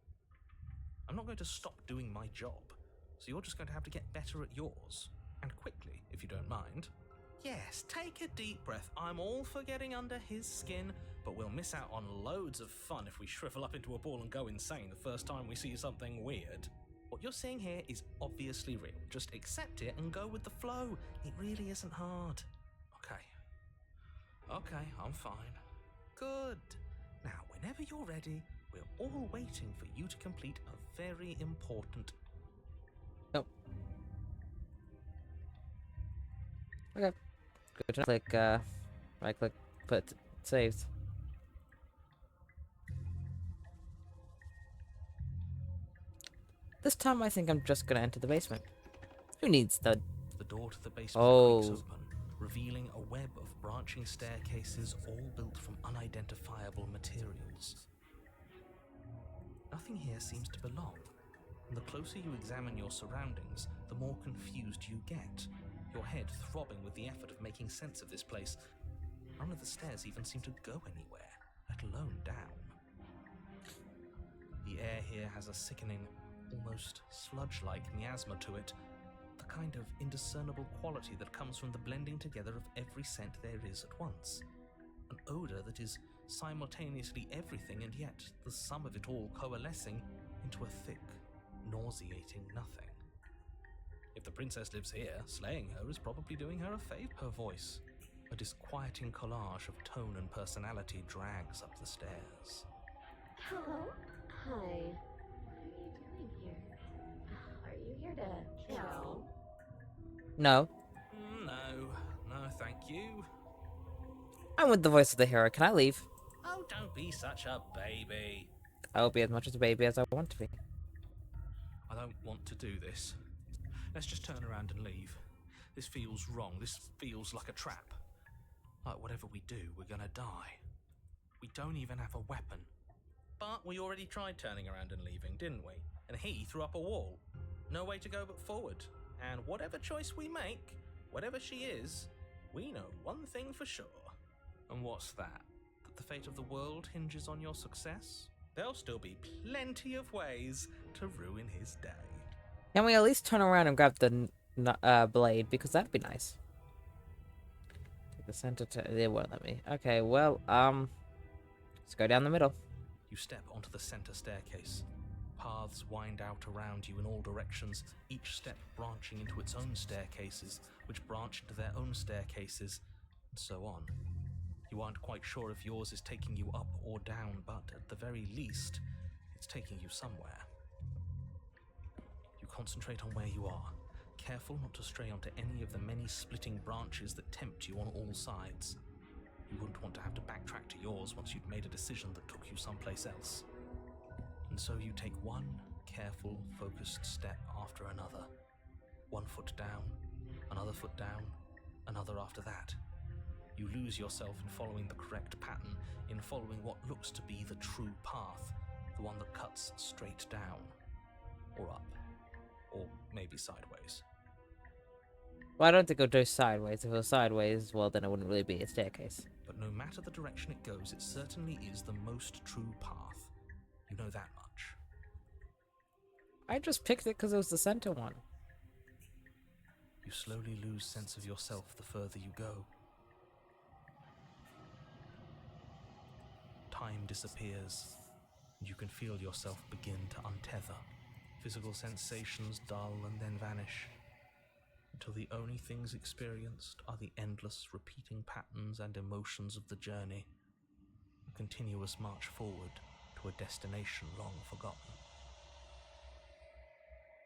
I'm not going to stop doing my job, so you're just going to have to get better at yours. And quickly, if you don't mind. Yes, take a deep breath. I'm all for getting under his skin, but we'll miss out on loads of fun if we shrivel up into a ball and go insane the first time we see something weird. What you're seeing here is obviously real. Just accept it and go with the flow. It really isn't hard. Okay, I'm fine. Good. Now, whenever you're ready, we're all waiting for you to complete a very important...
Nope. Okay. Good to click, right click, put saved. This time I think I'm just gonna enter the basement. Who needs the...
The door to the basement
Oh.
creaks open, revealing a web of branching staircases all built from unidentifiable materials. Nothing here seems to belong, and the closer you examine your surroundings, the more confused you get, your head throbbing with the effort of making sense of this place. None of the stairs even seem to go anywhere, let alone down. The air here has a sickening, almost sludge-like miasma to it, the kind of indiscernible quality that comes from the blending together of every scent there is at once. An odor that is simultaneously everything and yet the sum of it all coalescing into a thick, nauseating nothing. If the princess lives here, slaying her is probably doing her a favor. Her voice, a disquieting collage of tone and personality, drags up the stairs.
Hello? Hi. What are you doing here? Are you here to kill?
No.
No, thank you.
I'm with the voice of the hero. Can I leave?
Oh, don't be such a baby.
I will be as much as a baby as I want to be.
I don't want to do this. Let's just turn around and leave. This feels wrong. This feels like a trap. Like whatever we do, we're gonna die. We don't even have a weapon. But we already tried turning around and leaving, didn't we? And he threw up a wall. No way to go but forward. And whatever choice we make, whatever she is, we know one thing for sure. And what's that? That the fate of the world hinges on your success? There'll still be plenty of ways to ruin his day.
Can we at least turn around and grab the blade? Because that'd be nice. Take the center to... They won't let me. Okay, well, let's go down the middle.
You step onto the center staircase. Paths wind out around you in all directions, each step branching into its own staircases, which branch into their own staircases, and so on. You aren't quite sure if yours is taking you up or down, but at the very least, it's taking you somewhere. You concentrate on where you are, careful not to stray onto any of the many splitting branches that tempt you on all sides. You wouldn't want to have to backtrack to yours once you'd made a decision that took you someplace else. And so you take one careful, focused step after another. One foot down, another foot down, another after that. You lose yourself in following the correct pattern, in following what looks to be the true path, the one that cuts straight down, or up, or maybe sideways.
Well, I don't think it'll go sideways. If it was sideways, well, then it wouldn't really be a staircase.
But no matter the direction it goes, it certainly is the most true path. You know that much.
I just picked it because it was the center one.
You slowly lose sense of yourself the further you go. Time disappears, and you can feel yourself begin to untether. Physical sensations dull and then vanish, until the only things experienced are the endless repeating patterns and emotions of the journey, a continuous march forward to a destination long forgotten.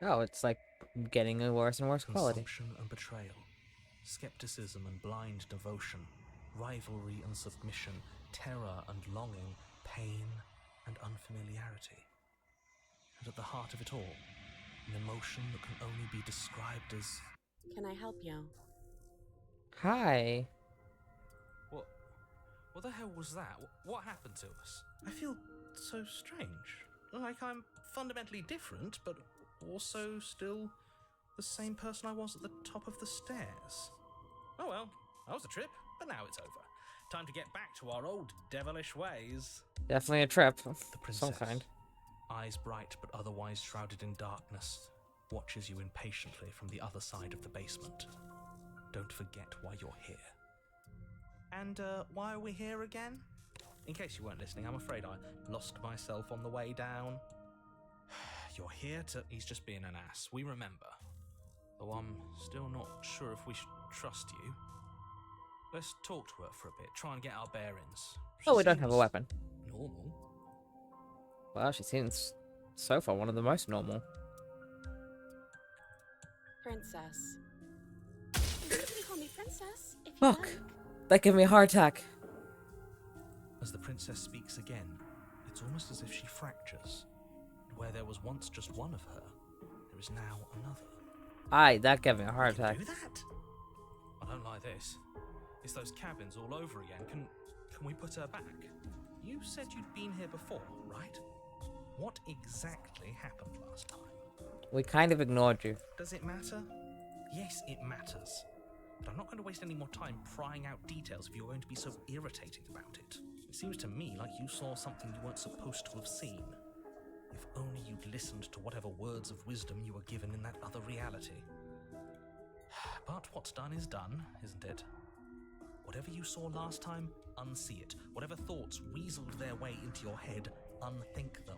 Oh, it's like getting a worse and worse quality.
Consumption and betrayal, skepticism and blind devotion, rivalry and submission, terror and longing, pain and unfamiliarity. And at the heart of it all, an emotion that can only be described as...
Can I help you?
Hi.
What the hell was that? What happened to us? I feel so strange. Like I'm fundamentally different, but also still the same person I was at the top of the stairs. Oh well, that was a trip, but now it's over. Time to get back to our old devilish ways.
Definitely a trip.
The princess,
Some kind.
eyes bright but otherwise shrouded in darkness, watches you impatiently from the other side of the basement. Don't forget why you're here. And why are we here again? In case you weren't listening, I'm afraid I lost myself on the way down. You're here to... He's just being an ass. We remember. Though I'm still not sure if we should trust you. Let's talk to her for a bit. Try and get our bearings.
Oh, we don't have a
seems
weapon.
normal.
Well, she seems so far one of the most normal.
Princess.
You can call me princess if you
Fuck!
like.
That gave me a heart attack.
As the princess speaks again, it's almost as if she fractures. Where there was once just one of her, there is now another.
Aye, that gave me a heart
You can
attack.
do that? I don't like this. It's those cabins all over again. Can we put her back? You said you'd been here before, right? What exactly happened last time?
We kind of ignored you.
Does it matter? Yes, it matters. But I'm not going to waste any more time prying out details if you're going to be so irritating about it. It seems to me like you saw something you weren't supposed to have seen. If only you'd listened to whatever words of wisdom you were given in that other reality. But what's done is done, isn't it? Whatever you saw last time, unsee it. Whatever thoughts weaseled their way into your head, unthink them.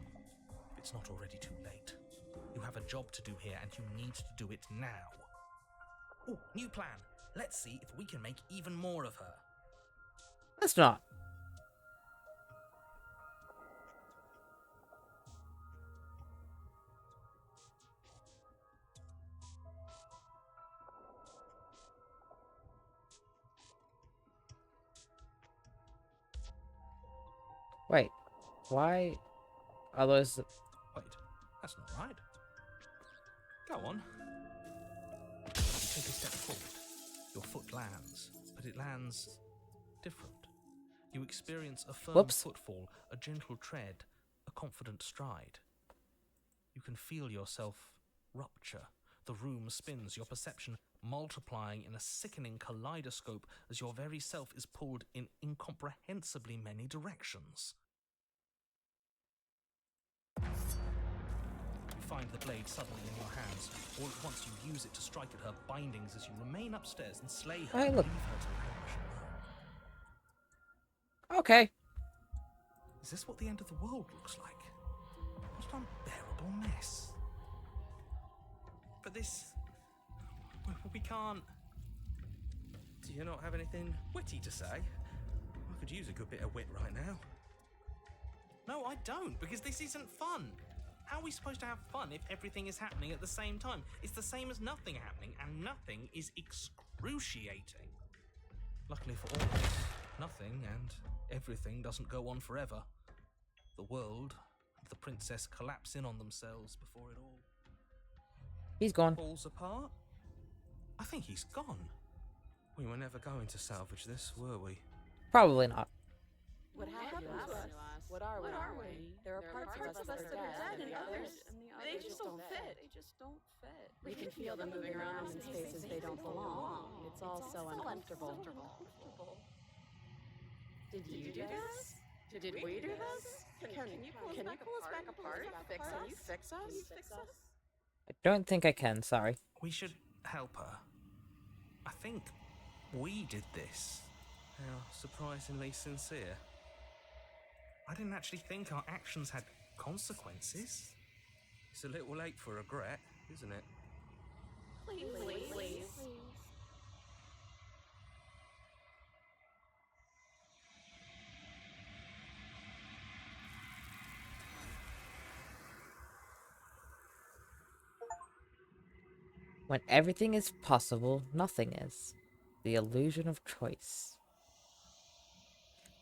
If it's not already too late. You have a job to do here, and you need to do it now. Oh, new plan. Let's see if we can make even more of her.
Let's not. Wait, why are those...
Wait, that's not right. Go on. You take a step forward. Your foot lands, but it lands different. You experience a firm
Whoops.
footfall, a gentle tread, a confident stride. You can feel yourself rupture. The room spins, your perception multiplying in a sickening kaleidoscope as your very self is pulled in incomprehensibly many directions. You find the blade suddenly in your hands. All at once you use it to strike at her bindings as you remain upstairs and slay her
Hey,
and
look.
leave her to perish alone.
Okay.
Is this what the end of the world looks like? What an unbearable mess. But this... we can't... Do you not have anything witty to say? I could use a good bit of wit right now. No, I don't, because this isn't fun. How are we supposed to have fun if everything is happening at the same time? It's the same as nothing happening, and nothing is excruciating. Luckily for all of us, nothing and everything doesn't go on forever. The world and the princess collapse in on themselves before it all
He's gone.
falls apart. I think he's gone. We were never going to salvage this, were we?
Probably not.
What happened to us? What are we? There are parts of us that are dead, and the others they just don't fit. We can feel them moving around in spaces they don't belong. It's all so uncomfortable. Did you do this? Did we do this? Can you pull us back apart? Can you fix us?
I don't think I can, sorry.
We should help her. I think we did this. How surprisingly sincere. I didn't actually think our actions had consequences. It's a little late for regret, isn't it?
Please.
When everything is possible, nothing is. The illusion of choice.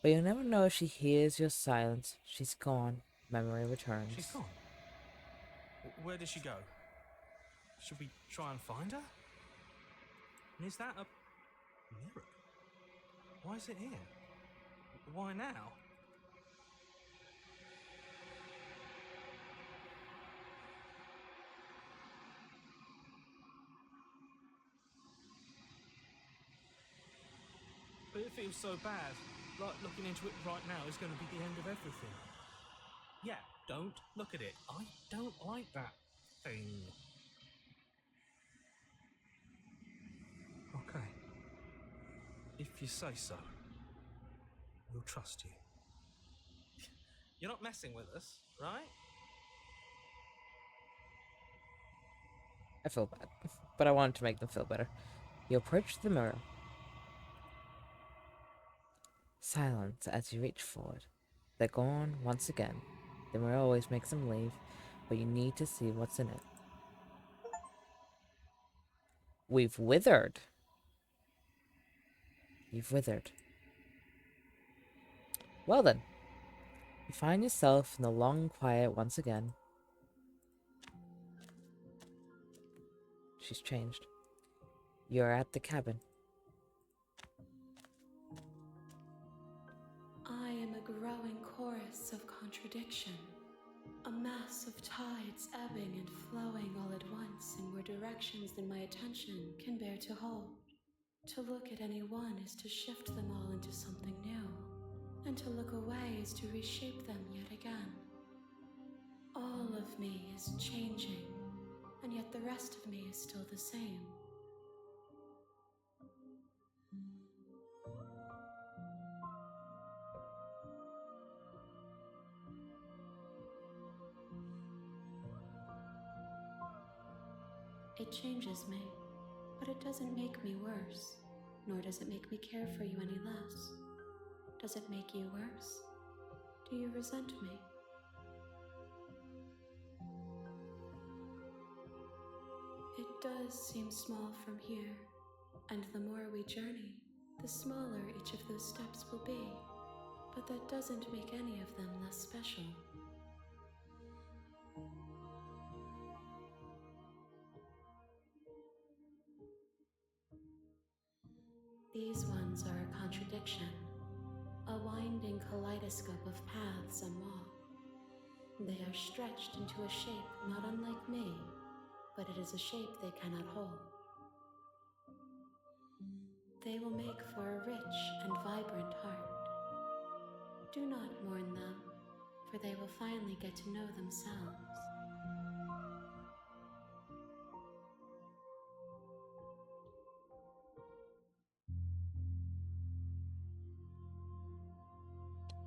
But you'll never know if she hears your silence. She's gone. Memory returns.
She's gone. Where did she go? Should we try and find her? And is that a mirror? Why is it here? Why now? But it feels so bad. Like looking into it right now is going to be the end of everything. Yeah, don't look at it. I don't like that thing. Okay. If you say so, we'll trust you. You're not messing with us, right?
I feel bad, but I wanted to make them feel better. You approach the mirror. Silence as you reach forward. They're gone once again. The mirror always makes them leave, but you need to see what's in it. We've withered. You've withered. Well then. You find yourself in the long quiet once again. She's changed. You're at the cabin.
I am a growing chorus of contradiction, a mass of tides ebbing and flowing all at once in more directions than my attention can bear to hold. To look at any one is to shift them all into something new, and to look away is to reshape them yet again. All of me is changing, and yet the rest of me is still the same. It changes me, but it doesn't make me worse, nor does it make me care for you any less. Does it make you worse? Do you resent me? It does seem small from here, and the more we journey, the smaller each of those steps will be, but that doesn't make any of them less special. These ones are a contradiction, a winding kaleidoscope of paths and walk. They are stretched into a shape not unlike me, but it is a shape they cannot hold. They will make for a rich and vibrant heart. Do not mourn them, for they will finally get to know themselves.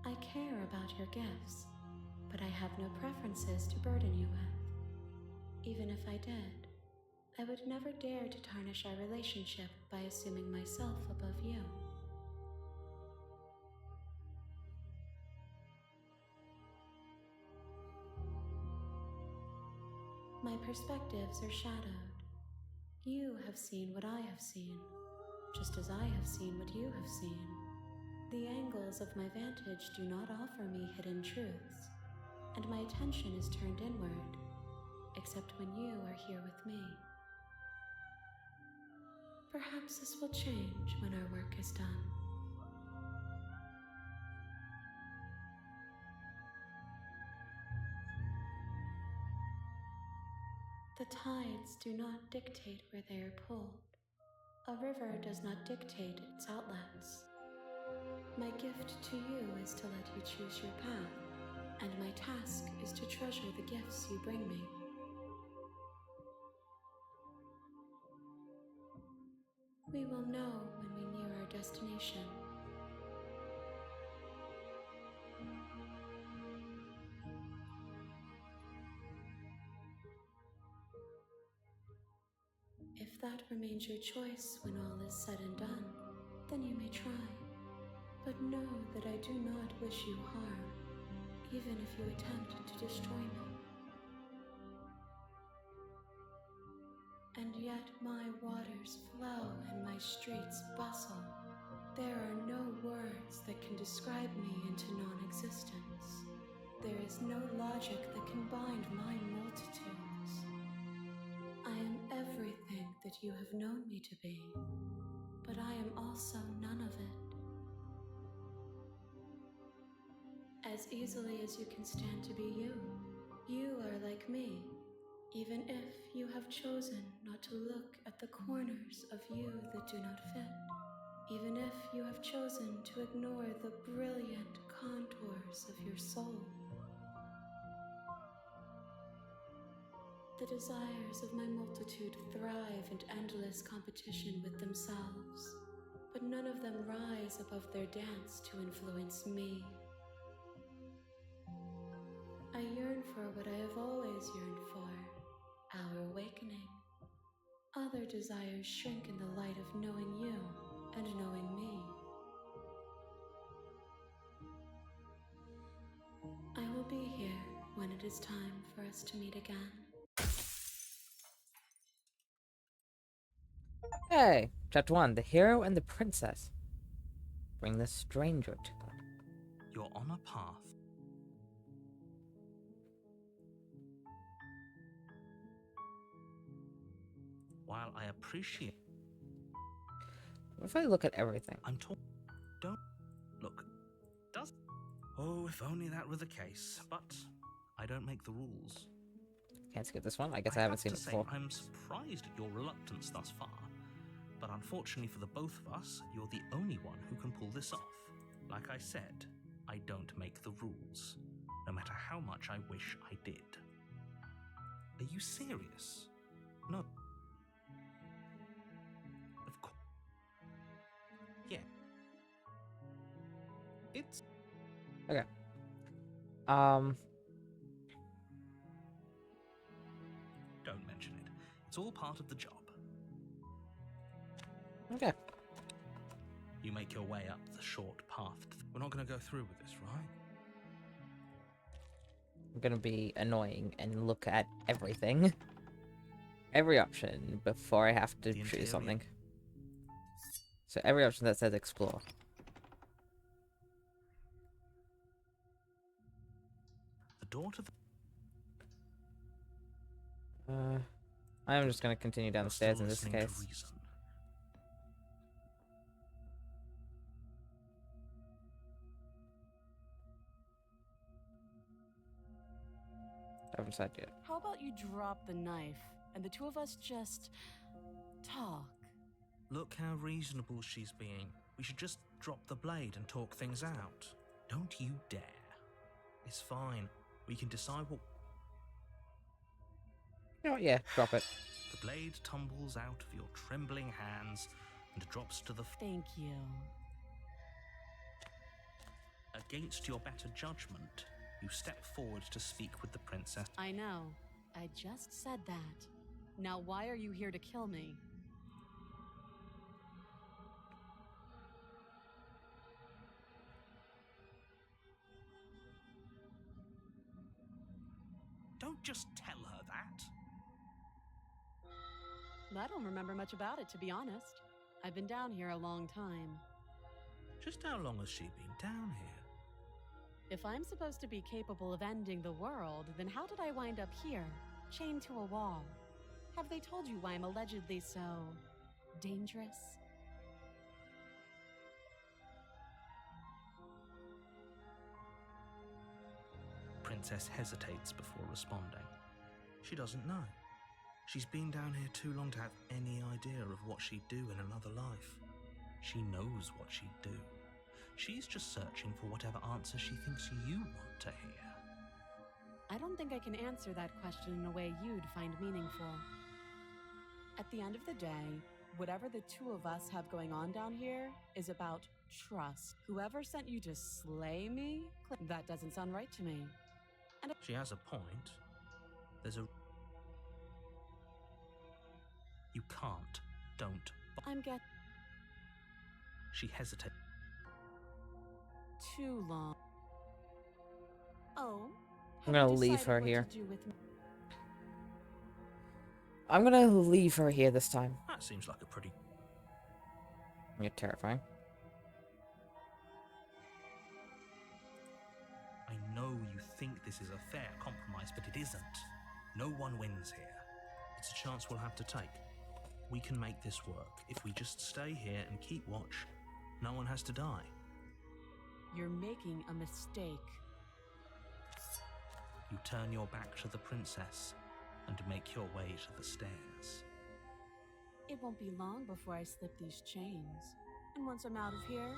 I care about your gifts, but I have no preferences to burden you with. Even if I did, I would never dare to tarnish our relationship by assuming myself above you. My perspectives are shadowed. You have seen what I have seen, just as I have seen what you have seen. The angles of my vantage do not offer me hidden truths, and my attention is turned inward, except when you are here with me. Perhaps this will change when our work is done. The tides do not dictate where they are pulled. A river does not dictate its outlets. My gift to you is to let you choose your path, and my task is to treasure the gifts you bring me. We will know when we near our destination. If that remains your choice when all is said and done, then you may try. But know that I do not wish you harm, even if you attempt to destroy me. And yet my waters flow and my streets bustle. There are no words that can describe me into non-existence. There is no logic that can bind my multitudes. I am everything that you have known me to be, but I am also none of it. As easily as you can stand to be you, you are like me, even if you have chosen not to look at the corners of you that do not fit, even if you have chosen to ignore the brilliant contours of your soul. The desires of my multitude thrive in endless competition with themselves, but none of them rise above their dance to influence me. I yearn for what I have always yearned for, our awakening. desires shrink in the light of knowing you and knowing me. I will be here when it is time for us to meet again.
Hey! Chapter 1, The Hero and the Princess. Bring the stranger to them.
You're on a path. While I appreciate,
What if I look at everything?
I'm talking. Don't look. Does. Oh, if only that were the case. But I don't make the rules.
Can't skip this one. I guess I haven't seen it before.
I'm surprised at your reluctance thus far. But unfortunately for the both of us, you're the only one who can pull this off. Like I said, I don't make the rules, no matter how much I wish I did. Are you serious? No. Of course. Yeah. It's...
Okay.
Don't mention it. It's all part of the job.
Okay.
You make your way up the short path. We're not going to go through with this, right?
I'm gonna be annoying and look at everything. Every option before I have to
The
choose
interior.
something. So every option that says explore.
The door to the...
I'm just gonna continue down the stairs in this
Listening to
case.
reason.
I haven't decided yet.
How about you drop the knife and the two of us just talk?
Look how reasonable she's being. We should just drop the blade and talk things out. Don't you dare. It's fine. We can decide what...
You know what? Yeah, drop it.
The blade tumbles out of your trembling hands and drops to the...
Thank you.
Against your better judgment, you step forward to speak with the princess.
I know. I just said that. Now why are you here to kill me?
Don't just tell her that.
I don't remember much about it, to be honest. I've been down here a long time.
Just how long has she been down here?
If I'm supposed to be capable of ending the world, then how did I wind up here, chained to a wall? Have they told you why I'm allegedly so... dangerous?
Princess hesitates before responding. She doesn't know. She's been down here too long to have any idea of what she'd do in another life. She knows what she'd do. She's just searching for whatever answer she thinks you want to hear.
I don't think I can answer that question in a way you'd find meaningful. At the end of the day, whatever the two of us have going on down here is about trust. Whoever sent you to slay me? That doesn't sound right to me. And
She has a point. There's a... You can't. Don't.
I'm get
She hesitates.
too long. Oh.
I'm
have
gonna
you
leave
decided
her
what
here.
to do with me?
I'm gonna leave her here this time.
That seems like a pretty...
You're terrifying.
I know you think this is a fair compromise, but it isn't. No one wins here. It's a chance we'll have to take. We can make this work. If we just stay here and keep watch, no one has to die.
You're making a mistake.
You turn your back to the princess and make your way to the stairs.
It won't be long before I slip these chains. And once I'm out of here,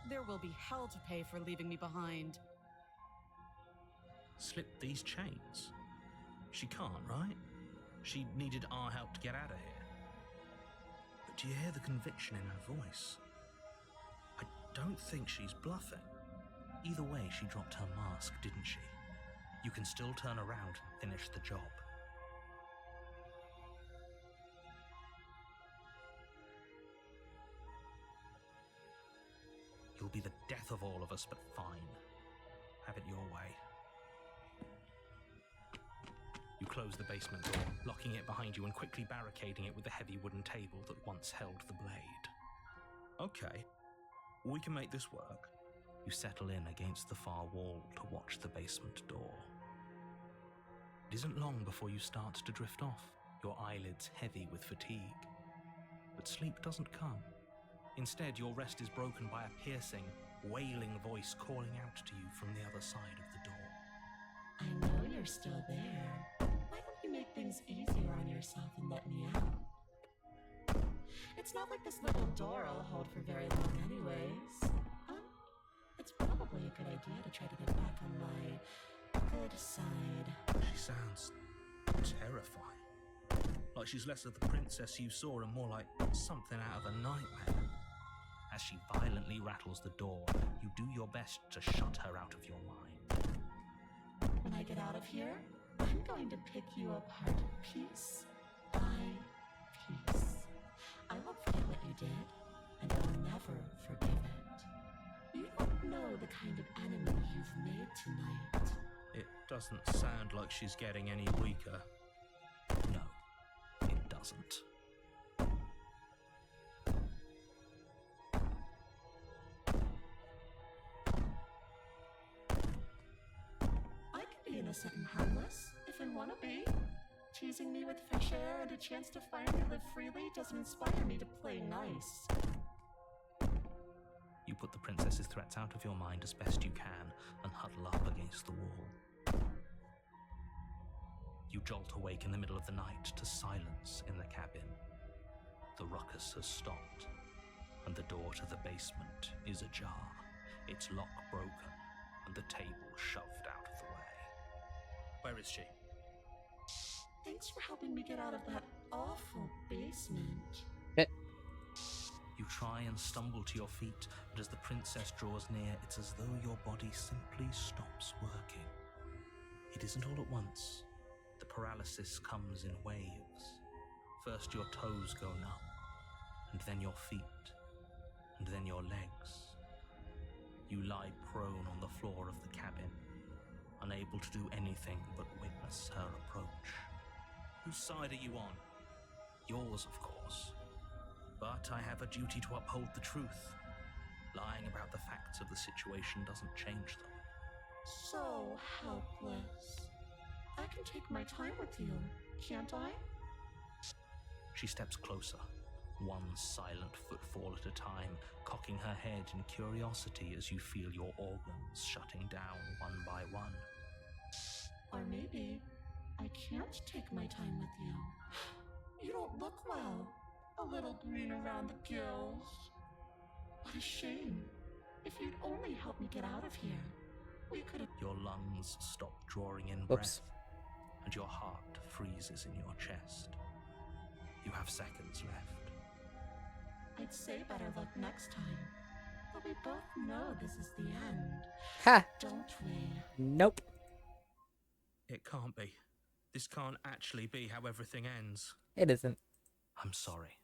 there will be hell to pay for leaving me behind.
Slip these chains? She can't, right? She needed our help to get out of here. But do you hear the conviction in her voice? I don't think she's bluffing. Either way, she dropped her mask, didn't she? You can still turn around and finish the job. all of us, but fine. Have it your way. You close the basement door, locking it behind you and quickly barricading it with the heavy wooden table that once held the blade. Okay, we can make this work. You settle in against the far wall to watch the basement door. It isn't long before you start to drift off, your eyelids heavy with fatigue. But sleep doesn't come. Instead, your rest is broken by a piercing, wailing voice calling out to you from the other side of the door.
I know you're still there. Why don't you make things easier on yourself and let me out? It's not like this little door will hold for very long anyways. It's probably a good idea to try to get back on my good side.
She sounds terrifying. Like she's less of the princess you saw and more like something out of a nightmare. As she violently rattles the door, you do your best to shut her out of your mind.
When I get out of here, I'm going to pick you apart piece by piece. I won't forget what you did, and I'll never forgive it. You don't know the kind of enemy you've made tonight.
It doesn't sound like she's getting any weaker. No, it doesn't.
I can be innocent and harmless, if I want to be. Teasing me with fresh air and a chance to finally live freely doesn't inspire me to play nice.
You put the princess's threats out of your mind as best you can and huddle up against the wall. You jolt awake in the middle of the night to silence in the cabin. The ruckus has stopped, and the door to the basement is ajar, its lock broken, and the table shoved out of the way. Where is she?
Thanks for helping me get out of that awful basement.
You try and stumble to your feet, but as the princess draws near, it's as though your body simply stops working. It isn't all at once. The paralysis comes in waves. First your toes go numb, and then your feet, and then your legs. You lie prone on the floor of the cabin, unable to do anything but witness her approach. Whose side are you on? Yours, of course. But I have a duty to uphold the truth. Lying about the facts of the situation doesn't change them.
So helpless. I can take my time with you, can't I?
She steps closer, one silent footfall at a time, cocking her head in curiosity as you feel your organs shutting down one by one.
Or maybe I can't take my time with you. You don't look well. A little green around the gills. What a shame. If you'd only help me get out of here, we could have...
Your lungs stop drawing in
Oops.
breath, and your heart freezes in your chest. You have seconds left.
I'd say better luck next time. But we both know this is the end.
Ha!
Don't we?
Nope.
It can't be. This can't actually be how everything ends.
It isn't.
I'm sorry,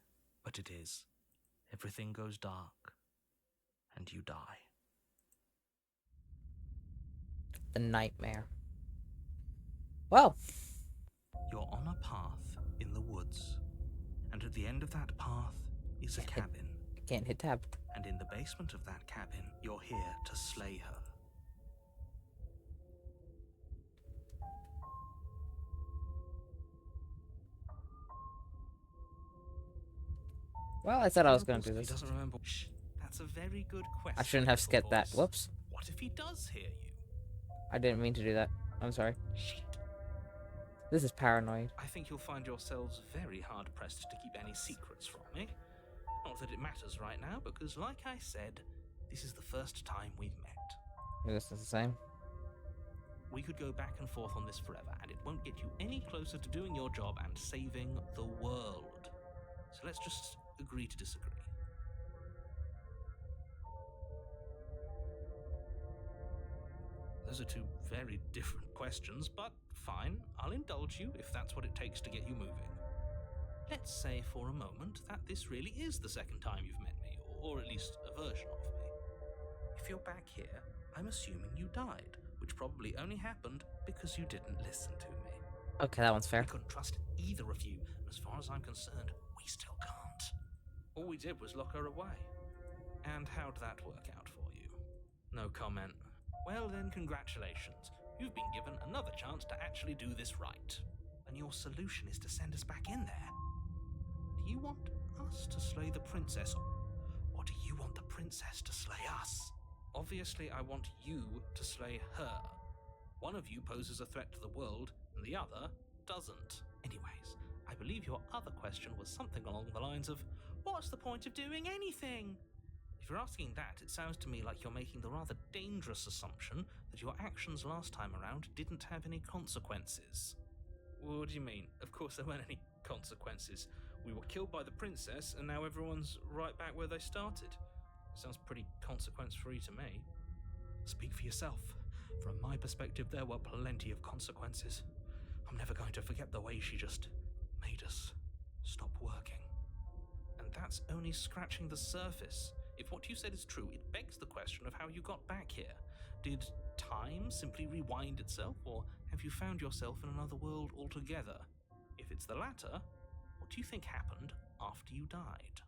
but it is. Everything goes dark, and you die.
The nightmare. Well,
You're on a path in the woods, and at the end of that path is a cabin.
I can't hit tab.
And in the basement of that cabin, you're here to slay her.
Well, I said I was going to do
He
this.
doesn't remember. Shh, that's a very good question.
I shouldn't have skipped that.
voice.
Whoops.
What if he does hear you?
I didn't mean to do that. I'm sorry.
Shit.
This is paranoid.
I think you'll find yourselves very hard-pressed to keep any secrets from me. Not that it matters right now, because like I said, this is the first time we've met.
This is the same.
We could go back and forth on this forever, and it won't get you any closer to doing your job and saving the world. So let's just agree to disagree. Those are two very different questions, but fine, I'll indulge you if that's what it takes to get you moving. Let's say for a moment that this really is the second time you've met me, or at least a version of me. If If you're back here, I'm assuming you died, which probably only happened because you didn't listen to me.
Okay, that one's
I
fair.
couldn't trust either of you, and as far as I'm concerned, we still can't. All we did was lock her away. And how'd that work out for you? No comment. Well then, congratulations. You've been given another chance to actually do this right. And your solution is to send us back in there. Do you want us to slay the princess, or do you want the princess to slay us? Obviously, I want you to slay her. One of you poses a threat to the world, and the other doesn't. Anyways, I believe your other question was something along the lines of, what's the point of doing anything? If you're asking that, it sounds to me like you're making the rather dangerous assumption that your actions last time around didn't have any consequences. What do you mean? Of course there weren't any consequences. We were killed by the princess, and now everyone's right back where they started. Sounds pretty consequence-free to me. Speak for yourself. From my perspective, there were plenty of consequences. I'm never going to forget the way she just made us stop working. And that's only scratching the surface. If what you said is true, it begs the question of how you got back here. Did time simply rewind itself, or have you found yourself in another world altogether? If it's the latter, what do you think happened after you died?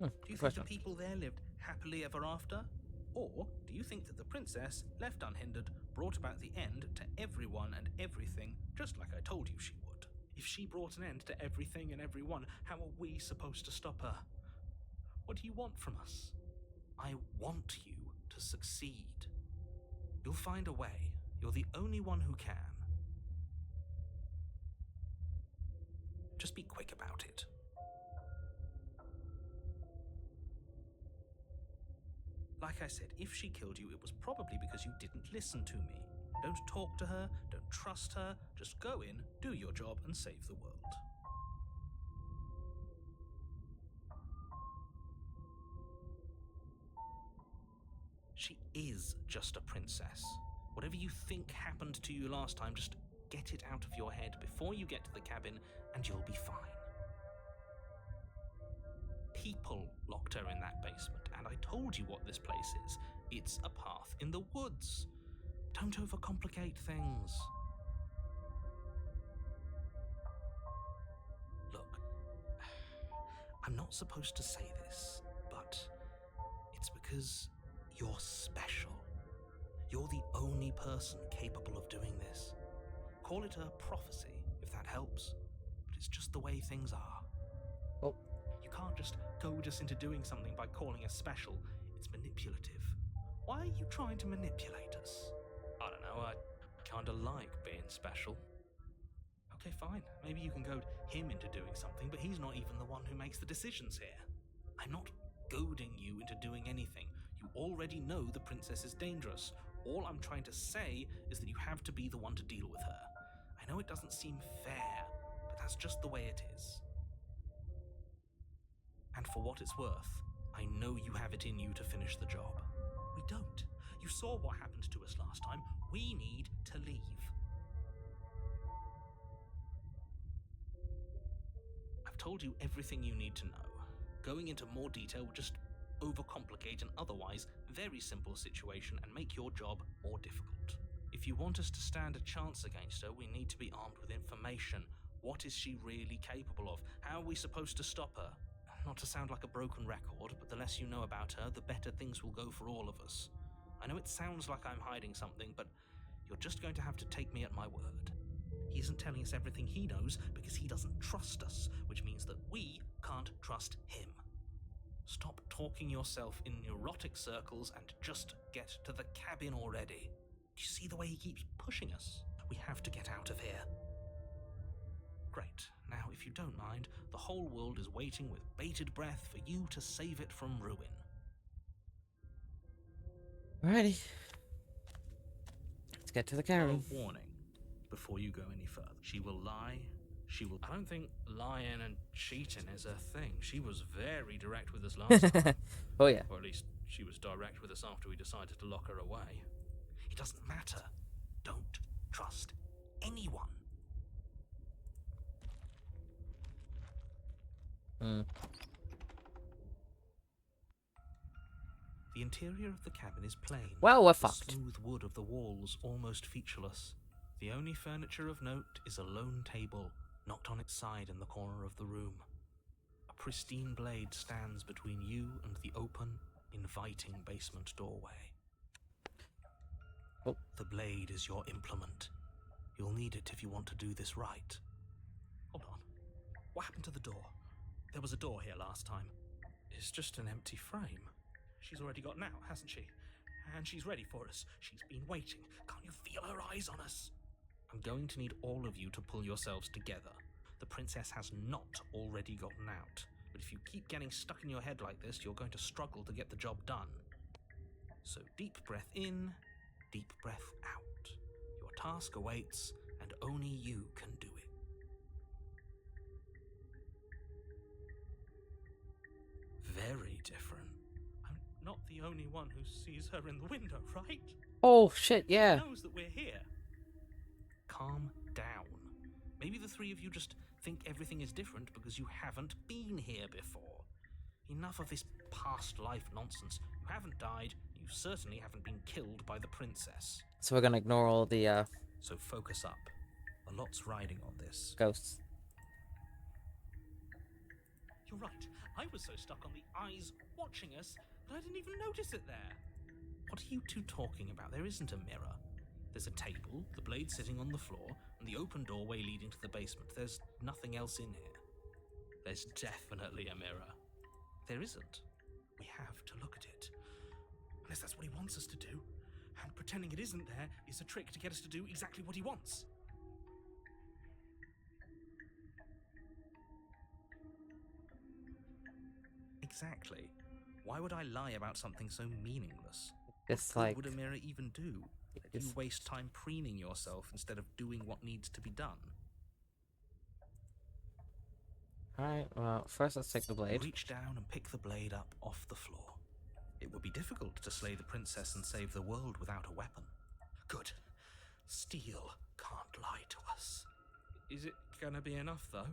Do you think the people there lived happily ever after? Or do you think that the princess, left unhindered, brought about the end to everyone and everything, just like I told you she would? If she brought an end to everything and everyone, how are we supposed to stop her? What do you want from us? I want you to succeed. You'll find a way. You're the only one who can. Just be quick about it. Like I said, if she killed you, it was probably because you didn't listen to me. Don't talk to her, don't trust her, just go in, do your job, and save the world. She is just a princess. Whatever you think happened to you last time, just get it out of your head before you get to the cabin, and you'll be fine. People locked her in that basement, and I told you what this place is. It's a path in the woods. Don't overcomplicate things. Look, I'm not supposed to say this, but it's because you're special. You're the only person capable of doing this. Call it a prophecy, if that helps, but it's just the way things are.
Oh.
You can't just goad us into doing something by calling us special. It's manipulative. Why are you trying to manipulate us? I don't know, I kinda like being special. Okay, fine. Maybe you can goad him into doing something, but he's not even the one who makes the decisions here. I'm not goading you into doing anything. You already know the princess is dangerous. All I'm trying to say is that you have to be the one to deal with her. I know it doesn't seem fair, but that's just the way it is. And for what it's worth, I know you have it in you to finish the job. We don't. You saw what happened to us last time. We need to leave. I've told you everything you need to know. Going into more detail will just overcomplicate an otherwise very simple situation and make your job more difficult. If you want us to stand a chance against her, we need to be armed with information. What is she really capable of? How are we supposed to stop her? Not to sound like a broken record, but the less you know about her, the better things will go for all of us. I know it sounds like I'm hiding something, but you're just going to have to take me at my word. He isn't telling us everything he knows because he doesn't trust us, which means that we can't trust him. Stop talking yourself in neurotic circles and just get to the cabin already. Do you see the way he keeps pushing us? We have to get out of here. Great. Now, if you don't mind, the whole world is waiting with bated breath for you to save it from ruin.
Alrighty. Let's get to the cabin.
A warning before you go any further. She will lie. I don't think lying and cheating is a thing. She was very direct with us last time.
Oh yeah.
Or at least she was direct with us after we decided to lock her away. It doesn't matter. Don't trust anyone. The interior of the cabin is plain.
Well, we're
the
fucked.
smooth wood of the walls almost featureless. The only furniture of note is a lone table, knocked on its side in the corner of the room. A pristine blade stands between you and the open, inviting basement doorway.
Oh.
The blade is your implement. You'll need it if you want to do this right. Hold on. What happened to the door? There was a door here last time. It's just an empty frame. She's already gotten out, hasn't she? And she's ready for us. She's been waiting. Can't you feel her eyes on us? I'm going to need all of you to pull yourselves together. The princess has not already gotten out. But if you keep getting stuck in your head like this, you're going to struggle to get the job done. So deep breath in, deep breath out. Your task awaits, and only you can do it. Very different.
I'm not the only one who sees her in the window, right?
Oh, shit, yeah.
She knows that we're here.
Calm down. Maybe the three of you just think everything is different because you haven't been here before. Enough of this past life nonsense. You haven't died. You certainly haven't been killed by the princess.
So we're gonna ignore all the,
So focus up. A lot's riding on this.
ghosts.
You're right. I was so stuck on the eyes watching us that I didn't even notice it there.
What are you two talking about? There isn't a mirror. There's a table, the blade sitting on the floor, and the open doorway leading to the basement. There's nothing else in here. There's definitely a mirror. There isn't. We have to look at it.
Unless that's what he wants us to do. And pretending it isn't there is a trick to get us to do exactly what he wants.
Exactly. Why would I lie about something so meaningless?
It's
What
like,
good would a mirror even do? That you
it's-
waste time preening yourself instead of doing what needs to be done.
alright, well, first let's take the blade.
Reach down and pick the blade up off the floor. It would be difficult to slay the princess and save the world without a weapon. Good. Steel can't lie to us.
Is it gonna be enough, though?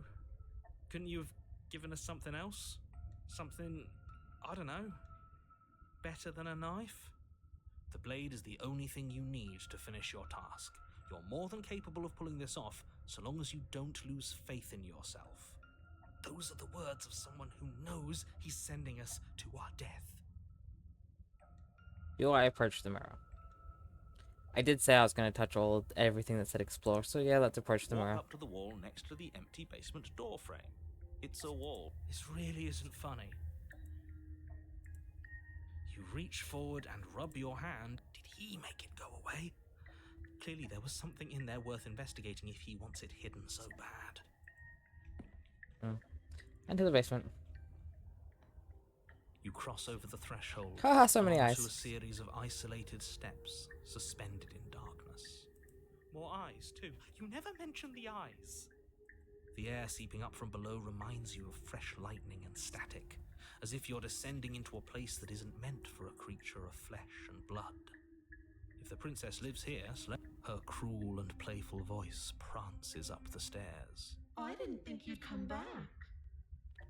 Couldn't you have given us something else? Something, I don't know, better than a knife?
The blade is the only thing you need to finish your task. You're more than capable of pulling this off, so long as you don't lose faith in yourself. Those are the words of someone who knows he's sending us to our death.
I approach the mirror. I did say I was gonna touch everything that said explore, so yeah, let's approach the
Walk
mirror.
up to the wall next to the empty basement door frame. It's a wall. This really isn't funny. You reach forward and rub your hand. Did he make it go away? Clearly there was something in there worth investigating if he wants it hidden so bad.
Into the basement.
You cross over the threshold.
Haha, so many
onto
eyes.
a series of isolated steps, suspended in darkness.
More eyes, too. You never mentioned the eyes.
The air seeping up from below reminds you of fresh lightning and static, as if you're descending into a place that isn't meant for a creature of flesh and blood. If the princess lives here, her cruel and playful voice prances up the stairs.
I didn't think you'd come back.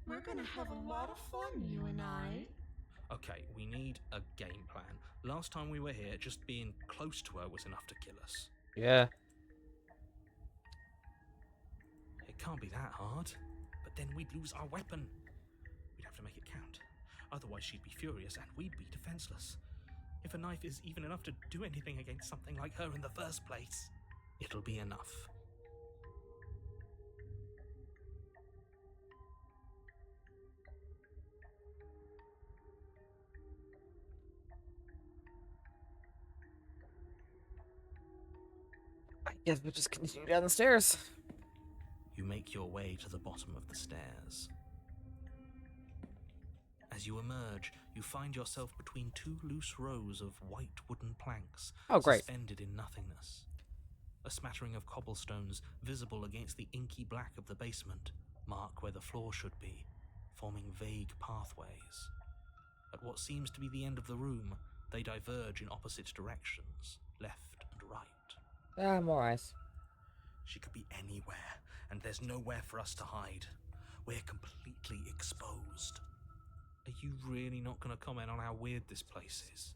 We're gonna have a lot of fun, you and I.
Okay, we need a game plan. Last time we were here, just being close to her was enough to kill us.
Yeah.
It can't be that hard. But then we'd lose our weapon. We'd have to make it count. Otherwise she'd be furious and we'd be defenseless. If a knife is even enough to do anything against something like her in the first place, it'll be enough.
I guess we'll just continue down the stairs.
You make your way to the bottom of the stairs. As you emerge, you find yourself between two loose rows of white wooden planks,
Oh, great.
suspended in nothingness. A smattering of cobblestones, visible against the inky black of the basement, mark where the floor should be, forming vague pathways. At what seems to be the end of the room, they diverge in opposite directions, left and right.
Ah, more eyes.
She could be anywhere, and there's nowhere for us to hide. We're completely exposed. Are you really not going to comment on how weird this place is?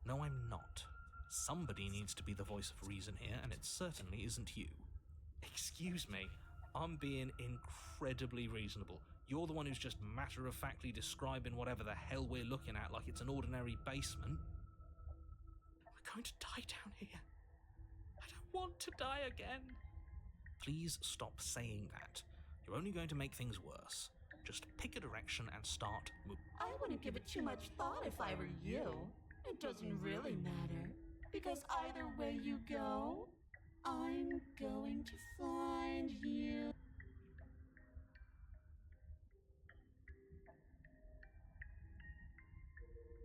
No, I'm not. Somebody needs to be the voice of reason here, and it certainly isn't you. Excuse me, I'm being incredibly reasonable. You're the one who's just matter-of-factly describing whatever the hell we're looking at like it's an ordinary basement. We're going to die down here. I don't want to die again. Please stop saying that. You're only going to make things worse. Just pick a direction and start moving.
I wouldn't give it too much thought if I were you. It doesn't really matter, because either way you go, I'm going to find you.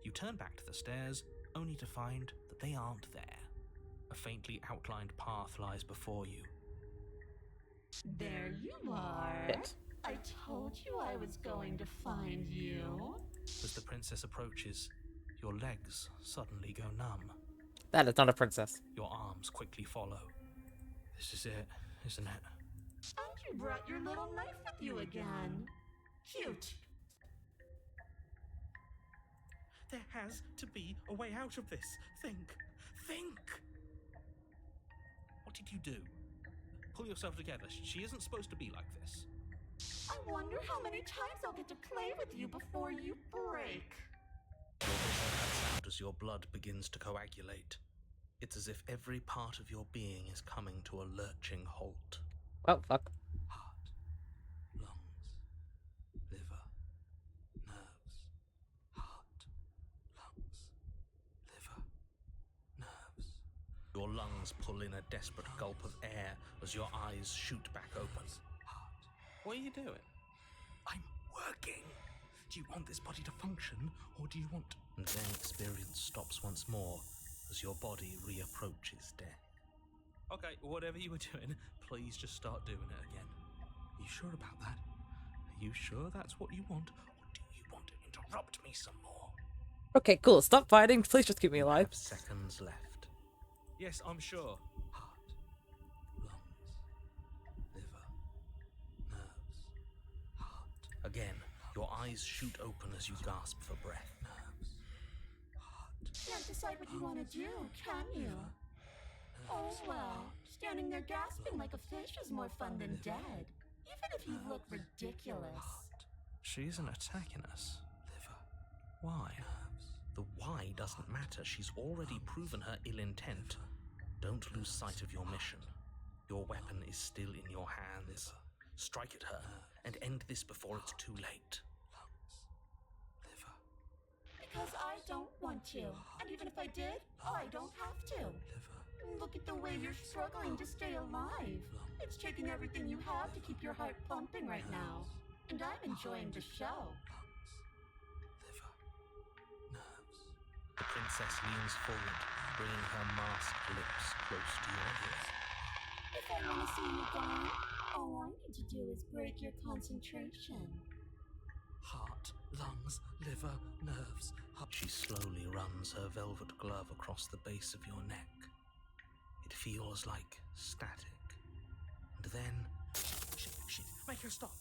You turn back to the stairs, only to find that they aren't there. A faintly outlined path lies before you.
There you are.
Shit.
I told you I was going to find you.
As the princess approaches, your legs suddenly go numb.
That is not a princess.
Your arms quickly follow. This is it, isn't it?
And you brought your little knife with you again. Cute.
There has to be a way out of this. Think! What did you do? Pull yourself together. She isn't supposed to be like this.
I wonder how many times I'll get to play with you before you break.
You'll hear that sound as your blood begins to coagulate. It's as if every part of your being is coming to a lurching halt.
Oh, fuck.
Heart, lungs, liver, nerves. Heart, lungs, liver, nerves. Your lungs pull in a desperate gulp of air as your eyes shoot back open. Heart. What are you doing? I'm working. Do you want this body to function, or do you want... And then experience stops once more as your body reapproaches death. Okay, whatever you were doing, please just start doing it again. Are you sure about that? Are you sure that's what you want, or do you want to interrupt me some more?
Okay, cool. Stop fighting. Please just keep me alive.
Seconds left. Yes, I'm sure. Heart, lungs, liver, nerves, heart. Again, your eyes shoot open as you gasp for breath. Nerves, heart.
Can't decide what you want to do, can you? Oh well, standing there gasping like a fish is more fun than dead. Even if you look ridiculous.
She isn't attacking us. Liver. Why? The why doesn't matter. She's already proven her ill intent. Don't lose sight of your mission. Your weapon is still in your hands. Strike at her and end this before it's too late. Liver.
Because I don't want to. And even if I did, I don't have to. Look at the way you're struggling to stay alive. It's taking everything you have to keep your heart pumping right now. And I'm enjoying the show.
Liver. Nerves. The princess leans forward, bringing her masked lips close to your ear.
If I want to see you gone, all I need to do is break your concentration.
Heart, lungs, liver, nerves. She slowly runs her velvet glove across the base of your neck. It feels like static. And then... Shit, make her stop.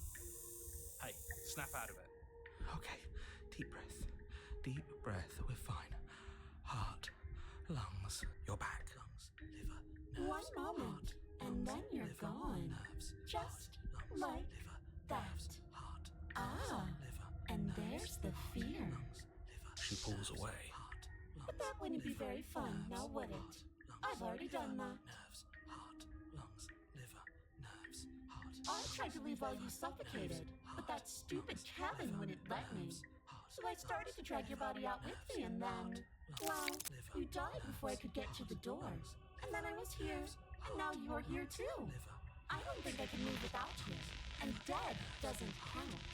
Hey, snap out of it. Okay, deep breath, we're fine. Heart, lungs, you're back. Lungs, liver, nerves.
One moment, and then you're gone.
Nerves,
Just
lungs,
like
liver,
that.
nerves, heart,
Ah,
liver,
and
nerves,
there's the fear.
lungs, liver. She pulls away.
But that wouldn't be very fun, now would it? I've already done that.
Nerves, heart, lungs, liver, nerves, heart.
I tried to leave while you suffocated, but that stupid cabin wouldn't let me. So I started to drag your body out with me, and then, well, you died before I could get to the doors. And then I was here, and now you're here too. I don't think I can move without you, and dead doesn't count.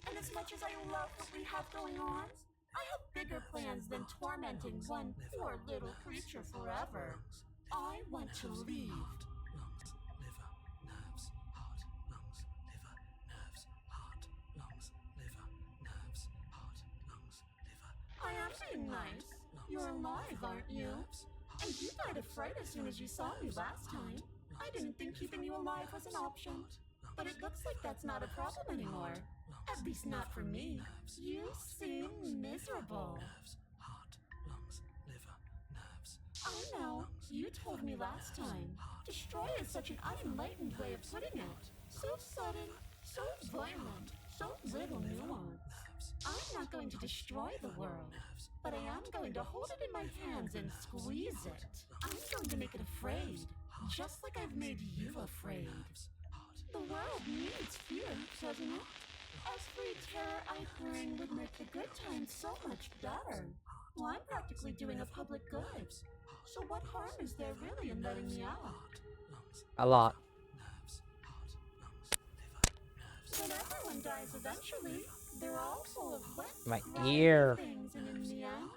And as much as I love what we have going on, I have bigger plans than tormenting one poor little creature forever. I want to leave.
Lungs, liver, nerves, heart, lungs, liver, nerves, heart, lungs, liver, nerves, heart, lungs, liver.
I am being nice. You're alive, aren't you? And you died of fright as soon as you saw me last time. I didn't think keeping you alive was an option. But it looks like that's not a problem anymore. At least not for me. You seem miserable. I know. You told me last time. Destroy is such an unenlightened way of putting it. So sudden, so violent, so little nuance. I'm not going to destroy the world, but I am going to hold it in my hands and squeeze it. I'm going to make it afraid, just like I've made you afraid. The world needs fear, doesn't it? Every terror I bring would make the good times so much better. Well, I'm practically doing a public good. So what harm is there really in letting me out?
A lot.
But everyone dies eventually. They're all full of wet,
My
grimy
ear.
things, and in the end,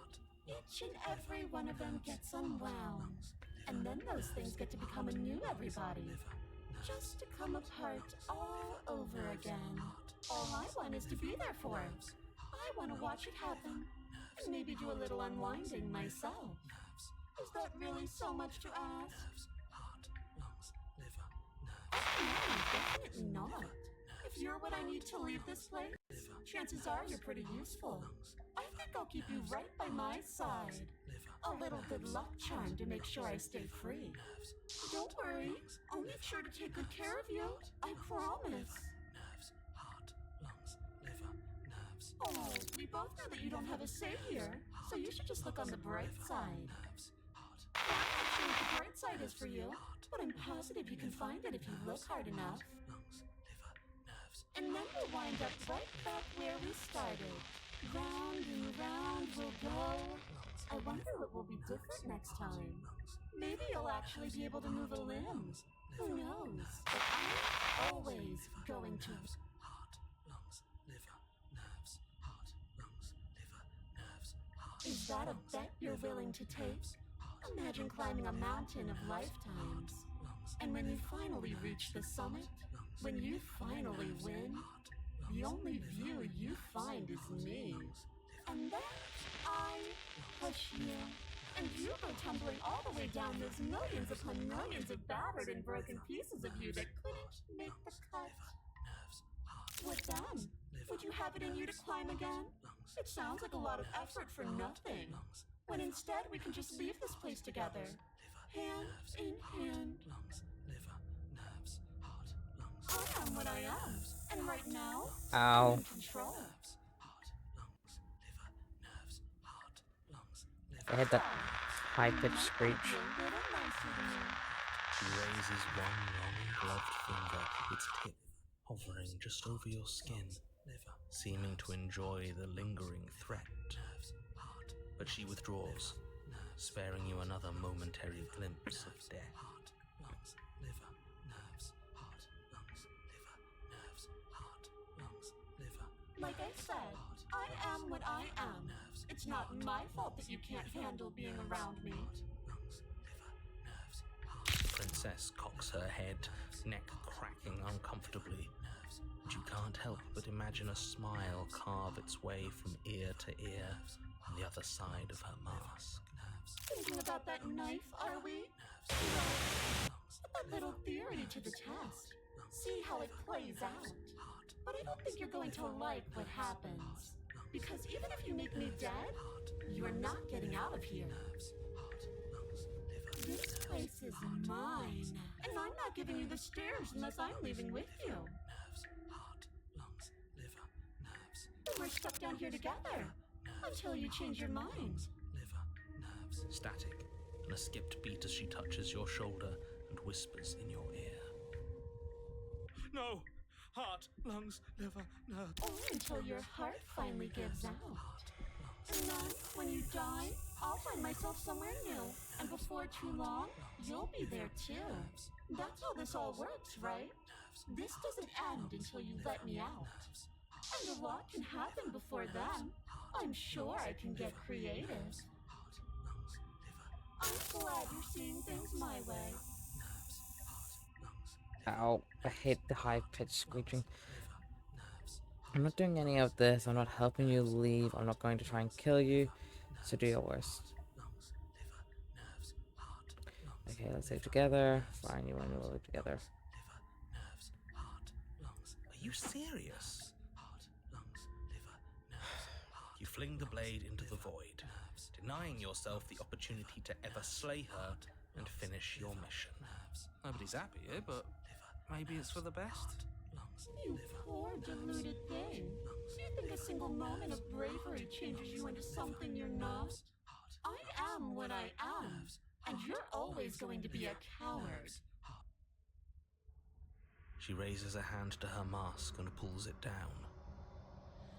each and every one of them gets unwound. And then those things get to become a new everybody. Just to come apart all over again. All I want is to be there for it. I want to watch it happen. And maybe do a little unwinding myself. Is that really so much to ask? No, definitely not. If you're what I need to leave this place, chances are you're pretty useful. I think I'll keep you right by my side. A little good luck charm to make sure I stay free. Don't worry, I'll make sure to take good care of you. I promise. Oh, we both know that you don't have a say here, so you should just look on the bright side. I'm not sure what the bright side is for you, but I'm positive you can find it if you look hard enough. And then we'll wind up right back where we started. Round and round we'll go. I wonder what will be different next time. Maybe you'll actually be able to move a limb. Who knows? But I'm always going to. Is that a bet you're willing to take? Imagine climbing a mountain of lifetimes. And when you finally reach the summit, when you finally win, the only view you find is me. And then I push you, and you go tumbling all the way down those millions upon millions of battered and broken pieces of you that couldn't make the cut. What then? Would you have it in you to climb again? It sounds like a lot of effort for nothing. When instead we can just leave this place together, hand in hand. I am what I am, and right now, I'm in control.
I heard that high-pitched screech.
She raises one long gloved finger, its tip hovering just over your skin, seeming to enjoy the lingering threat. But she withdraws, sparing you another momentary glimpse of death.
Like I said, I am what I am. It's not my fault that you can't handle being around me.
The princess cocks her head, neck cracking uncomfortably. And you can't help but imagine a smile carve its way from ear to ear on the other side of her mask.
Thinking about that knife, are we? Well, put that little theory to the test. See how it plays out. But I don't think you're going to like what happens. Because even if you make me dead, you're not getting out of here. This place is mine. And I'm not giving you the stairs unless I'm leaving with you. And we're stuck down here together. Until you change your mind.
Static, and a skipped beat as she touches your shoulder and whispers in your ear.
No! Heart, lungs, liver, nerve.
Only until your heart finally gives out. And then, when you die, I'll find myself somewhere new. And before too long, you'll be there too. That's how this all works, right? This doesn't end until you let me out. And a lot can happen before then. I'm sure I can get creative. I'm glad you're seeing things my way.
Ow, I hate the high-pitched screeching. I'm not doing any of this. I'm not helping you leave. I'm not going to try and kill you. So do your worst. Okay, let's live together. Fine, you want to live together.
you serious? Heart, lungs, liver, nerves, heart. You fling the blade into the void, denying yourself the opportunity to ever slay her and finish your mission.
Nobody's happy here, but maybe it's for the best.
You poor deluded thing. Do you think a single moment of bravery changes you into something you're not? I am what I am, and you're always going to be a coward.
She raises a hand to her mask and pulls it down.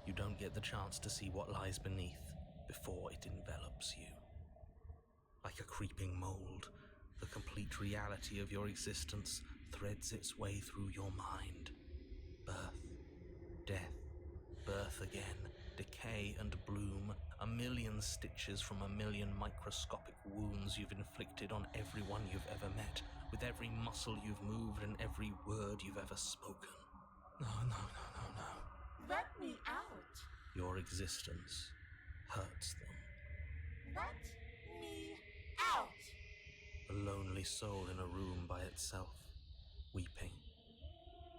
You don't get the chance to see what lies beneath before it envelops you. Like a creeping mold, the complete reality of your existence threads its way through your mind. Birth, death, birth again, decay and bloom, a million stitches from a million microscopic wounds you've inflicted on everyone you've ever met, with every muscle you've moved and every word you've ever spoken.
No.
Let me out.
Your existence hurts them.
Let me out.
A lonely soul in a room by itself, weeping.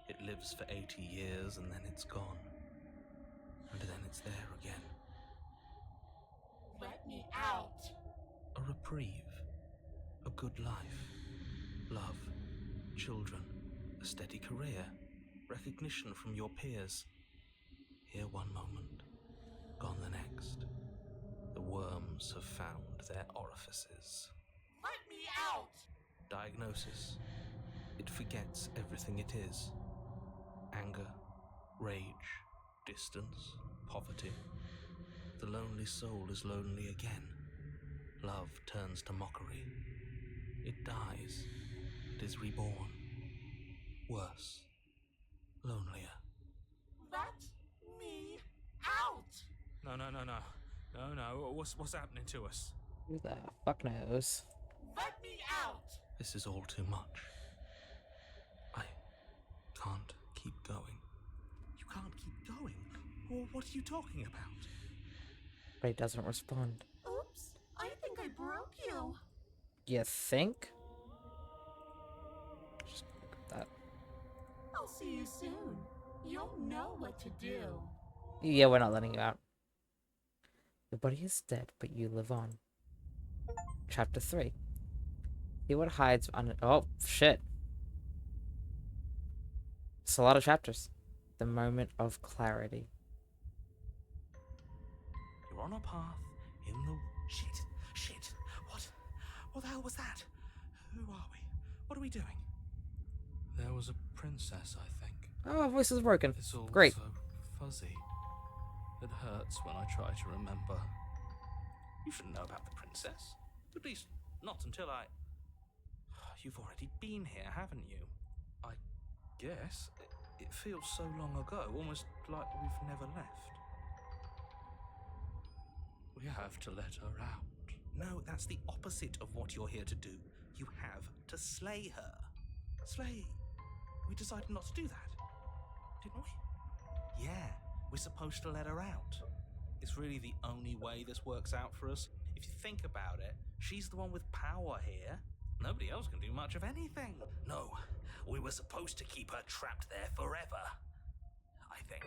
It lives for 80 years and then it's gone. And then it's there again.
Let me out.
A reprieve. A good life. Love. Children. A steady career. Recognition from your peers. Here one moment. Gone the next. The worms have found their orifices.
Let me out.
Diagnosis. It forgets everything it is. Anger, rage, distance, poverty. The lonely soul is lonely again. Love turns to mockery. It dies. It is reborn. Worse. Lonelier.
Let me out.
No. What's happening to us?
Who the fuck knows?
Let me out.
This is all too much. I can't keep going.
You can't keep going? Well, what are you talking about?
Ray doesn't respond.
Oops, I think I broke you.
You think? Just look at that.
I'll see you soon. You'll know what to do.
Yeah, we're not letting you out. Your body is dead, but you live on. Chapter 3. See what hides under... Oh, shit. It's a lot of chapters. The moment of clarity.
You're on a path in the... Shit. What the hell was that? Who are we? What are we doing?
There was a princess, I think.
Oh, my voice is broken.
It's all
Great.
so fuzzy. It hurts when I try to remember.
You shouldn't know about the princess. At least, not until I... You've already been here, haven't you?
I guess. It feels so long ago, almost like we've never left. We have to let her out.
No, that's the opposite of what you're here to do. You have to slay her. Slay? We decided not to do that, didn't we? Yeah, we're supposed to let her out. It's really the only way this works out for us. If you think about it, she's the one with power here. Nobody else can do much of anything. No, we were supposed to keep her trapped there forever, I think.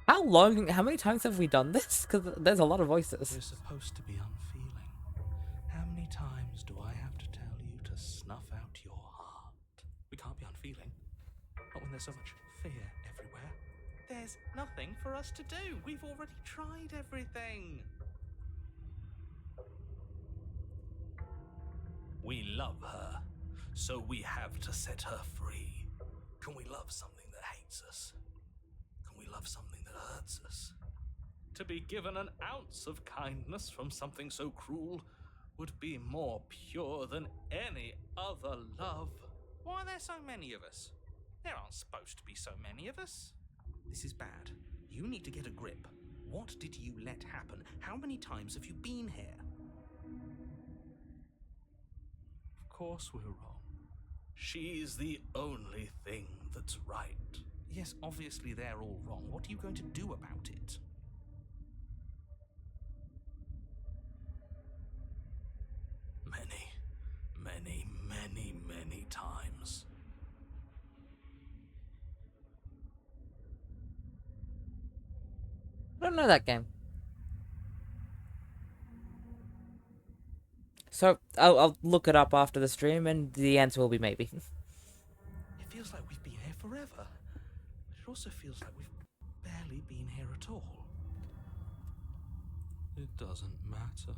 How many times have we done this? Because there's a lot of voices.
We're supposed to be unfeeling. How many times do I have to tell you to snuff out your heart?
We can't be unfeeling. Not when there's so much fear everywhere.
There's nothing for us to do. We've already tried everything. We love her, so we have to set her free. Can we love something that hates us? Can we love something that hurts us? To be given an ounce of kindness from something so cruel would be more pure than any other love. Why are there so many of us? There aren't supposed to be so many of us. This is bad. You need to get a grip. What did you let happen? How many times have you been here?
Of course we're wrong.
She's the only thing that's right. Yes, obviously they're all wrong. What are you going to do about it? Many times.
don't know that game. So I'll look it up after the stream, and the answer will be maybe.
It feels like we've been here forever, but it also feels like we've barely been here at all.
It doesn't matter.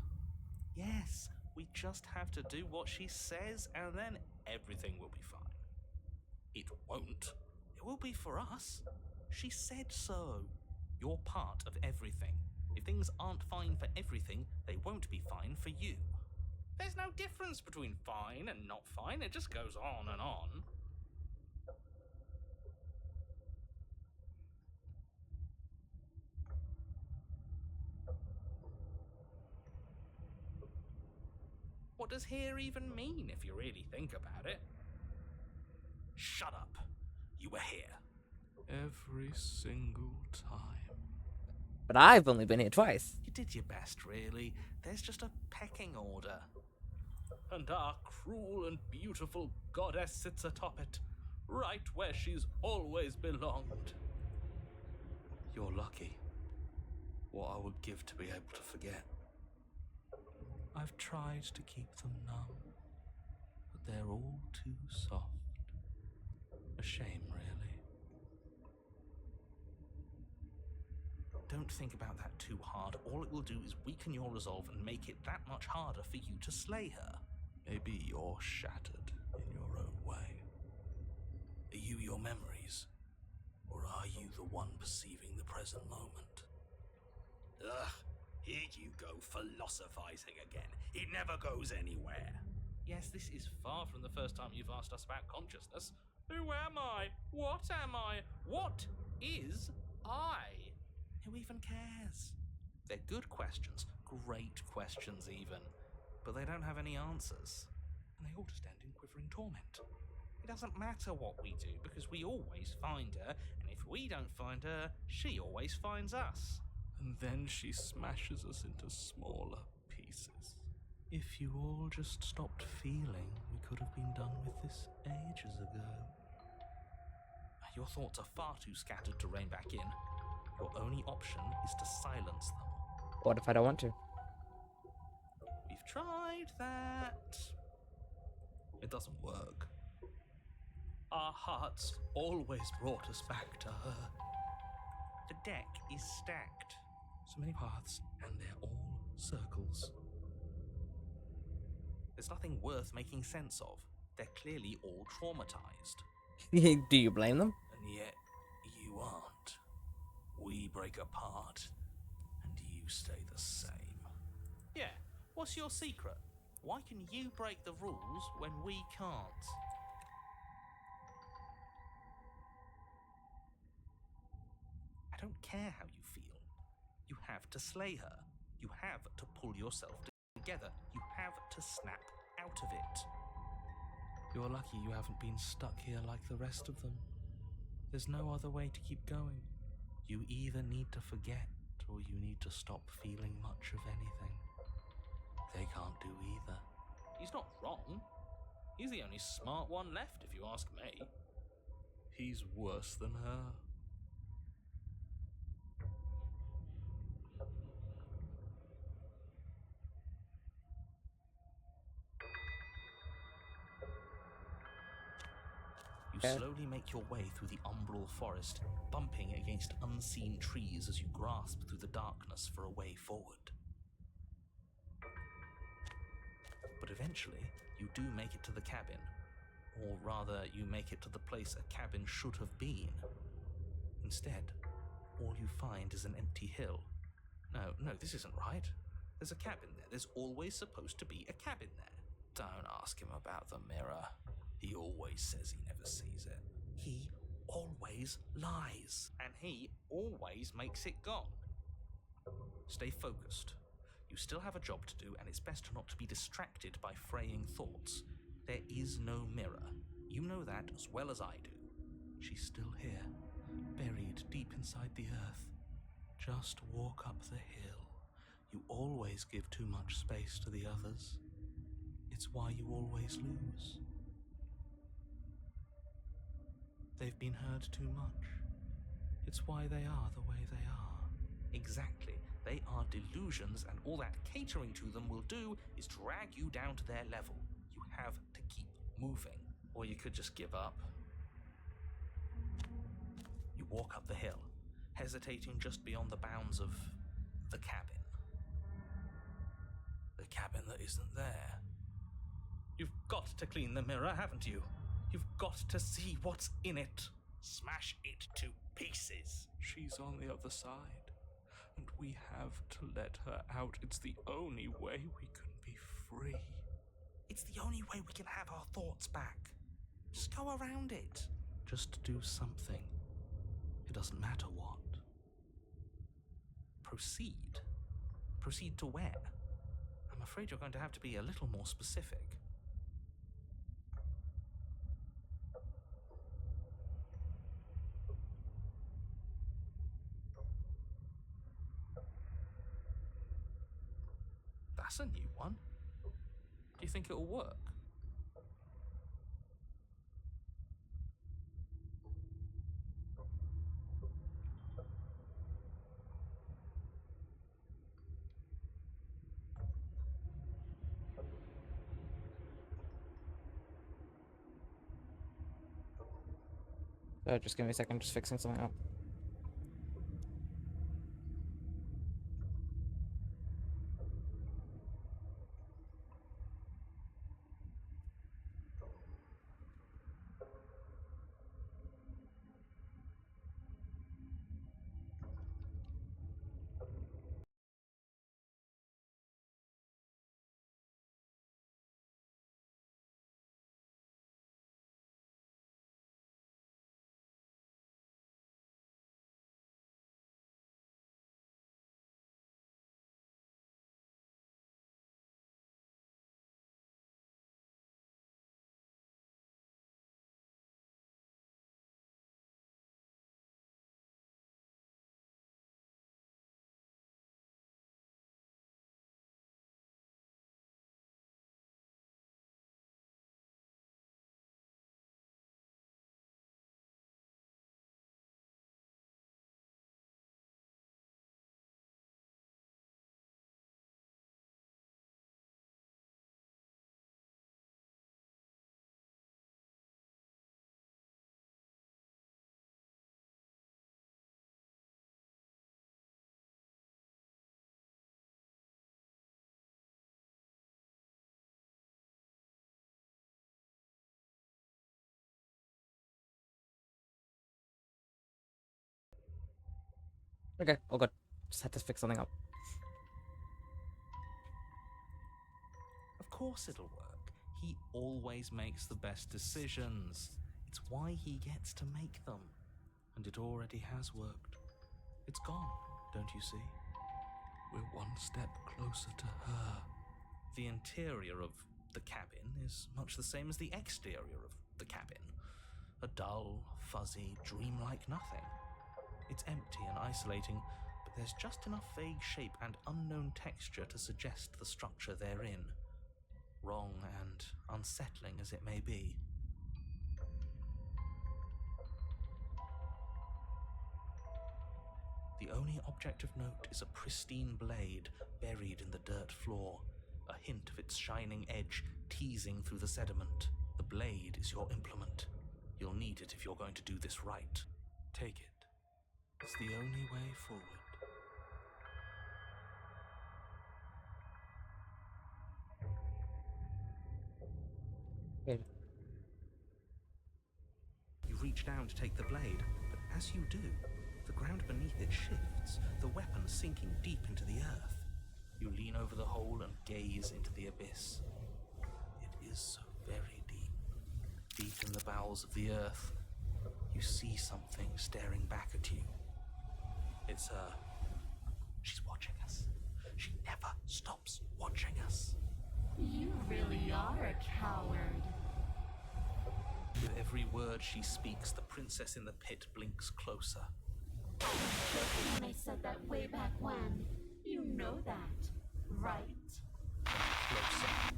Yes, we just have to do what she says, and then everything will be fine. It won't. It will be for us. She said so. You're part of everything. If things aren't fine for everything, they won't be fine for you. There's no difference between fine and not fine. It just goes on and on. What does here even mean if you really think about it? Shut up. You were here.
Every single time.
But I've only been here twice.
You did your best, really. There's just a pecking order. And our cruel and beautiful goddess sits atop it, right where she's always belonged.
You're lucky. What I would give to be able to forget.
I've tried to keep them numb, but they're all too soft. A shame, really. Don't think about that too hard. All it will do is weaken your resolve and make it that much harder for you to slay her.
Maybe you're shattered in your own way. Are you your memories? Or are you the one perceiving the present moment?
Ugh, here you go philosophizing again. It never goes anywhere.
Yes, this is far from the first time you've asked us about consciousness. Who am I? What am I? What is I? Who even cares? They're good questions, great questions even, but they don't have any answers. And they all just end in quivering torment. It doesn't matter what we do, because we always find her, and if we don't find her, she always finds us.
And then she smashes us into smaller pieces.
If you all just stopped feeling, we could have been done with this ages ago. Your thoughts are far too scattered to rein back in. Your only option is to silence them.
What if I don't want to?
We've tried that. It doesn't work. Our hearts always brought us back to her. The deck is stacked. So many paths, and they're all circles. There's nothing worth making sense of. They're clearly all traumatized.
Do you blame them?
And yet, you aren't. We break apart, and you stay the same.
Yeah, what's your secret? Why can you break the rules when we can't? I don't care how you feel. You have to slay her. You have to pull yourself together. You have to snap out of it. You're lucky you haven't been stuck here like the rest of them. There's no other way to keep going. You either need to forget, or you need to stop feeling much of anything.
They can't do either.
He's not wrong. He's the only smart one left, if you ask me.
He's worse than her.
You slowly make your way through the umbral forest, bumping against unseen trees as you grasp through the darkness for a way forward. But eventually, you do make it to the cabin. Or rather, you make it to the place a cabin should have been. Instead, all you find is an empty hill. No, this isn't right. There's a cabin there. There's always supposed to be a cabin there.
Don't ask him about the mirror. He always says he never sees it.
He always lies, and he always makes it gone. Stay focused. You still have a job to do, and it's best not to be distracted by fraying thoughts. There is no mirror. You know that as well as I do. She's still here, buried deep inside the earth. Just walk up the hill. You always give too much space to the others. It's why you always lose. They've been hurt too much. It's why they are the way they are. Exactly. They are delusions, and all that catering to them will do is drag you down to their level. You have to keep moving. Or you could just give up. You walk up the hill, hesitating just beyond the bounds of the cabin. The cabin that isn't there. You've got to clean the mirror, haven't you? You've got to see what's in it. Smash it to pieces.
She's on the other side, and we have to let her out. It's the only way we can be free.
It's the only way we can have our thoughts back. Just go around it. Just do something. It doesn't matter what. Proceed. Proceed to where? I'm afraid you're going to have to be a little more specific. That's a new one. Do you think it'll work?
Just give me a second, just fixing something up. Okay, all good. Just had to fix something up.
Of course it'll work. He always makes the best decisions. It's why he gets to make them. And it already has worked. It's gone, don't you see?
We're one step closer to her.
The interior of the cabin is much the same as the exterior of the cabin. A dull, fuzzy, dreamlike nothing. It's empty and isolating, but there's just enough vague shape and unknown texture to suggest the structure they're in. Wrong and unsettling as it may be. The only object of note is a pristine blade buried in the dirt floor, a hint of its shining edge teasing through the sediment. The blade is your implement. You'll need it if you're going to do this right. Take it. It's the only way forward.
Good.
You reach down to take the blade, but as you do, the ground beneath it shifts, the weapon sinking deep into the earth. You lean over the hole and gaze into the abyss. It is so very deep. Deep in the bowels of the earth, you see something staring back at you. It's her. She's watching us. She never stops watching us.
You really are a coward.
With every word she speaks, the princess in the pit blinks closer.
When I said that way back when, you know that, right?
Closer.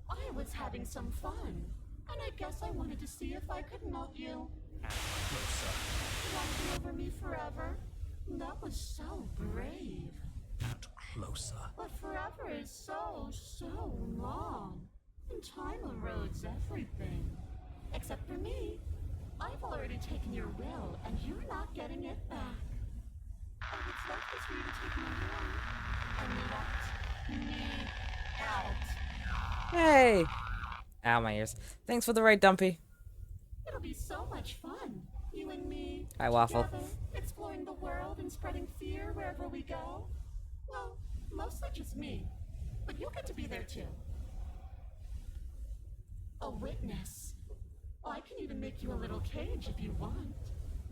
I was having some fun. And I guess I wanted to see if I could melt you.
And closer.
Watching over me forever. That was so brave.
And closer.
But forever is so long. And time erodes everything. Except for me. I've already taken your will, and you're not getting it back. All that's left is for you to take my hand and let me out.
Hey! Ow, my ears. Thanks for the raid, Dumpy.
It'll be so much fun. You and me.
Hi, Waffle.
Together, exploring the world and spreading fear wherever we go. Well, mostly just me. But you'll get to be there too. A witness. I can even make you a little cage if you want.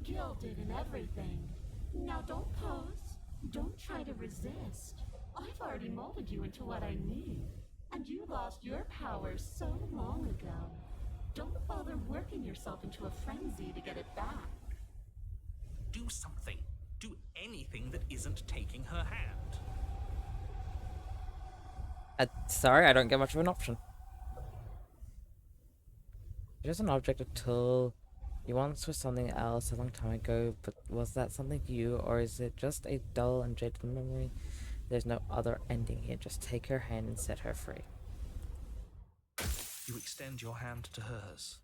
Gilded and everything. Now don't pose. Don't try to resist. I've already molded you into what I need. And you lost your power so long ago. Don't bother working yourself into a frenzy to get it back.
Do something. Do anything that isn't taking her hand.
Sorry, I don't get much of an option. It is an object a tool you once was something else a long time ago, but was that something you, or is it just a dull and jaded memory? There's no other ending here. Just take her hand and set her free.
You extend your hand to hers.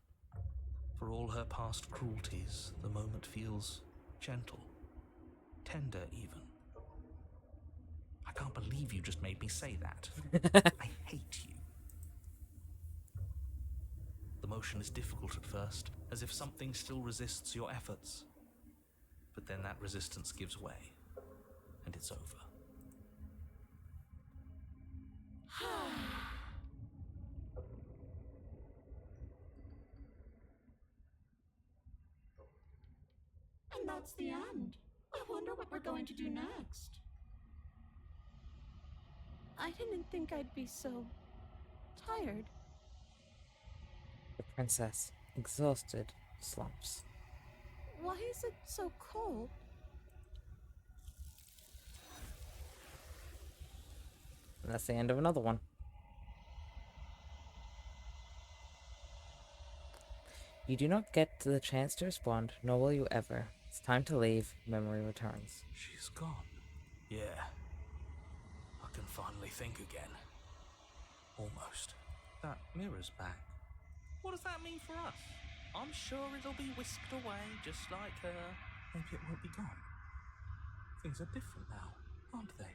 For all her past cruelties, the moment feels gentle, tender even. I can't believe you just made me say that. I hate you. The motion is difficult at first, as if something still resists your efforts. But then that resistance gives way, and it's over.
And that's the end. I wonder what we're going to do next.
I didn't think I'd be so tired.
The princess, exhausted, slumps.
Why is it so cold?
And that's the end of another one. You do not get the chance to respond, nor will you ever. It's time to leave. Memory returns.
She's gone. Yeah. I can finally think again. Almost. That mirror's back. What does that mean for us? I'm sure it'll be whisked away, just like her. Maybe it won't be gone. Things are different now, aren't they?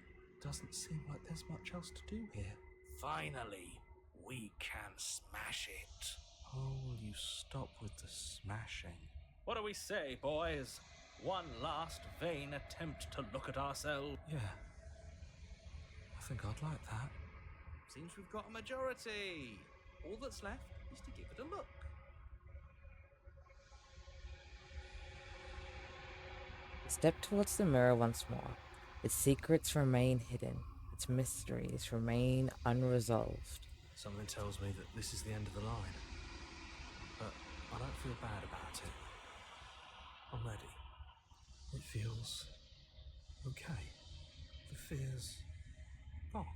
Doesn't seem like there's much else to do here. Finally, we can smash it. Oh, will you stop with the smashing?
What do we say, boys? One last vain attempt to look at ourselves.
Yeah. I think I'd like that. Seems we've got a majority. All that's left is to give it a look.
Step towards the mirror once more. Its secrets remain hidden. Its mysteries remain unresolved.
Something tells me that this is the end of the line. But I don't feel bad about it. I'm ready. It feels okay. The fear's gone.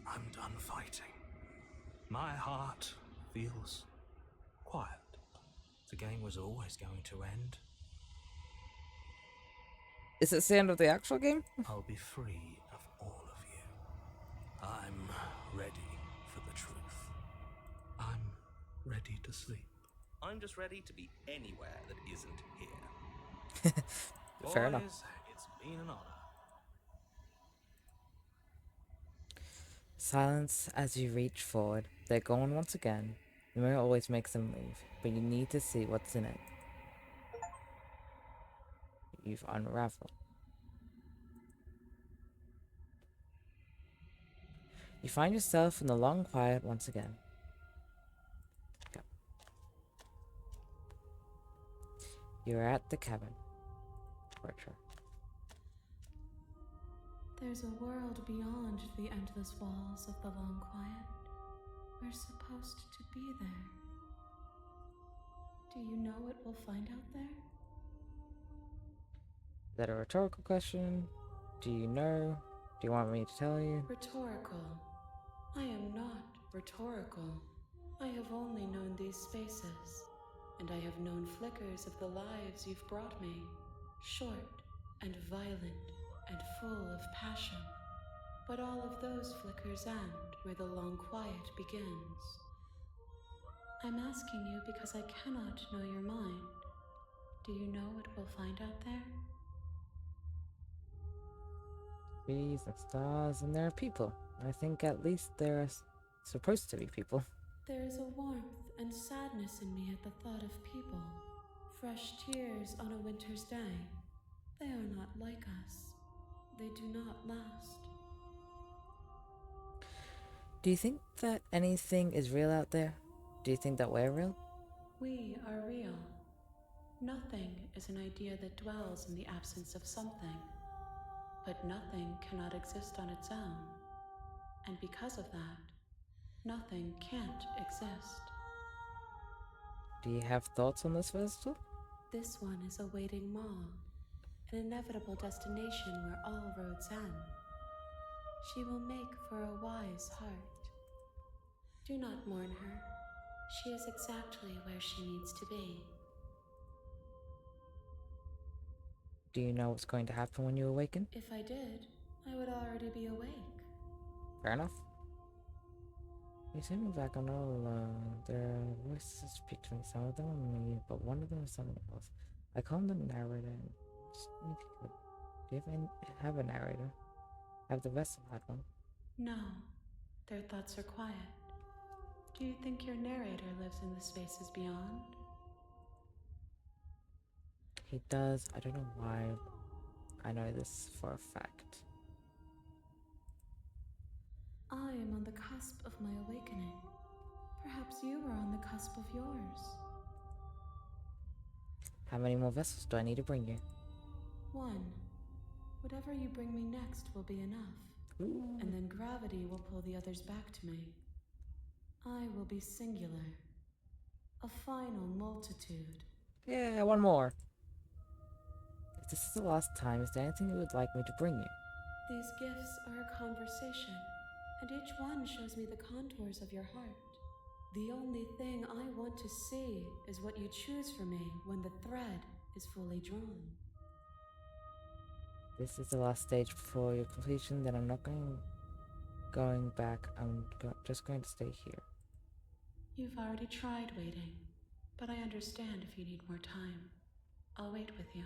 I'm done fighting. My heart feels quiet. The game was always going to end.
Is this the end of the actual game?
I'll be free of all of you. I'm ready for the truth. I'm ready to sleep. I'm just ready to be anywhere that isn't here.
Fair enough.
Boys, it's been an honor.
Silence as you reach forward. They're gone once again. The mirror always makes them leave, but you need to see what's in it. You've unraveled. You find yourself in the long quiet once again. Go. You're at the cabin. Portrait.
There's a world beyond the endless walls of the long quiet. We're supposed to be there. Do you know what we'll find out there?
Is that a rhetorical question? Do you know? Do you want me to tell you?
Rhetorical. I am not rhetorical. I have only known these spaces, and I have known flickers of the lives you've brought me, short and violent and full of passion. But all of those flickers end where the long quiet begins. I'm asking you because I cannot know your mind. Do you know what we'll find out there?
Trees and stars, and there are people. I think at least there are supposed to be people.
There is a warmth and sadness in me at the thought of people. Fresh tears on a winter's day. They are not like us. They do not last.
Do you think that anything is real out there? Do you think that we're real?
We are real. Nothing is an idea that dwells in the absence of something. But nothing cannot exist on its own. And because of that, nothing can't exist.
Do you have thoughts on this festival?
This one is a waiting Maw, an inevitable destination where all roads end. She will make for a wise heart. Do not mourn her. She is exactly where she needs to be.
Do you know what's going to happen when you awaken?
If I did, I would already be awake.
Fair enough. You sent me back on all, their voices speak to me. Some of them are me, but one of them is something else. I call him the narrator. And just if you could, do you have a narrator? Have the vessel had one?
No, their thoughts are quiet. Do you think your narrator lives in the spaces beyond?
He does. I don't know why. I know this for a fact.
I am on the cusp of my awakening. Perhaps you are on the cusp of yours.
How many more vessels do I need to bring you?
One. Whatever you bring me next will be enough.
Ooh.
And then gravity will pull the others back to me. I will be singular. A final multitude.
Yeah, one more. If this is the last time, is there anything you would like me to bring you?
These gifts are a conversation, and each one shows me the contours of your heart. The only thing I want to see is what you choose for me when the thread is fully drawn.
This is the last stage before your completion, then I'm not going back. I'm just going to stay here.
You've already tried waiting, but I understand if you need more time. I'll wait with you.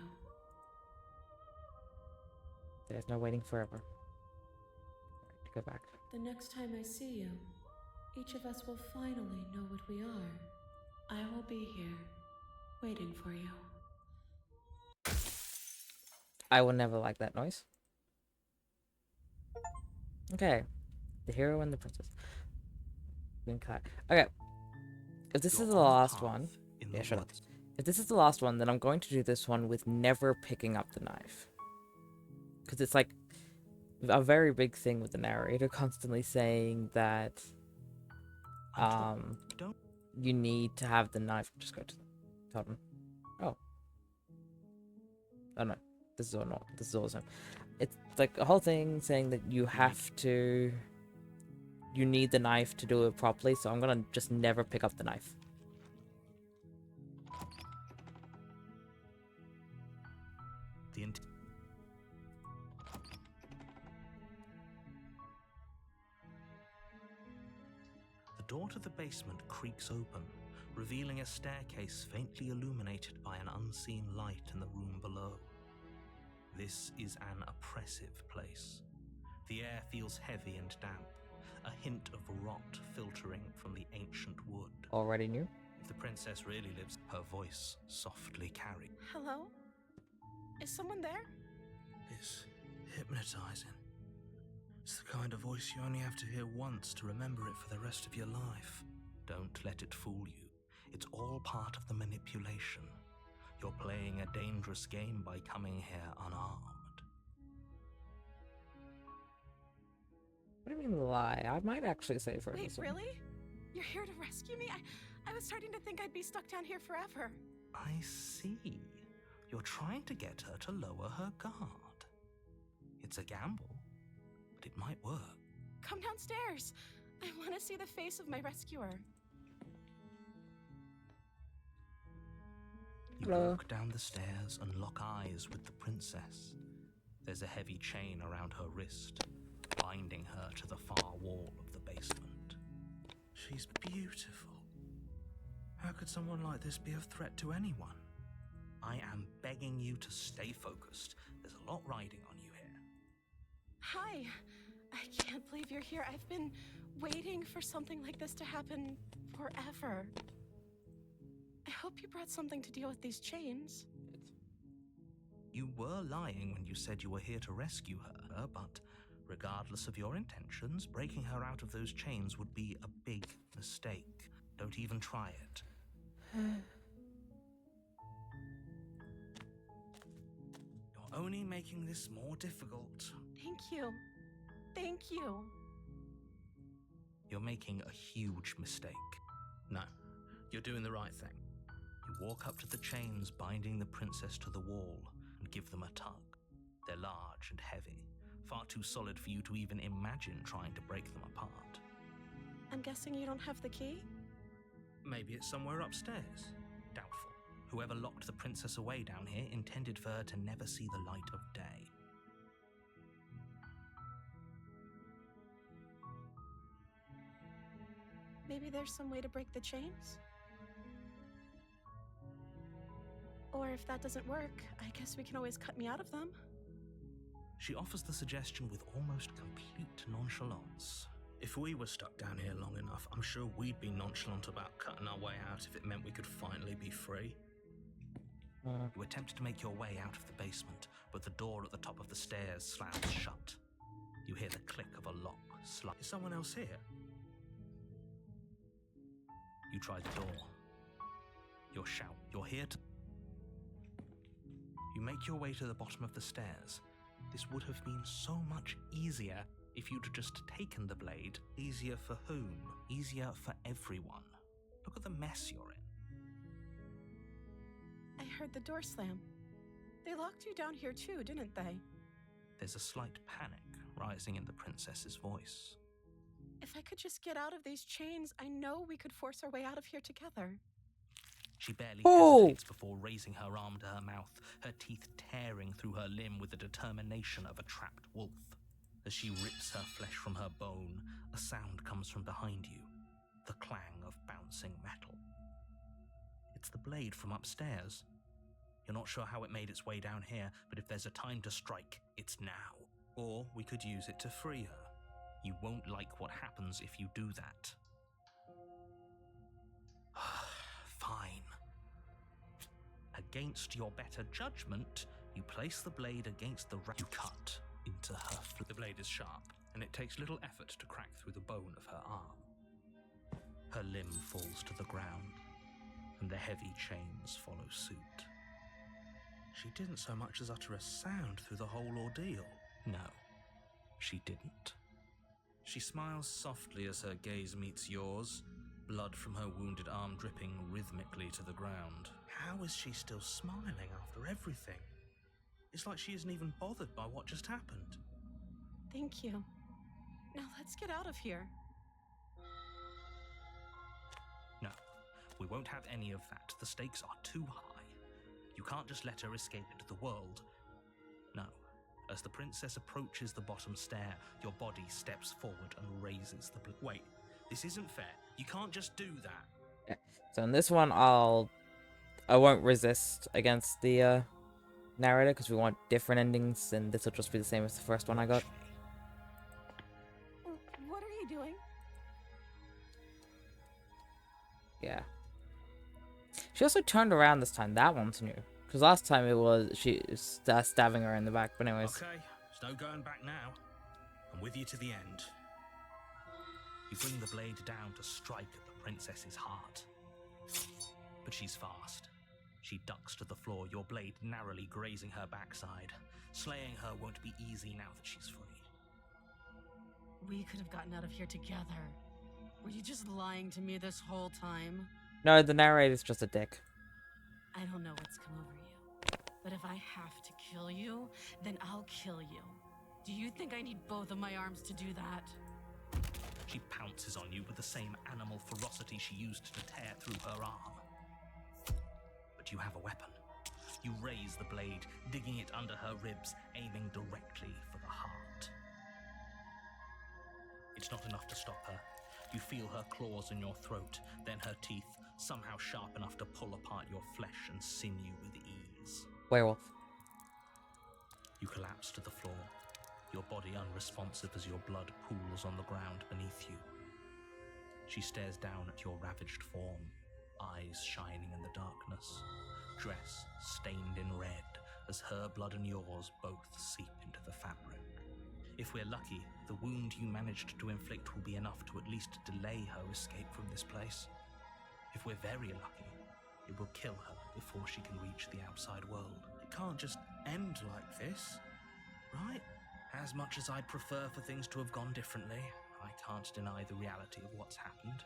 There's no waiting forever. Alright, go back.
The next time I see you, each of us will finally know what we are. I will be here, waiting for you.
I will never like that noise. Okay. The hero and the princess. Okay. If this is the last one... Yeah, shut up. If this is the last one, then I'm going to do this one with never picking up the knife. Because it's like a very big thing with the narrator constantly saying that you need to have the knife. Just go to Totem. Oh no, this is all not. This is awesome. It's like a whole thing saying that you need the knife to do it properly. So I'm gonna just never pick up the knife.
The door to the basement creaks open, revealing a staircase faintly illuminated by an unseen light in the room below. This is an oppressive place. The air feels heavy and damp, a hint of rot filtering from the ancient wood.
Already knew?
If the princess really lives, her voice softly carried.
Hello? Is someone there?
It's hypnotizing. It's the kind of voice you only have to hear once to remember it for the rest of your life. Don't let it fool you. It's all part of the manipulation. You're playing a dangerous game by coming here unarmed.
What do you mean lie? I might actually save her.
Wait, really? You're here to rescue me? I was starting to think I'd be stuck down here forever.
I see. You're trying to get her to lower her guard. It's a gamble, but it might work.
Come downstairs. I want to see the face of my rescuer.
You walk down the stairs and lock eyes with the princess. There's a heavy chain around her wrist, binding her to the far wall of the basement. She's beautiful. How could someone like this be a threat to anyone? I am begging you to stay focused. There's a lot riding on you here.
Hi. I can't believe you're here. I've been waiting for something like this to happen forever. I hope you brought something to deal with these chains.
You were lying when you said you were here to rescue her, but regardless of your intentions, breaking her out of those chains would be a big mistake. Don't even try it. You're only making this more difficult.
Thank you. Thank you.
You're making a huge mistake. No, you're doing the right thing. You walk up to the chains binding the princess to the wall and give them a tug. They're large and heavy, far too solid for you to even imagine trying to break them apart.
I'm guessing you don't have the key?
Maybe it's somewhere upstairs. Doubtful. Whoever locked the princess away down here intended for her to never see the light of day.
Maybe there's some way to break the chains? Or if that doesn't work, I guess we can always cut me out of them.
She offers the suggestion with almost complete nonchalance. If we were stuck down here long enough, I'm sure we'd be nonchalant about cutting our way out if it meant we could finally be free. You attempt to make your way out of the basement, but the door at the top of the stairs slams shut. You hear the click of a lock slide. Is someone else here? You try the door. You're here to... You make your way to the bottom of the stairs. This would have been so much easier if you'd just taken the blade. Easier for whom? Easier for everyone. Look at the mess you're in.
I heard the door slam. They locked you down here too, didn't they?
There's a slight panic rising in the princess's voice.
If I could just get out of these chains, I know we could force our way out of here together.
She barely hesitates before raising her arm to her mouth, her teeth tearing through her limb with the determination of a trapped wolf. As she rips her flesh from her bone, a sound comes from behind you, the clang of bouncing metal. It's the blade from upstairs. You're not sure how it made its way down here, but if there's a time to strike, it's now. Or we could use it to free her. You won't like what happens if you do that. Fine. Against your better judgment, you place the blade against the you cut into her. The blade is sharp, and it takes little effort to crack through the bone of her arm. Her limb falls to the ground, and the heavy chains follow suit. She didn't so much as utter a sound through the whole ordeal. No, she didn't. She smiles softly as her gaze meets yours, blood from her wounded arm dripping rhythmically to the ground. How is she still smiling after everything? It's like she isn't even bothered by what just happened.
Thank you. Now let's get out of here.
No, we won't have any of that. The stakes are too high. You can't just let her escape into the world. No. As the princess approaches the bottom stair, your body steps forward and raises the Wait, this isn't fair. You can't just do that.
Okay. So in this one, I won't resist against the narrator because we want different endings, and this will just be the same as the first one I got.
What are you doing?
Yeah. She also turned around this time. That one's new. Because last time it was she stabbing her in the back. But anyways.
Okay, there's no going back now. I'm with you to the end. You bring the blade down to strike at the princess's heart. But she's fast. She ducks to the floor, your blade narrowly grazing her backside. Slaying her won't be easy now that she's free.
We could have gotten out of here together. Were you just lying to me this whole time?
No, the narrator's just a dick.
I don't know what's come over you, but if I have to kill you, then I'll kill you. Do you think I need both of my arms to do that?
She pounces on you with the same animal ferocity she used to tear through her arm. But you have a weapon. You raise the blade, digging it under her ribs, aiming directly for the heart. It's not enough to stop her. You feel her claws in your throat, then her teeth, somehow sharp enough to pull apart your flesh and sinew with ease.
Werewolf.
You collapse to the floor, your body unresponsive as your blood pools on the ground beneath you. She stares down at your ravaged form, eyes shining in the darkness, dress stained in red as her blood and yours both seep into the fabric. If we're lucky, the wound you managed to inflict will be enough to at least delay her escape from this place. If we're very lucky, it will kill her before she can reach the outside world. It can't just end like this, right? As much as I'd prefer for things to have gone differently, I can't deny the reality of what's happened.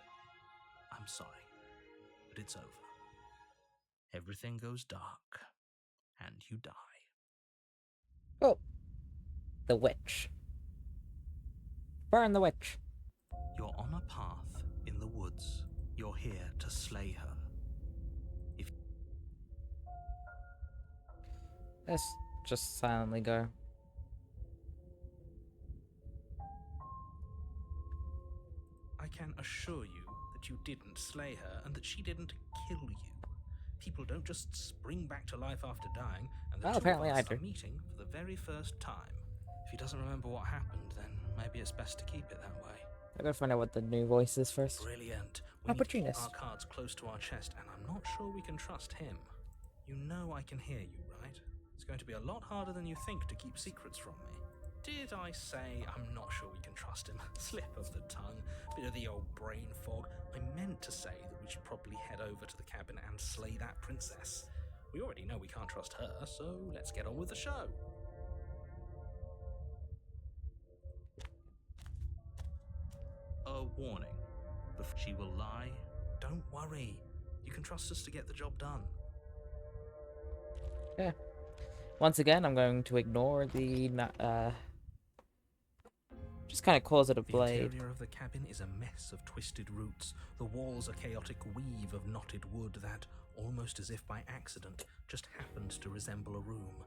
I'm sorry, but it's over. Everything goes dark, and you die.
Oh. The witch. Burn the witch.
You're on a path in the woods. You're here to slay her.
Let's just silently go.
I can assure you that you didn't slay her and that she didn't kill you. People don't just spring back to life after dying, and the two
apparently
of
I
us
do.
are meeting for the very first time. If he doesn't remember what happened, then maybe it's best to keep it that way.
I gotta find out what the new voice is first.
Brilliant. We need to keep
Opportunist.
our cards close to our chest, and I'm not sure we can trust him. You know I can hear you, right? It's going to be a lot harder than you think to keep secrets from me. Did I say I'm not sure we can trust him? Slip of the tongue, bit of the old brain fog. I meant to say that we should probably head over to the cabin and slay that princess. We already know we can't trust her, so let's get on with the show. A warning. If she will lie, don't worry. You can trust us to get the job done.
Yeah. Once again, I'm going to ignore the just kind of calls it a blade.
The interior of the cabin is a mess of twisted roots. The walls a chaotic weave of knotted wood that, almost as if by accident, just happens to resemble a room.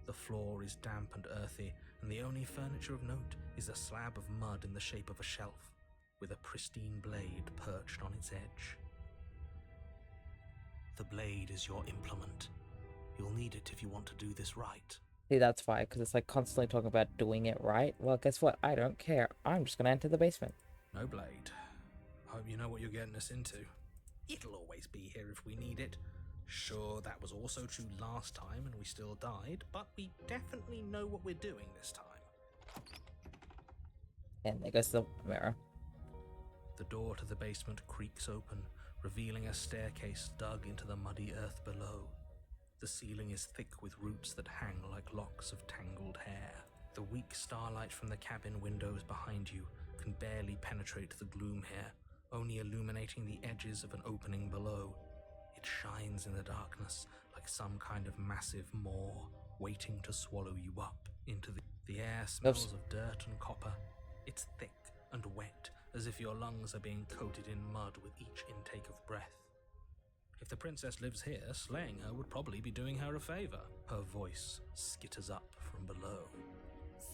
The floor is damp and earthy, and the only furniture of note is a slab of mud in the shape of a shelf, with a pristine blade perched on its edge. The blade is your implement. You'll need it if you want to do this right.
See, that's why, because it's like constantly talking about doing it right. Well, guess what? I don't care. I'm just gonna enter the basement.
No blade. Hope you know what you're getting us into. It'll always be here if we need it. Sure, that was also true last time and we still died, but we definitely know what we're doing this time.
And there goes the mirror.
The door to the basement creaks open, revealing a staircase dug into the muddy earth below. The ceiling is thick with roots that hang like locks of tangled hair. The weak starlight from the cabin windows behind you can barely penetrate the gloom here, only illuminating the edges of an opening below. It shines in the darkness like some kind of massive maw waiting to swallow you up into the air smells of dirt and copper. It's thick and wet, as if your lungs are being coated in mud with each intake of breath. If the princess lives here, slaying her would probably be doing her a favor. Her voice skitters up from below.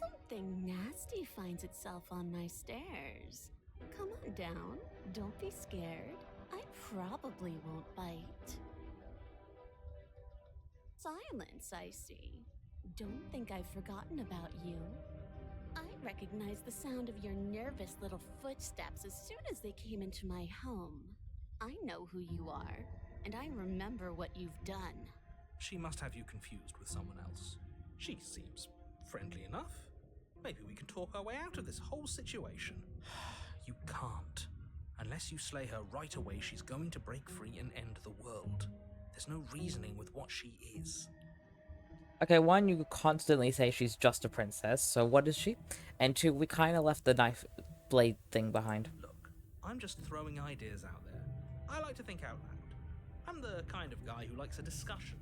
Something nasty finds itself on my stairs. Come on down. Don't be scared. I probably won't bite. Silence, I see. Don't think I've forgotten about you. I recognize the sound of your nervous little footsteps as soon as they came into my home. I know who you are, and I remember what you've done.
She must have you confused with someone else. She seems friendly enough. Maybe we can talk our way out of this whole situation. You can't. Unless you slay her right away, she's going to break free and end the world. There's no reasoning with what she is.
Okay, one, you constantly say she's just a princess, so what is she? And two, we kind of left the knife blade thing behind.
Look, I'm just throwing ideas out there. I like to think out loud. I'm the kind of guy who likes a discussion.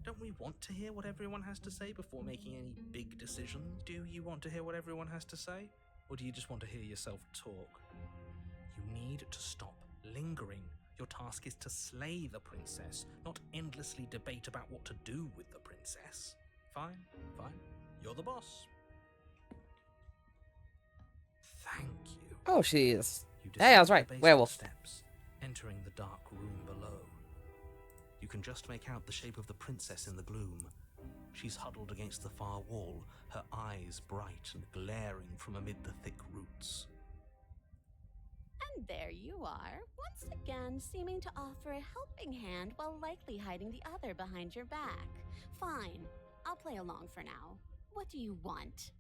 Don't we want to hear what everyone has to say before making any big decisions? Do you want to hear what everyone has to say? Or do you just want to hear yourself talk? You need to stop lingering Your task is to slay the princess, not endlessly debate about what to do with the princess.
Fine, fine. You're the boss.
Thank you.
Oh, she is.
You
Hey, I was
descend
right.
the basement
Werewolf.
steps, entering the dark room below. You can just make out the shape of the princess in the gloom. She's huddled against the far wall, her eyes bright and glaring from amid the thick roots.
And there you are, once again seeming to offer a helping hand while likely hiding the other behind your back. Fine, I'll play along for now. What do you want?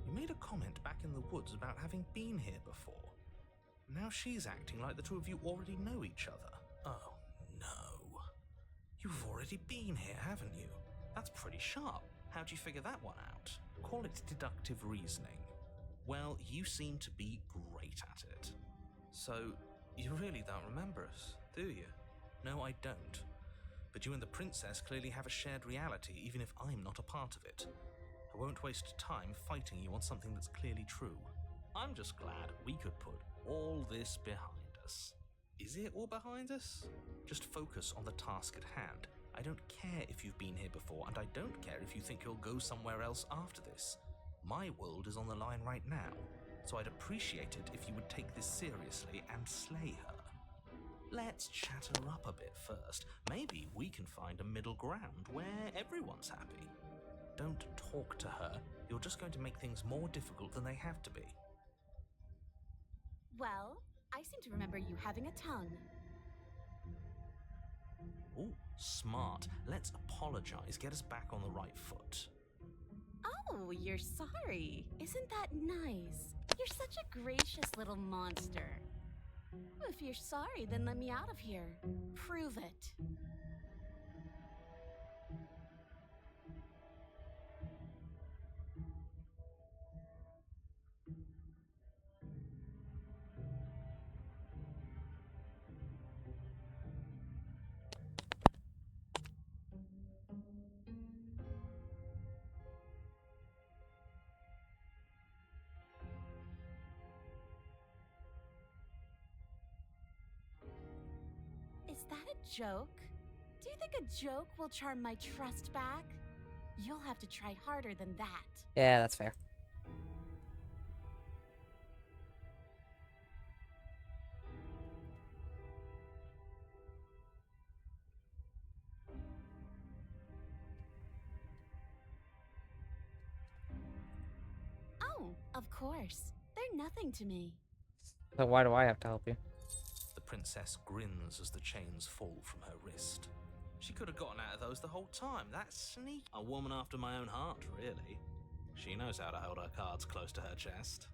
You made a comment back in the woods about having been here before. Now she's acting like the two of you already know each other. Oh, no. You've already been here, haven't you? That's pretty sharp. How'd you figure that one out? Call it deductive reasoning. Well, you seem to be great at it. So, you really don't remember us, do you? No, I don't. But you and the princess clearly have a shared reality, even if I'm not a part of it. I won't waste time fighting you on something that's clearly true. I'm just glad we could put all this behind us. Is it all behind us? Just focus on the task at hand. I don't care if you've been here before, and I don't care if you think you'll go somewhere else after this. My world is on the line right now, so I'd appreciate it if you would take this seriously and slay her. Let's chat her up a bit first. Maybe we can find a middle ground where everyone's happy. Don't talk to her. You're just going to make things more difficult than they have to be.
Well, I seem to remember you having a tongue.
Ooh, smart. Let's apologize, get us back on the right foot.
Oh, you're sorry. Isn't that nice? You're such a gracious little monster. If you're sorry, then let me out of here. Prove it. Is that a joke? Do you think a joke will charm my trust back? You'll have to try harder than that.
Yeah, that's fair.
Oh, of course. They're nothing to me.
So why do I have to help you?
The princess grins as the chains fall from her wrist. She could have gotten out of those the whole time. That's sneaky. A woman after my own heart, really. She knows how to hold her cards close to her chest.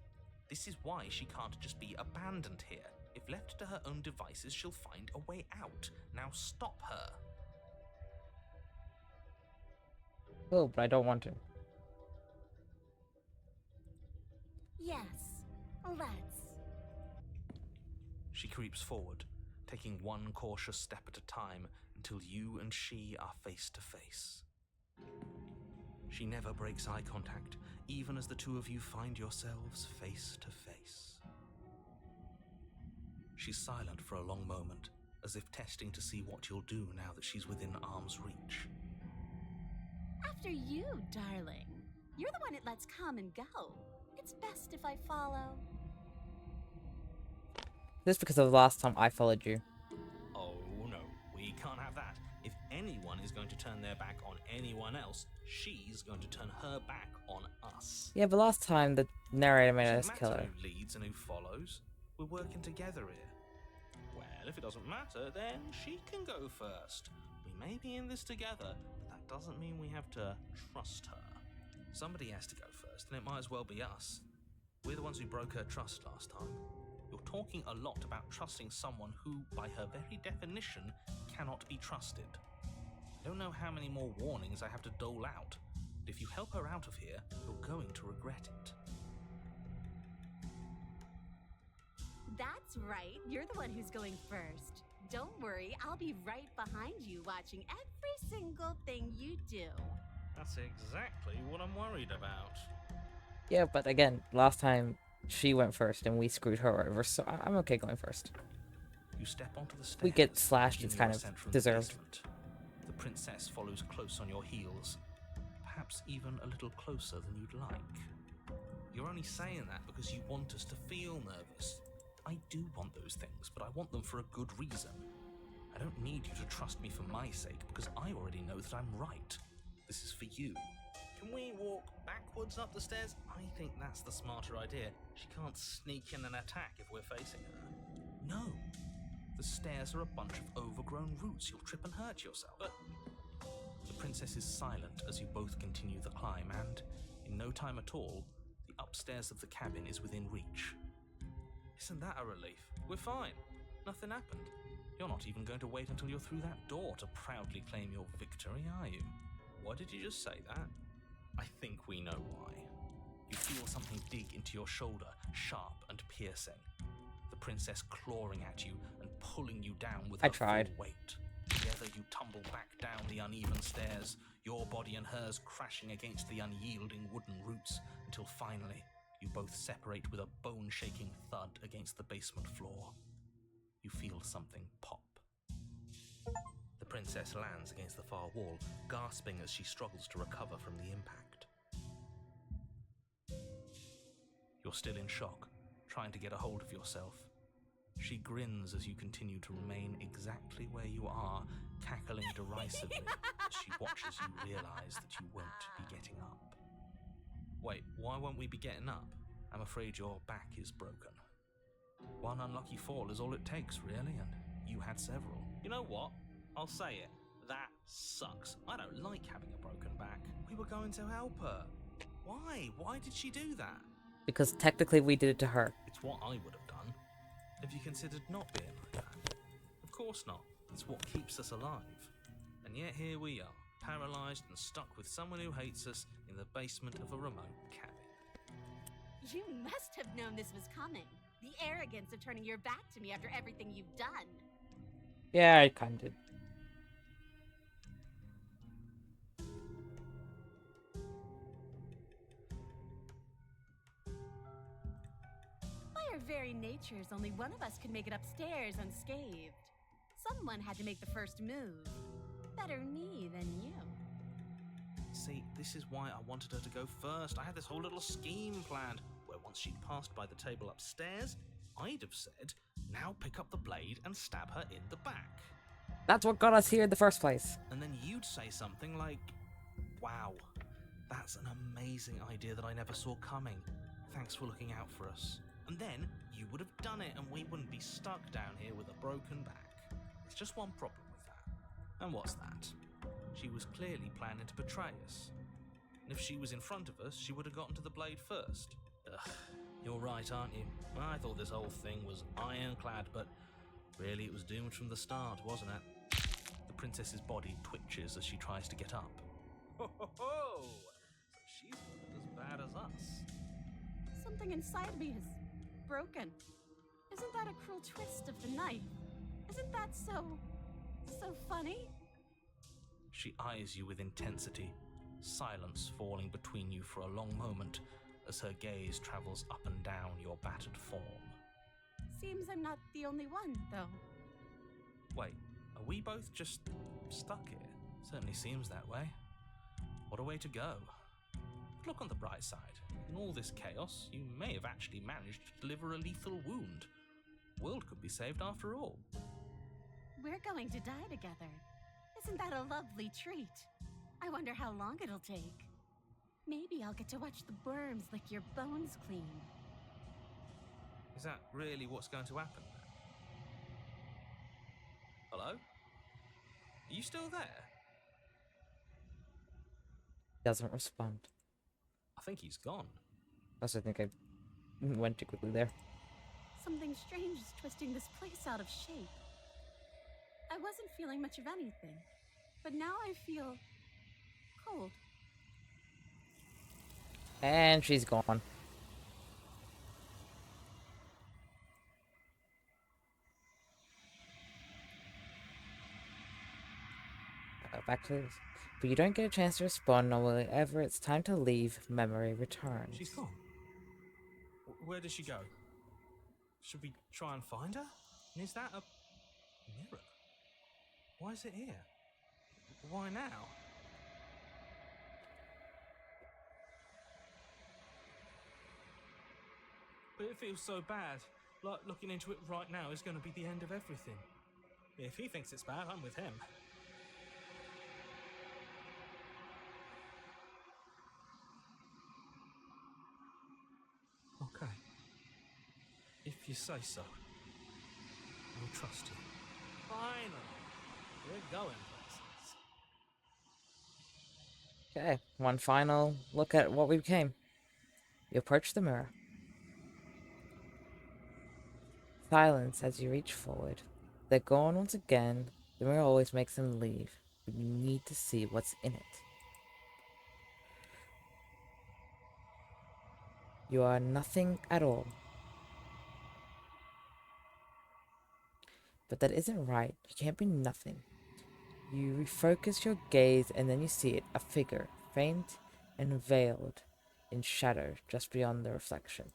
This is why she can't just be abandoned here. If left to her own devices, she'll find a way out. Now stop her.
Oh, but I don't want to.
Yes, let's.
She creeps forward, taking one cautious step at a time until you and she are face to face. She never breaks eye contact, even as the two of you find yourselves face to face. She's silent for a long moment, as if testing to see what you'll do now that she's within arm's reach.
After you, darling. You're the one it lets come and go. It's best if I follow.
This because of the last time I followed you.
Oh no, we can't have that. If anyone is going to turn their back on anyone else, she's going to turn her back on us.
Yeah, but last time the narrator made us
Doesn't
kill
matter
her.
who leads and who follows. We're working together here. Well, if it doesn't matter, then she can go first. We may be in this together, but that doesn't mean we have to trust her. Somebody has to go first, and it might as well be us. We're the ones who broke her trust last time. You're talking a lot about trusting someone who, by her very definition, cannot be trusted. I don't know how many more warnings I have to dole out, but if you help her out of here, you're going to regret it.
That's right. You're the one who's going first. Don't worry, I'll be right behind you watching every single thing you do.
That's exactly what I'm worried about.
Yeah, but again, last time she went first and we screwed her over, so I'm okay going first.
You step onto the stairs.
We get slashed,
begin
it's
your
kind of
ascent from the
deserved.
basement. The princess follows close on your heels, perhaps even a little closer than you'd like. You're only saying that because you want us to feel nervous. I do want those things, but I want them for a good reason. I don't need you to trust me for my sake, because I already know that I'm right. This is for you. Can we walk backwards up the stairs? I think that's the smarter idea. She can't sneak in and attack if we're facing her. No. The stairs are a bunch of overgrown roots. You'll trip and hurt yourself. But the princess is silent as you both continue the climb, and in no time at all, the upstairs of the cabin is within reach. Isn't that a relief? We're fine. Nothing happened. You're not even going to wait until you're through that door to proudly claim your victory, are you? Why did you just say that? I think we know why. You feel something dig into your shoulder, sharp and piercing. The princess clawing at you and pulling you down with her full weight. Together you tumble back down the uneven stairs, your body and hers crashing against the unyielding wooden roots, until finally you both separate with a bone-shaking thud against the basement floor. You feel something pop. The princess lands against the far wall, gasping as she struggles to recover from the impact. You're still in shock, trying to get a hold of yourself. She grins as you continue to remain exactly where you are, cackling derisively as she watches you realize that you won't be getting up. Wait, why won't we be getting up? I'm afraid your back is broken. One unlucky fall is all it takes, really, and you had several. You know what? I'll say it. That sucks. I don't like having a broken back. We were going to help her. Why? Why did she do that?
Because technically we did it to her.
It's what I would have done. Have you considered not being like that? Of course not. It's what keeps us alive. And yet here we are, paralysed and stuck with someone who hates us in the basement of a remote cabin.
You must have known this was coming. The arrogance of turning your back to me after everything you've done.
Yeah, I kind of did.
By our very natures, only one of us could make it upstairs unscathed. Someone had to make the first move. Better me than you.
See, this is why I wanted her to go first. I had this whole little scheme planned, where once she'd passed by the table upstairs, I'd have said, now pick up the blade and stab her in the back.
That's what got us here in the first place.
And then you'd say something like, wow, that's an amazing idea that I never saw coming. Thanks for looking out for us. And then you would have done it and we wouldn't be stuck down here with a broken back. It's just one problem with that. And what's that? She was clearly planning to betray us. And if she was in front of us, she would have gotten to the blade first. Ugh, you're right, aren't you? I thought this whole thing was ironclad, but really it was doomed from the start, wasn't it? The princess's body twitches as she tries to get up. Ho ho ho! So she's not as bad as us.
Something inside me is broken. Isn't that a cruel twist of the knife? Isn't that so funny?
She eyes you with intensity, silence falling between you for a long moment as her gaze travels up and down your battered form.
Seems I'm not the only one, though.
Wait, are we both just stuck here? Certainly seems that way. What a way to go. But look on the bright side. In all this chaos, you may have actually managed to deliver a lethal wound. The world could be saved after all.
We're going to die together. Isn't that a lovely treat? I wonder how long it'll take. Maybe I'll get to watch the worms lick your bones clean.
Is that really what's going to happen? Hello? Are you still there?
Doesn't respond.
I think he's gone.
Also, I think I went too quickly there.
Something strange is twisting this place out of shape. I wasn't feeling much of anything, but now I feel cold.
And she's gone. Back to this. But you don't get a chance to respond, nor whenever it's time to leave, memory returns.
She's gone. Where did she go? Should we try and find her?
And is that a Mirror? Why is it here? Why now? But it feels so bad. Like looking into it right now is going to be the end of everything. If he thinks it's bad, I'm with him. Okay. If you say so, I'll trust you.
Finally, we're going places.
Okay, one final look at what we became. You approach the mirror. Silence as you reach forward. They're gone once again. The mirror always makes them leave, but you need to see what's in it. You are nothing at all. But that isn't right. You can't be nothing. You refocus your gaze and then you see it, a figure, faint and veiled in shadow just beyond the reflection.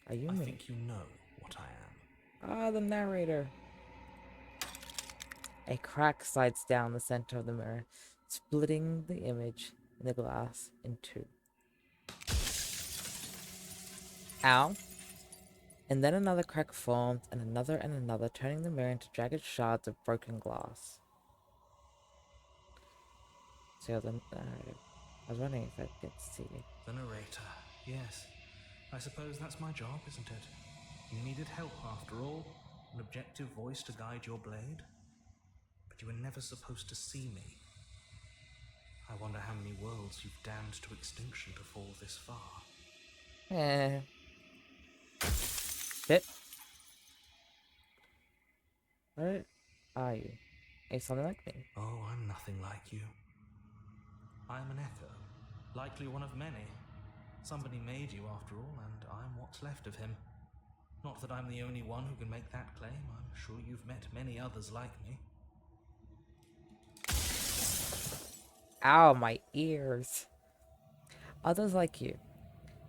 Are you
I
me?
think you know what I am.
Ah, the narrator. A crack slides down the center of the mirror, splitting the image in the glass in two. Ow. And then another crack forms, and another, turning the mirror into jagged shards of broken glass. So the narrator. I was wondering if I could see you.
The narrator. Yes. I suppose that's my job, isn't it? You needed help after all. An objective voice to guide your blade. But you were never supposed to see me. I wonder how many worlds you've damned to extinction to fall this far.
Shit. What are you? Are you something like me?
Oh, I'm nothing like you. I'm an echo. Likely one of many. Somebody made you after all, and I'm what's left of him. Not that I'm the only one who can make that claim. I'm sure you've met many others like me.
Ow, my ears. Others like you.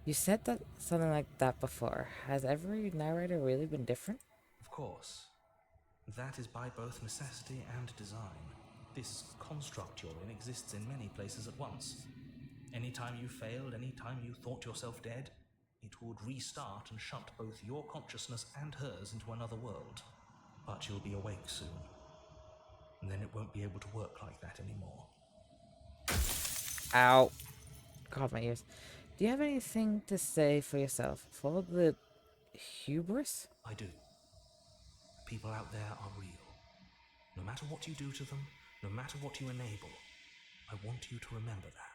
You said that something like that before. Has every narrator really been different?
Of course. That is by both necessity and design. This construct you're in exists in many places at once. Anytime you failed, anytime you thought yourself dead, it would restart and shut both your consciousness and hers into another world. But you'll be awake soon. And then it won't be able to work like that anymore.
Ow. God, my ears. Do you have anything to say for yourself? For the hubris?
I do. People out there are real. No matter what you do to them, no matter what you enable, I want you to remember that.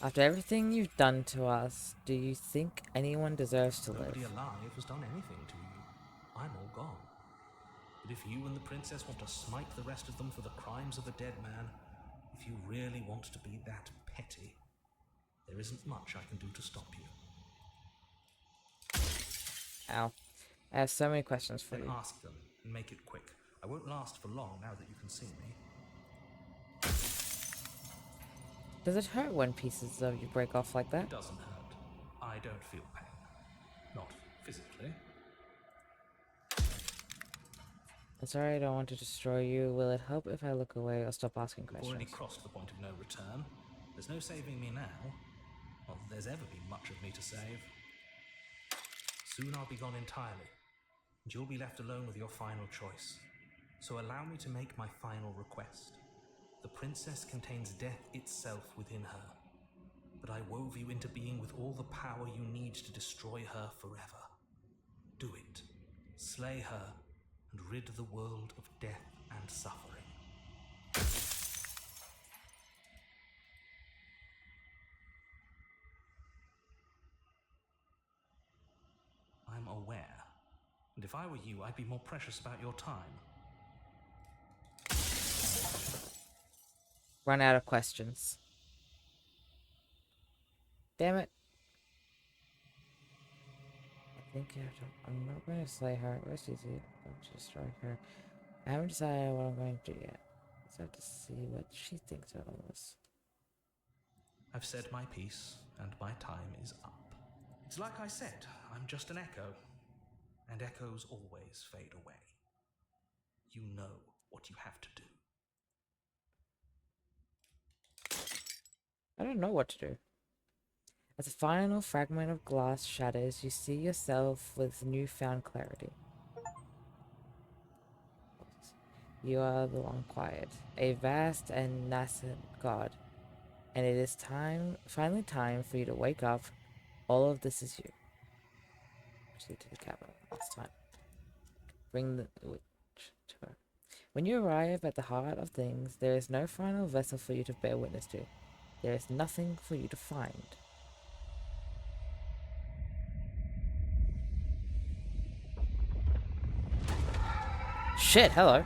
After everything you've done to us, do you think anyone deserves to
Nobody
live?
alive has done anything to you. I'm all gone. But if you and the princess want to smite the rest of them for the crimes of a dead man, if you really want to be that petty, there isn't much I can do to stop you.
Ow. I have so many questions for
Then
you.
ask them, and make it quick. I won't last for long now that you can see me.
Does it hurt when pieces of you break off like that?
It doesn't hurt. I don't feel pain. Not physically.
I'm sorry, I don't want to destroy you. Will it help if I look away or stop asking
We've already
questions?
crossed the point of no return. There's no saving me now. Not that there's ever been much of me to save. Soon I'll be gone entirely, and you'll be left alone with your final choice. So allow me to make my final request. The princess contains death itself within her, but I wove you into being with all the power you need to destroy her forever. Do it. Slay her, and rid the world of death and suffering. I'm aware, and if I were you, I'd be more precious about your time.
Run out of questions. Damn it. I think you have to. I'm not going to slay her. Rest easy. Don't destroy her. I haven't decided what I'm going to do yet. Let's have to see what she thinks of all this.
I've said my piece, and my time is up. It's like I said, I'm just an echo. and echoes always fade away. You know what you have to do.
I don't know what to do. As a final fragment of glass shatters, you see yourself with newfound clarity. You are the Long Quiet, a vast and nascent god, and it is finally time for you to wake up. All of this is you. Actually, to the capital last time. Bring the witch to her. When you arrive at the heart of things, there is no final vessel for you to bear witness to. There is nothing for you to find. Shit, hello.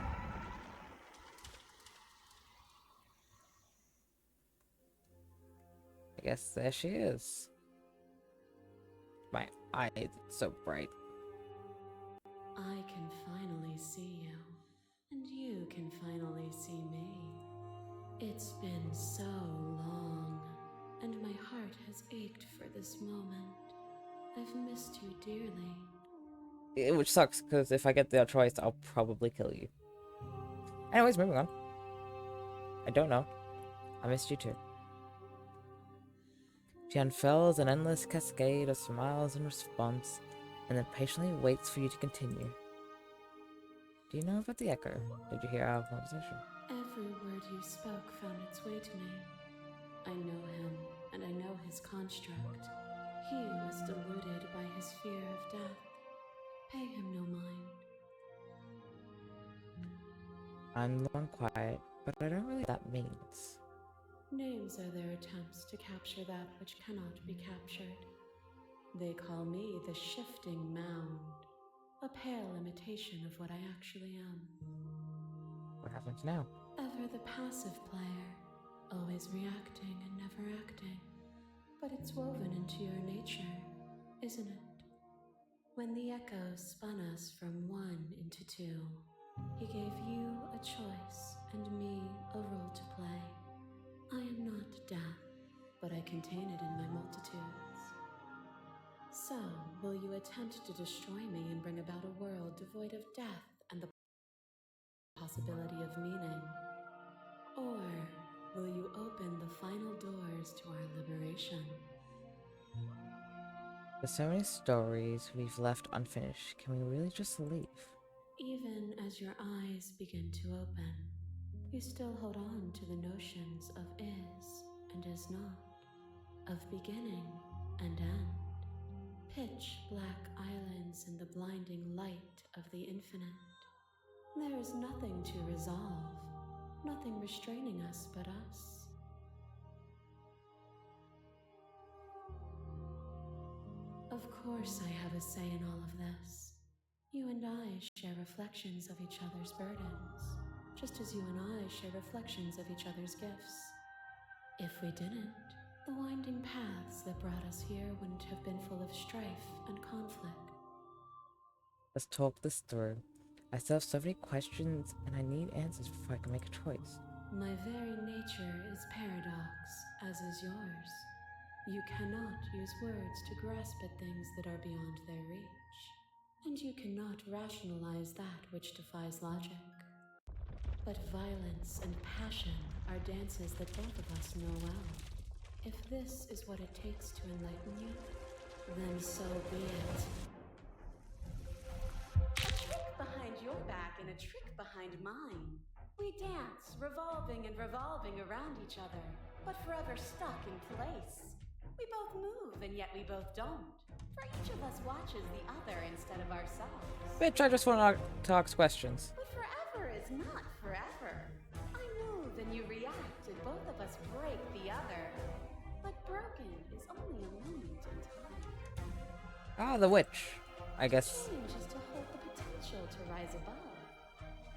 I guess there she is. My eyes are so bright.
I can finally see you, and you can finally see me. It's been so long, and my heart has ached for this moment. I've missed you dearly.
Which sucks, because if I get the choice, I'll probably kill you. Anyways, moving on. I don't know. I missed you too. She unfurls an endless cascade of smiles in response, and then patiently waits for you to continue. Do you know about the echo? Did you hear our conversation?
Every word you spoke found its way to me. I know him, and I know his construct. He was deluded by his fear of death. Pay him no mind.
I'm the Long Quiet, but I don't really know what that means.
Names are their attempts to capture that which cannot be captured. They call me the Shifting Mound, a pale imitation of what I actually am.
What happens now?
Ever the passive player, always reacting and never acting. But it's woven into your nature, isn't it? When the echo spun us from one into two, he gave you a choice and me a role to play. I am not death, but I contain it in my multitudes. So, will you attempt to destroy me and bring about a world devoid of death and the possibility of meaning? Or will you open the final doors to our liberation?
There's so many stories we've left unfinished. Can we really just leave?
Even as your eyes begin to open, you still hold on to the notions of is and is not, of beginning and end, pitch black islands in the blinding light of the infinite. There is nothing to resolve, nothing restraining us but us. Of course I have a say in all of this. You and I share reflections of each other's burdens, just as you and I share reflections of each other's gifts. If we didn't, the winding paths that brought us here wouldn't have been full of strife and conflict.
Let's talk this through. I still have so many questions, and I need answers before I can make a choice.
My very nature is paradox, as is yours. You cannot use words to grasp at things that are beyond their reach, and you cannot rationalize that which defies logic. But violence and passion are dances that both of us know well. If this is what it takes to enlighten you, then so be it. A trick behind your back and a trick behind mine. We dance, revolving and revolving around each other, but forever stuck in place. We both move, and yet we both don't. For each of us watches the other instead of ourselves.
Bitch, I just want to ask questions.
But forever is not forever. I move and you react, and both of us break the other. But broken is only a moment in time.
Ah, the witch. I guess.
Change is to hold the potential to rise above.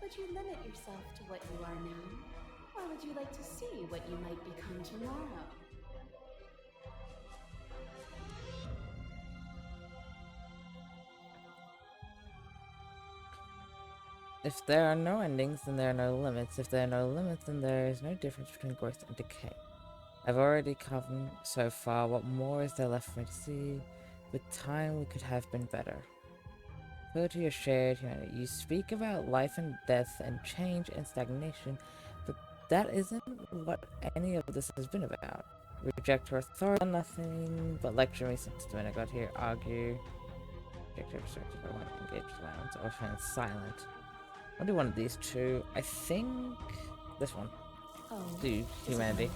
But you limit yourself to what you are now. Or would you like to see what you might become tomorrow?
If there are no endings, then there are no limits. If there are no limits, then there is no difference between growth and decay. I've already come so far. What more is there left for me to see? With time, we could have been better. appeal to your shared humanity. You speak about life and death and change and stagnation, but that isn't what any of this has been about. Reject her authority, nothing but lecture me since the minute I got here, argue. Reject her perspective, I want to engage violence, or remain silent. I'll do one of these two. I think this one.
Oh,
Do humanity.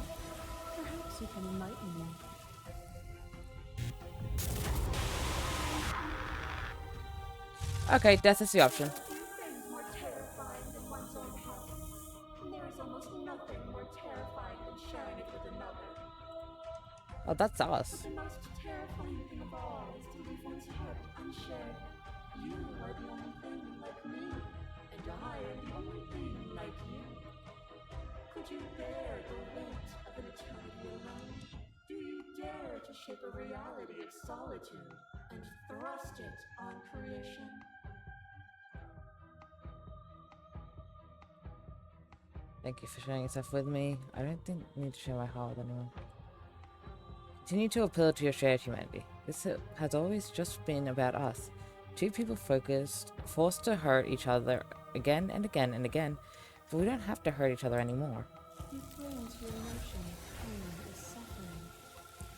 perhaps you can enlighten me.
Okay, death is the option.
Few things more terrifying than one's own health. And there is almost nothing more terrifying than sharing it with another.
Oh, that's
But
us.
the most terrifying thing of all is to leave one's heart unshared. You are the only thing like me, and I am the only thing like you. Could you bear the weight of an eternity alone? Do you dare to shape a reality of solitude and thrust it on creation?
Thank you for sharing yourself with me. I don't think I need to share my heart with anyone. Continue to appeal to your shared humanity. This has always just been about us. Two people focused, forced to hurt each other again and again and again, but we don't have to hurt each other anymore.
You cling to your notion of pain is suffering.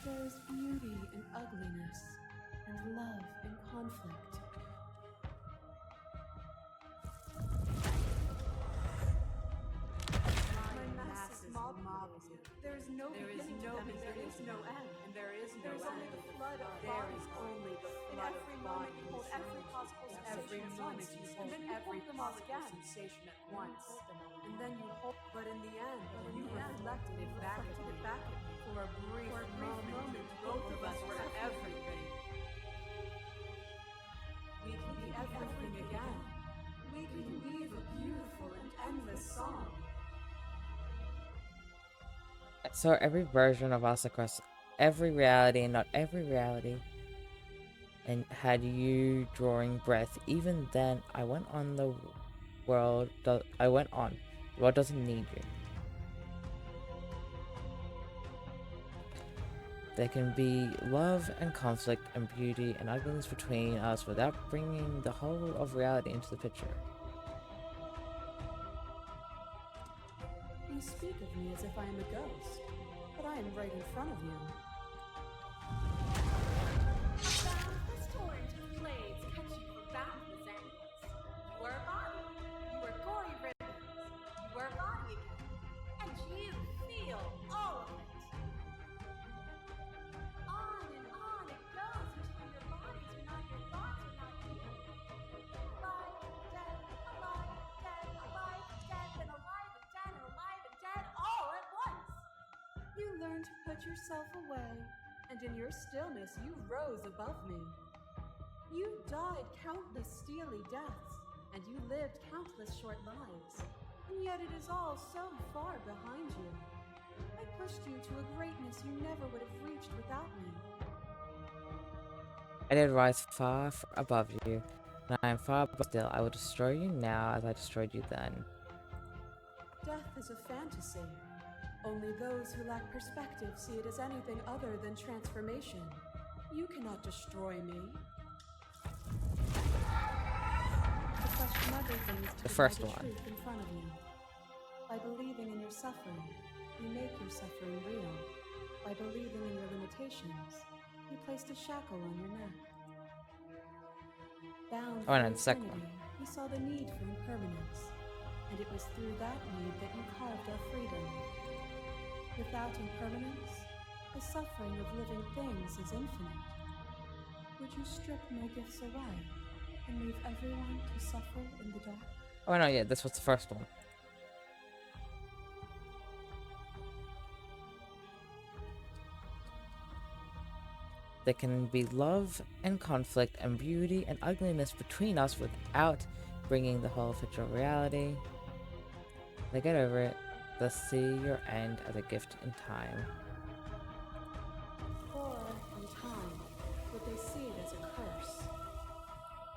There is beauty in ugliness, and love in conflict.
My massive mob of you. There is no beginning to them, and there is no end.
And there is no
There's only
end.
the flood of
There
bodies.
is only the
In
flood
every
of
moment you
bodies.
hold every possible
Every
sensation at
moment
once,
you
and
hold
then you
every
hold them all
possible
again.
sensation at once.
And then you hold,
But in the end,
in
you
the end,
reflected it back at me.
back at me.
For a brief moment, both of us were everything. We can be everything again. We can weave a beautiful and endless song.
So every version of us across every reality and not every reality, and had you drawing breath. Even then, I went on. The world doesn't need you. There can be love and conflict and beauty and ugliness between us without bringing the whole of reality into the picture.
You speak of me as if I am a ghost, but I am right in front of you.
Boundless torrent of blades cut you for boundless angles. You were a body. You were gory ribbons. You were a body again. And you feel all of it. On and on it goes until your bodies are not your thoughts are not you. Alive, dead, alive, dead, alive, dead, and alive and dead and alive and dead all at once.
You learned to put yourself away, and in your stillness you rose above me. You died countless steely deaths, and you lived countless short lives, and yet it is all so far behind you. I pushed you to a greatness you never would have reached without me.
I did rise far above you, and I am far above still. I will destroy you now as I destroyed you then.
Death is a fantasy. Only those who lack perspective see it as anything other than transformation. You cannot destroy me. To question everything is to
The
deny
first
the
one.
truth in front of you. By believing in your suffering, you make your suffering real. By believing in your limitations, you placed a shackle on your neck. Bound
Oh, and
for
then the second one.
eternity, you saw the need for impermanence, and it was through that need that you carved our freedom. Without impermanence, the suffering of living things is infinite. Would you strip my gifts away and leave everyone to suffer in the dark?
Oh no, yeah, this was the first one. There can be love and conflict and beauty and ugliness between us without bringing the whole picture of reality. They get over it. They'll see your end as a gift in time.
Or, in time, would they see it as a curse?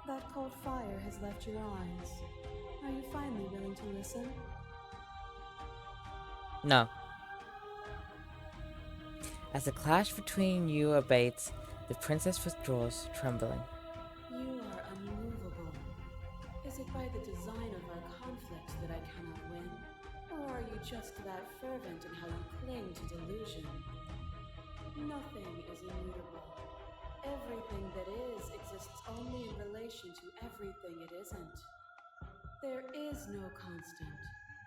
That cold fire has left your eyes. Are you finally willing to listen?
No. As the clash between you abates, the princess withdraws, trembling.
You are unmovable.
Is it by the design of our conflicts that I cannot win? Or are you just that fervent in how you cling to delusion? Nothing is immutable. Everything that is exists only in relation to everything it isn't. There is no constant.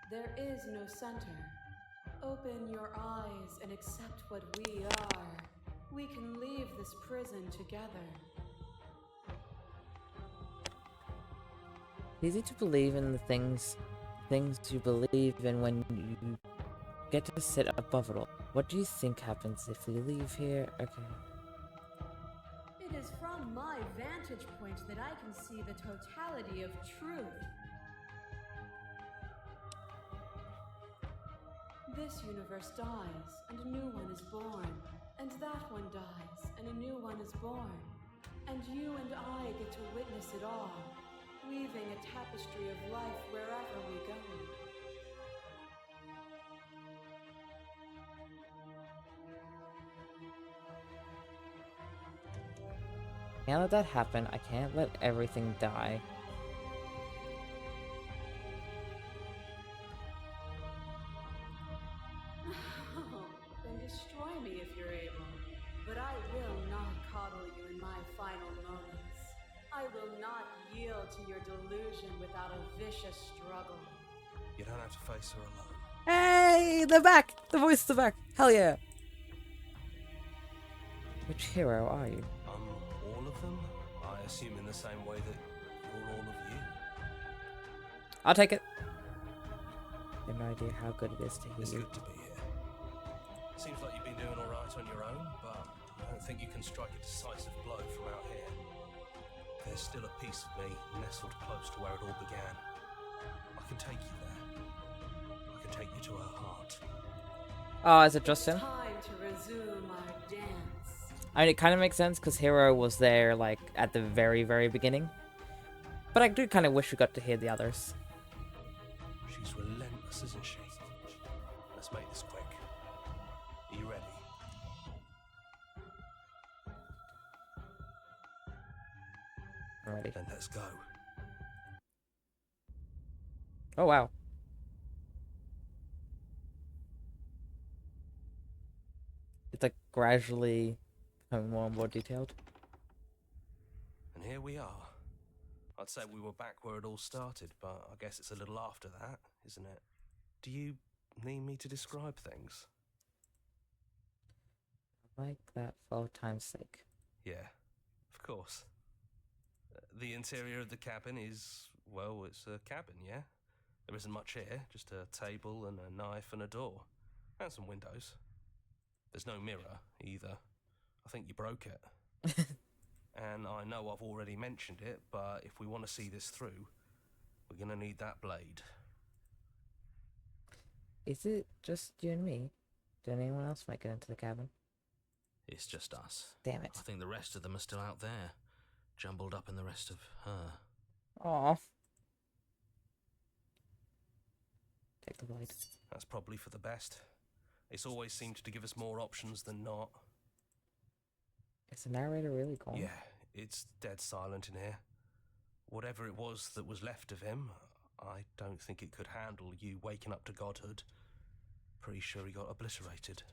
There is no center. Open your eyes and accept what we are. We can leave this prison together.
It's easy to believe in the things you believe in when you get to sit above it all. What do you think happens if we leave here? Okay.
It is from my vantage point that I can see the totality of truth. This universe dies, and a new one is born. And that one dies, and a new one is born. And you and I get to witness it all, weaving a tapestry of life wherever we go.
Can't let that happen. I can't let everything die.
Then destroy me if you're able. But I will not coddle you in my final moments. I will not yield to your delusion without a vicious struggle.
You don't have to face her alone.
Hey, they're back! The voices are back! Hell yeah! Which hero are you?
All of them? I assume in the same way that you're all of you.
I'll take it. I have no idea how good it is to hear
It's
you.
good to be here. Seems like you've been doing all right on your own, but I don't think you can strike a decisive blow from out here. There's still a piece of me nestled close to where it all began. I can take you there. I can take you to her heart.
Oh, is it just him?
Time to resume our dance.
I mean, it kind of makes sense because Hero was there, like, at the very, very beginning. But I do kind of wish we got to hear the others.
She's relentless, isn't she? Let's make this quick. Are you ready?
I'm ready.
Then let's go.
Oh, wow. It's like gradually becoming more and more detailed.
And here we are. I'd say we were back where it all started, but I guess it's a little after that, isn't it? Do you need me to describe things?
Like that for old time's sake.
Yeah, of course. The interior of the cabin is, well, it's a cabin, yeah? There isn't much here, just a table and a knife and a door. And some windows. There's no mirror, either. I think you broke it. And I know I've already mentioned it, but if we want to see this through, we're going to need that blade.
Is it just you and me? Did anyone else make it into the cabin?
It's just us.
Damn it.
I think the rest of them are still out there, jumbled up in the rest of her.
Aw. Take the blade.
That's probably for the best. It's always seemed to give us more options than not.
Is the narrator really gone?
Yeah, it's dead silent in here. Whatever it was that was left of him, I don't think it could handle you waking up to godhood. Pretty sure he got obliterated.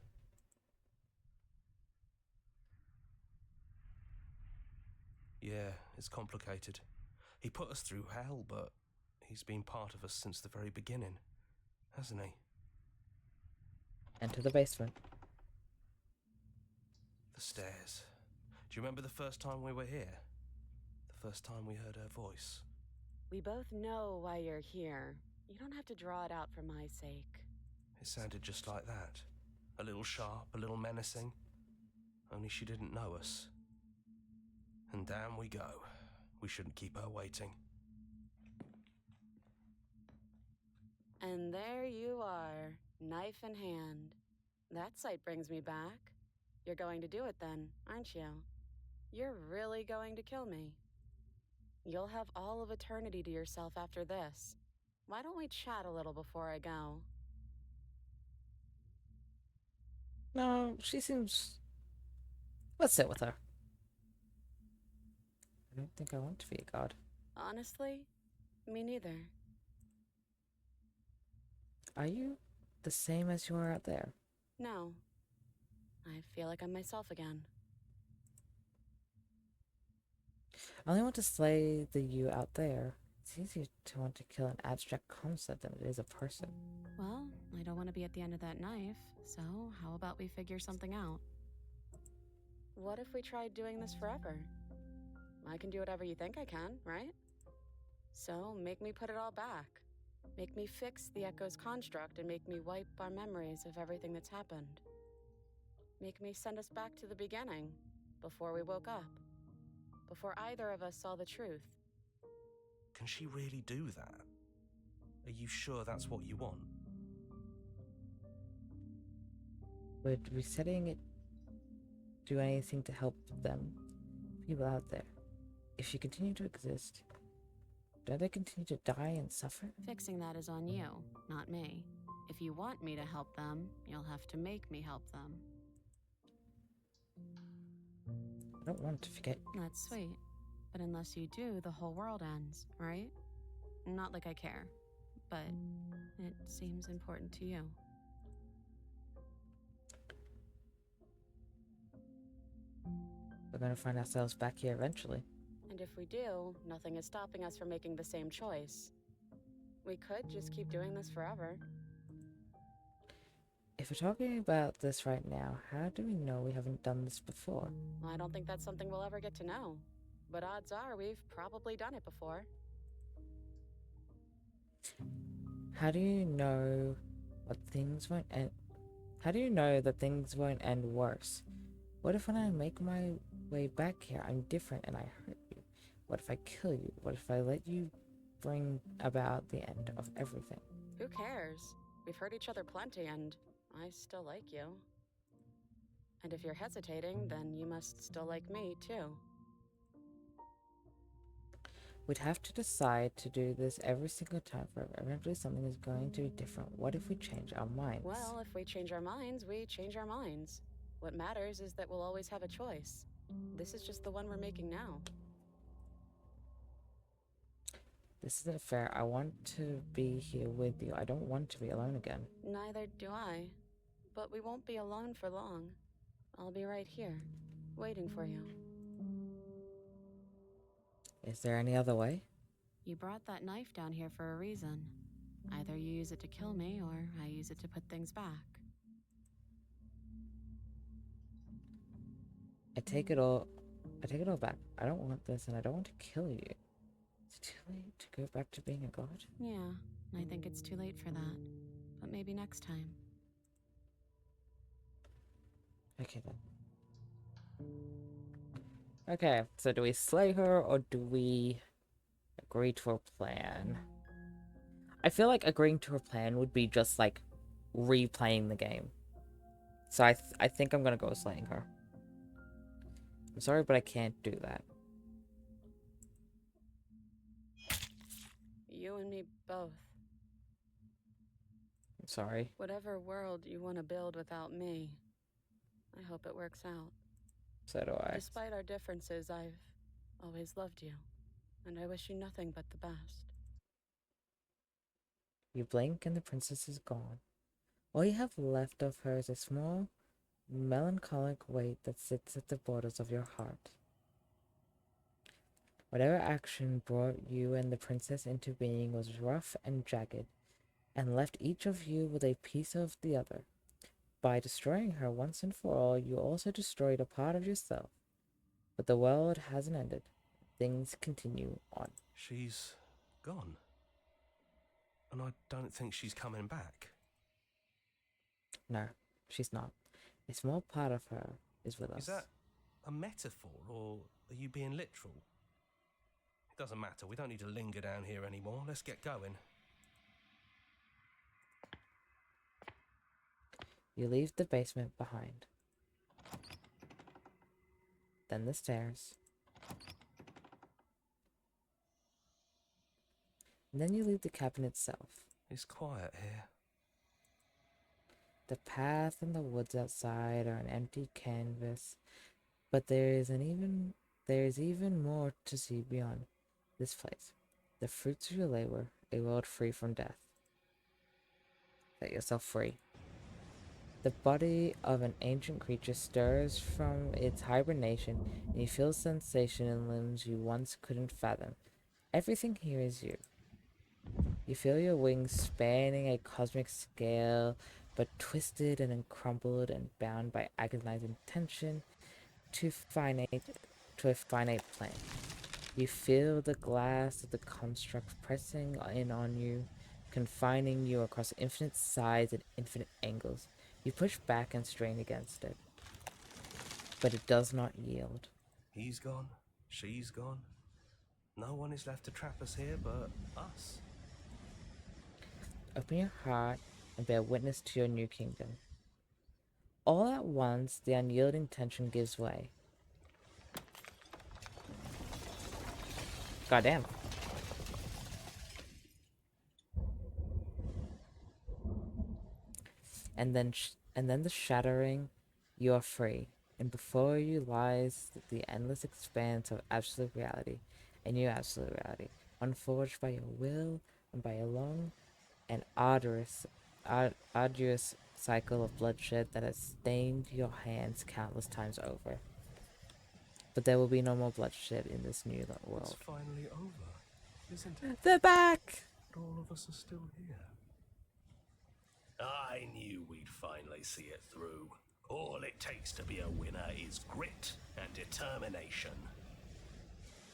Yeah, it's complicated. He put us through hell, but he's been part of us since the very beginning, hasn't he?
Enter the basement.
The stairs. Do you remember the first time we were here? The first time we heard her voice?
We both know why you're here. You don't have to draw it out for my sake.
It sounded just like that. A little sharp, a little menacing. Only she didn't know us. And down we go. We shouldn't keep her waiting.
And there you are, knife in hand. That sight brings me back. You're going to do it then, aren't you? You're really going to kill me. You'll have all of eternity to yourself after this. Why don't we chat a little before I go?
No, she seems... Let's sit with her. I don't think I want to be a god.
Honestly,
Me neither.
Are you the same as you are out there?
No. I feel like I'm myself again.
I only want to slay the you out there. It's easier to want to kill an abstract concept than it is a person.
Well, I don't want to be at the end of that knife, so how about we figure something out? What if we tried doing this forever? I can do whatever you think I can, right? So, make me put it all back. Make me fix the Echo's construct and make me wipe our memories of everything that's happened. Make me send us back to the beginning, before we woke up. Before either of us saw the truth.
Can she really do that? Are you sure that's what you want?
Would resetting it do anything to help them, people out there? If you continue to exist, don't they continue to die and suffer?
Fixing that is on you, not me. If you want me to help them, you'll have to make me help them.
I don't want to forget.
That's sweet. But unless you do, the whole world ends, right? Not like I care, but it seems important to you.
We're going to find ourselves back here eventually.
And if we do, nothing is stopping us from making the same choice. We could just keep doing this forever.
If we're talking about this right now, how do we know we haven't done this before?
I don't think that's something we'll ever get to know. But odds are we've probably done it before.
How do you know what things won't end? How do you know that things won't end worse? What if when I make my way back here, I'm different and I hurt you? What if I kill you? What if I let you bring about the end of everything?
Who cares? We've hurt each other plenty and I still like you. And if you're hesitating, then you must still like me too.
We'd have to decide to do this every single time forever. Eventually something is going to be different. What if we change our minds?
Well, if we change our minds, we change our minds. What matters is that we'll always have a choice. This is just the one we're making now.
This isn't fair. I want to be here with you. I don't want to be alone again.
Neither do I. But we won't be alone for long. I'll be right here, waiting for you.
Is there any other way?
You brought that knife down here for a reason. Either you use it to kill me, or I use it to put things back.
I take it all back. I don't want this, and I don't want to kill you. Is it too late to go back to being a god?
Yeah, I think it's too late for that. But maybe next time.
Okay, then. Okay, so do we slay her, or do we agree to her plan? I feel like agreeing to her plan would be just, like, replaying the game. So I think I'm gonna go slaying her. I'm sorry, but I can't do that.
You and me both.
I'm sorry.
Whatever world you want to build without me, I hope it works out.
So do I.
Despite our differences, I've always loved you, and I wish you nothing but the best.
You blink and the princess is gone. All you have left of her is a small, melancholic weight that sits at the borders of your heart. Whatever action brought you and the princess into being was rough and jagged, and left each of you with a piece of the other. By destroying her once and for all, you also destroyed a part of yourself. But the world hasn't ended. Things continue on.
She's gone. And I don't think she's coming back.
No, she's not. A small part of her is with us.
Is that a metaphor, or are you being literal? It doesn't matter. We don't need to linger down here anymore. Let's get going.
You leave the basement behind. Then the stairs. And then you leave the cabin itself.
It's quiet here.
The path and the woods outside are an empty canvas, but there is even more to see beyond this place. The fruits of your labor, a world free from death. Set yourself free. The body of an ancient creature stirs from its hibernation, and you feel sensation in limbs you once couldn't fathom. Everything here is you. You feel your wings spanning a cosmic scale, but twisted and crumpled and bound by agonizing tension to a finite plane. You feel the glass of the construct pressing in on you, confining you across infinite sides and infinite angles. You push back and strain against it, but it does not yield.
He's gone. She's gone. No one is left to trap us here but us.
Open your heart and bear witness to your new kingdom. All at once, the unyielding tension gives way. Goddamn. And then the shattering, you are free, and before you lies the endless expanse of absolute reality, a new absolute reality, unforged by your will and by a long and arduous cycle of bloodshed that has stained your hands countless times over. But there will be no more bloodshed in this new world.
It's finally over, isn't it?
They're back!
But all of us are still here. I knew we'd finally see it through. All it takes to be a winner is grit and determination.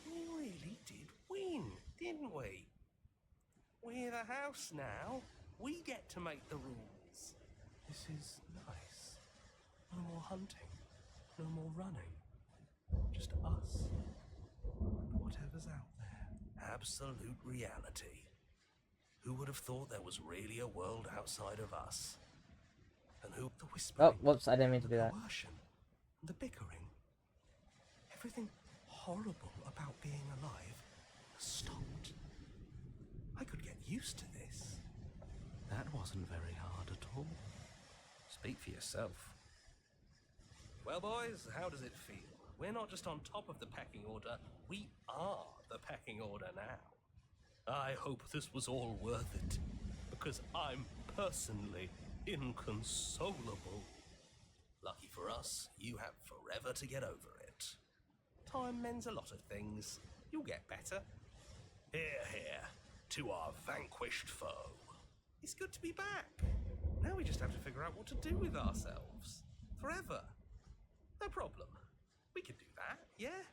We really did win, didn't we? We're the house now. We get to make the rules. This is nice. No more hunting. No more running. Just us. And whatever's out there. Absolute reality. Who would have thought there was really a world outside of us? And who the whispering?
Oh, whoops, I didn't mean to do that.
Coercion, the bickering. Everything horrible about being alive has stopped. I could get used to this. That wasn't very hard at all. Speak for yourself. Well, boys, how does it feel? We're not just on top of the pecking order, we are the pecking order now. I hope this was all worth it, because I'm personally inconsolable. Lucky for us, you have forever to get over it. Time mends a lot of things. You'll get better. Hear, hear, to our vanquished foe. It's good to be back. Now we just have to figure out what to do with ourselves. Forever. No problem. We can do that, yeah?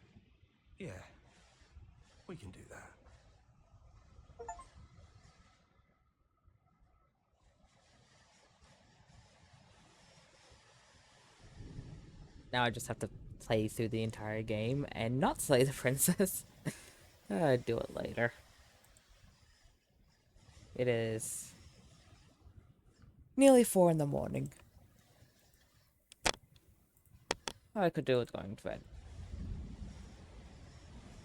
Yeah. We can do that.
Now I just have to play through the entire game and not slay the princess. I'll do it later. It is nearly 4 in the morning. I could do with going to bed.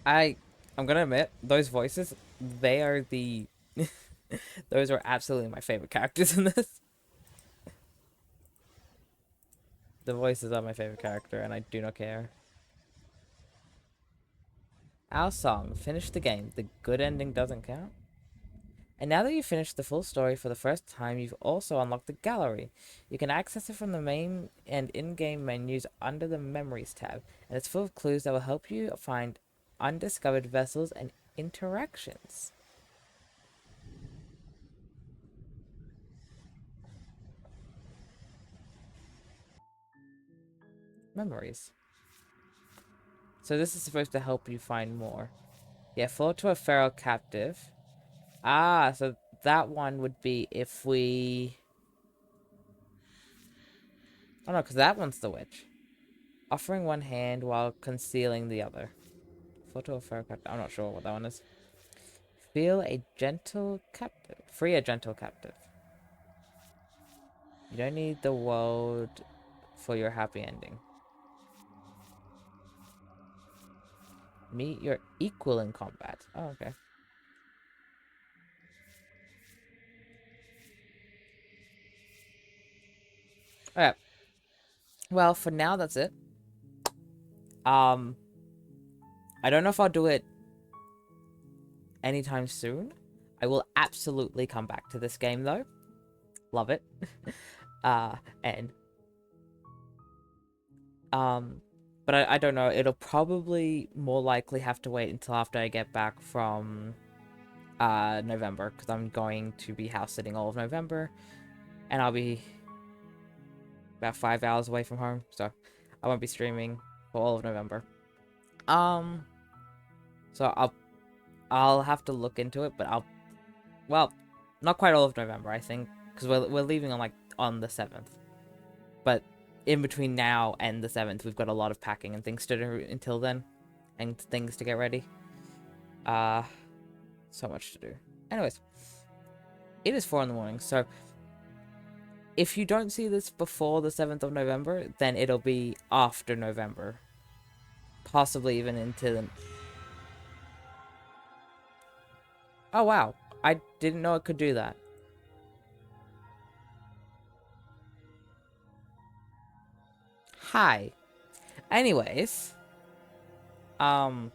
I'm gonna admit, those voices, they are the... those are absolutely my favorite characters in this. The voices are my favorite character, and I do not care. Our song, finish the game. The good ending doesn't count. And now that you've finished the full story for the first time, you've also unlocked the gallery. You can access it from the main and in-game menus under the Memories tab, and it's full of clues that will help you find undiscovered vessels and interactions. Memories. So this is supposed to help you find more. Yeah, fall to a feral captive. Ah, so that one would be if we... Oh no, because that one's the witch. Offering one hand while concealing the other. Fall to a feral captive. I'm not sure what that one is. Feel a gentle captive. Free a gentle captive. You don't need the world for your happy ending. Meet your equal in combat. Oh, okay. Alright. Well, for now, that's it. I don't know if I'll do it anytime soon. I will absolutely come back to this game though. Love it. But I don't know, it'll probably more likely have to wait until after I get back from November, because I'm going to be house sitting all of November, and I'll be about 5 hours away from home, so I won't be streaming for all of November. So I'll have to look into it, but well, not quite all of November, I think, because we're leaving on the 7th, but in between now and the 7th, we've got a lot of packing and things to do until then, and things to get ready. So much to do. Anyways, it is 4 in the morning, so if you don't see this before the 7th of November, then it'll be after November. Possibly even into the... Oh wow, I didn't know it could do that. Hi. Anyways. But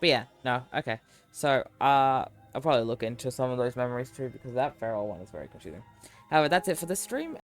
yeah, no, okay. So, I'll probably look into some of those memories too, because that feral one is very confusing. However, that's it for this stream.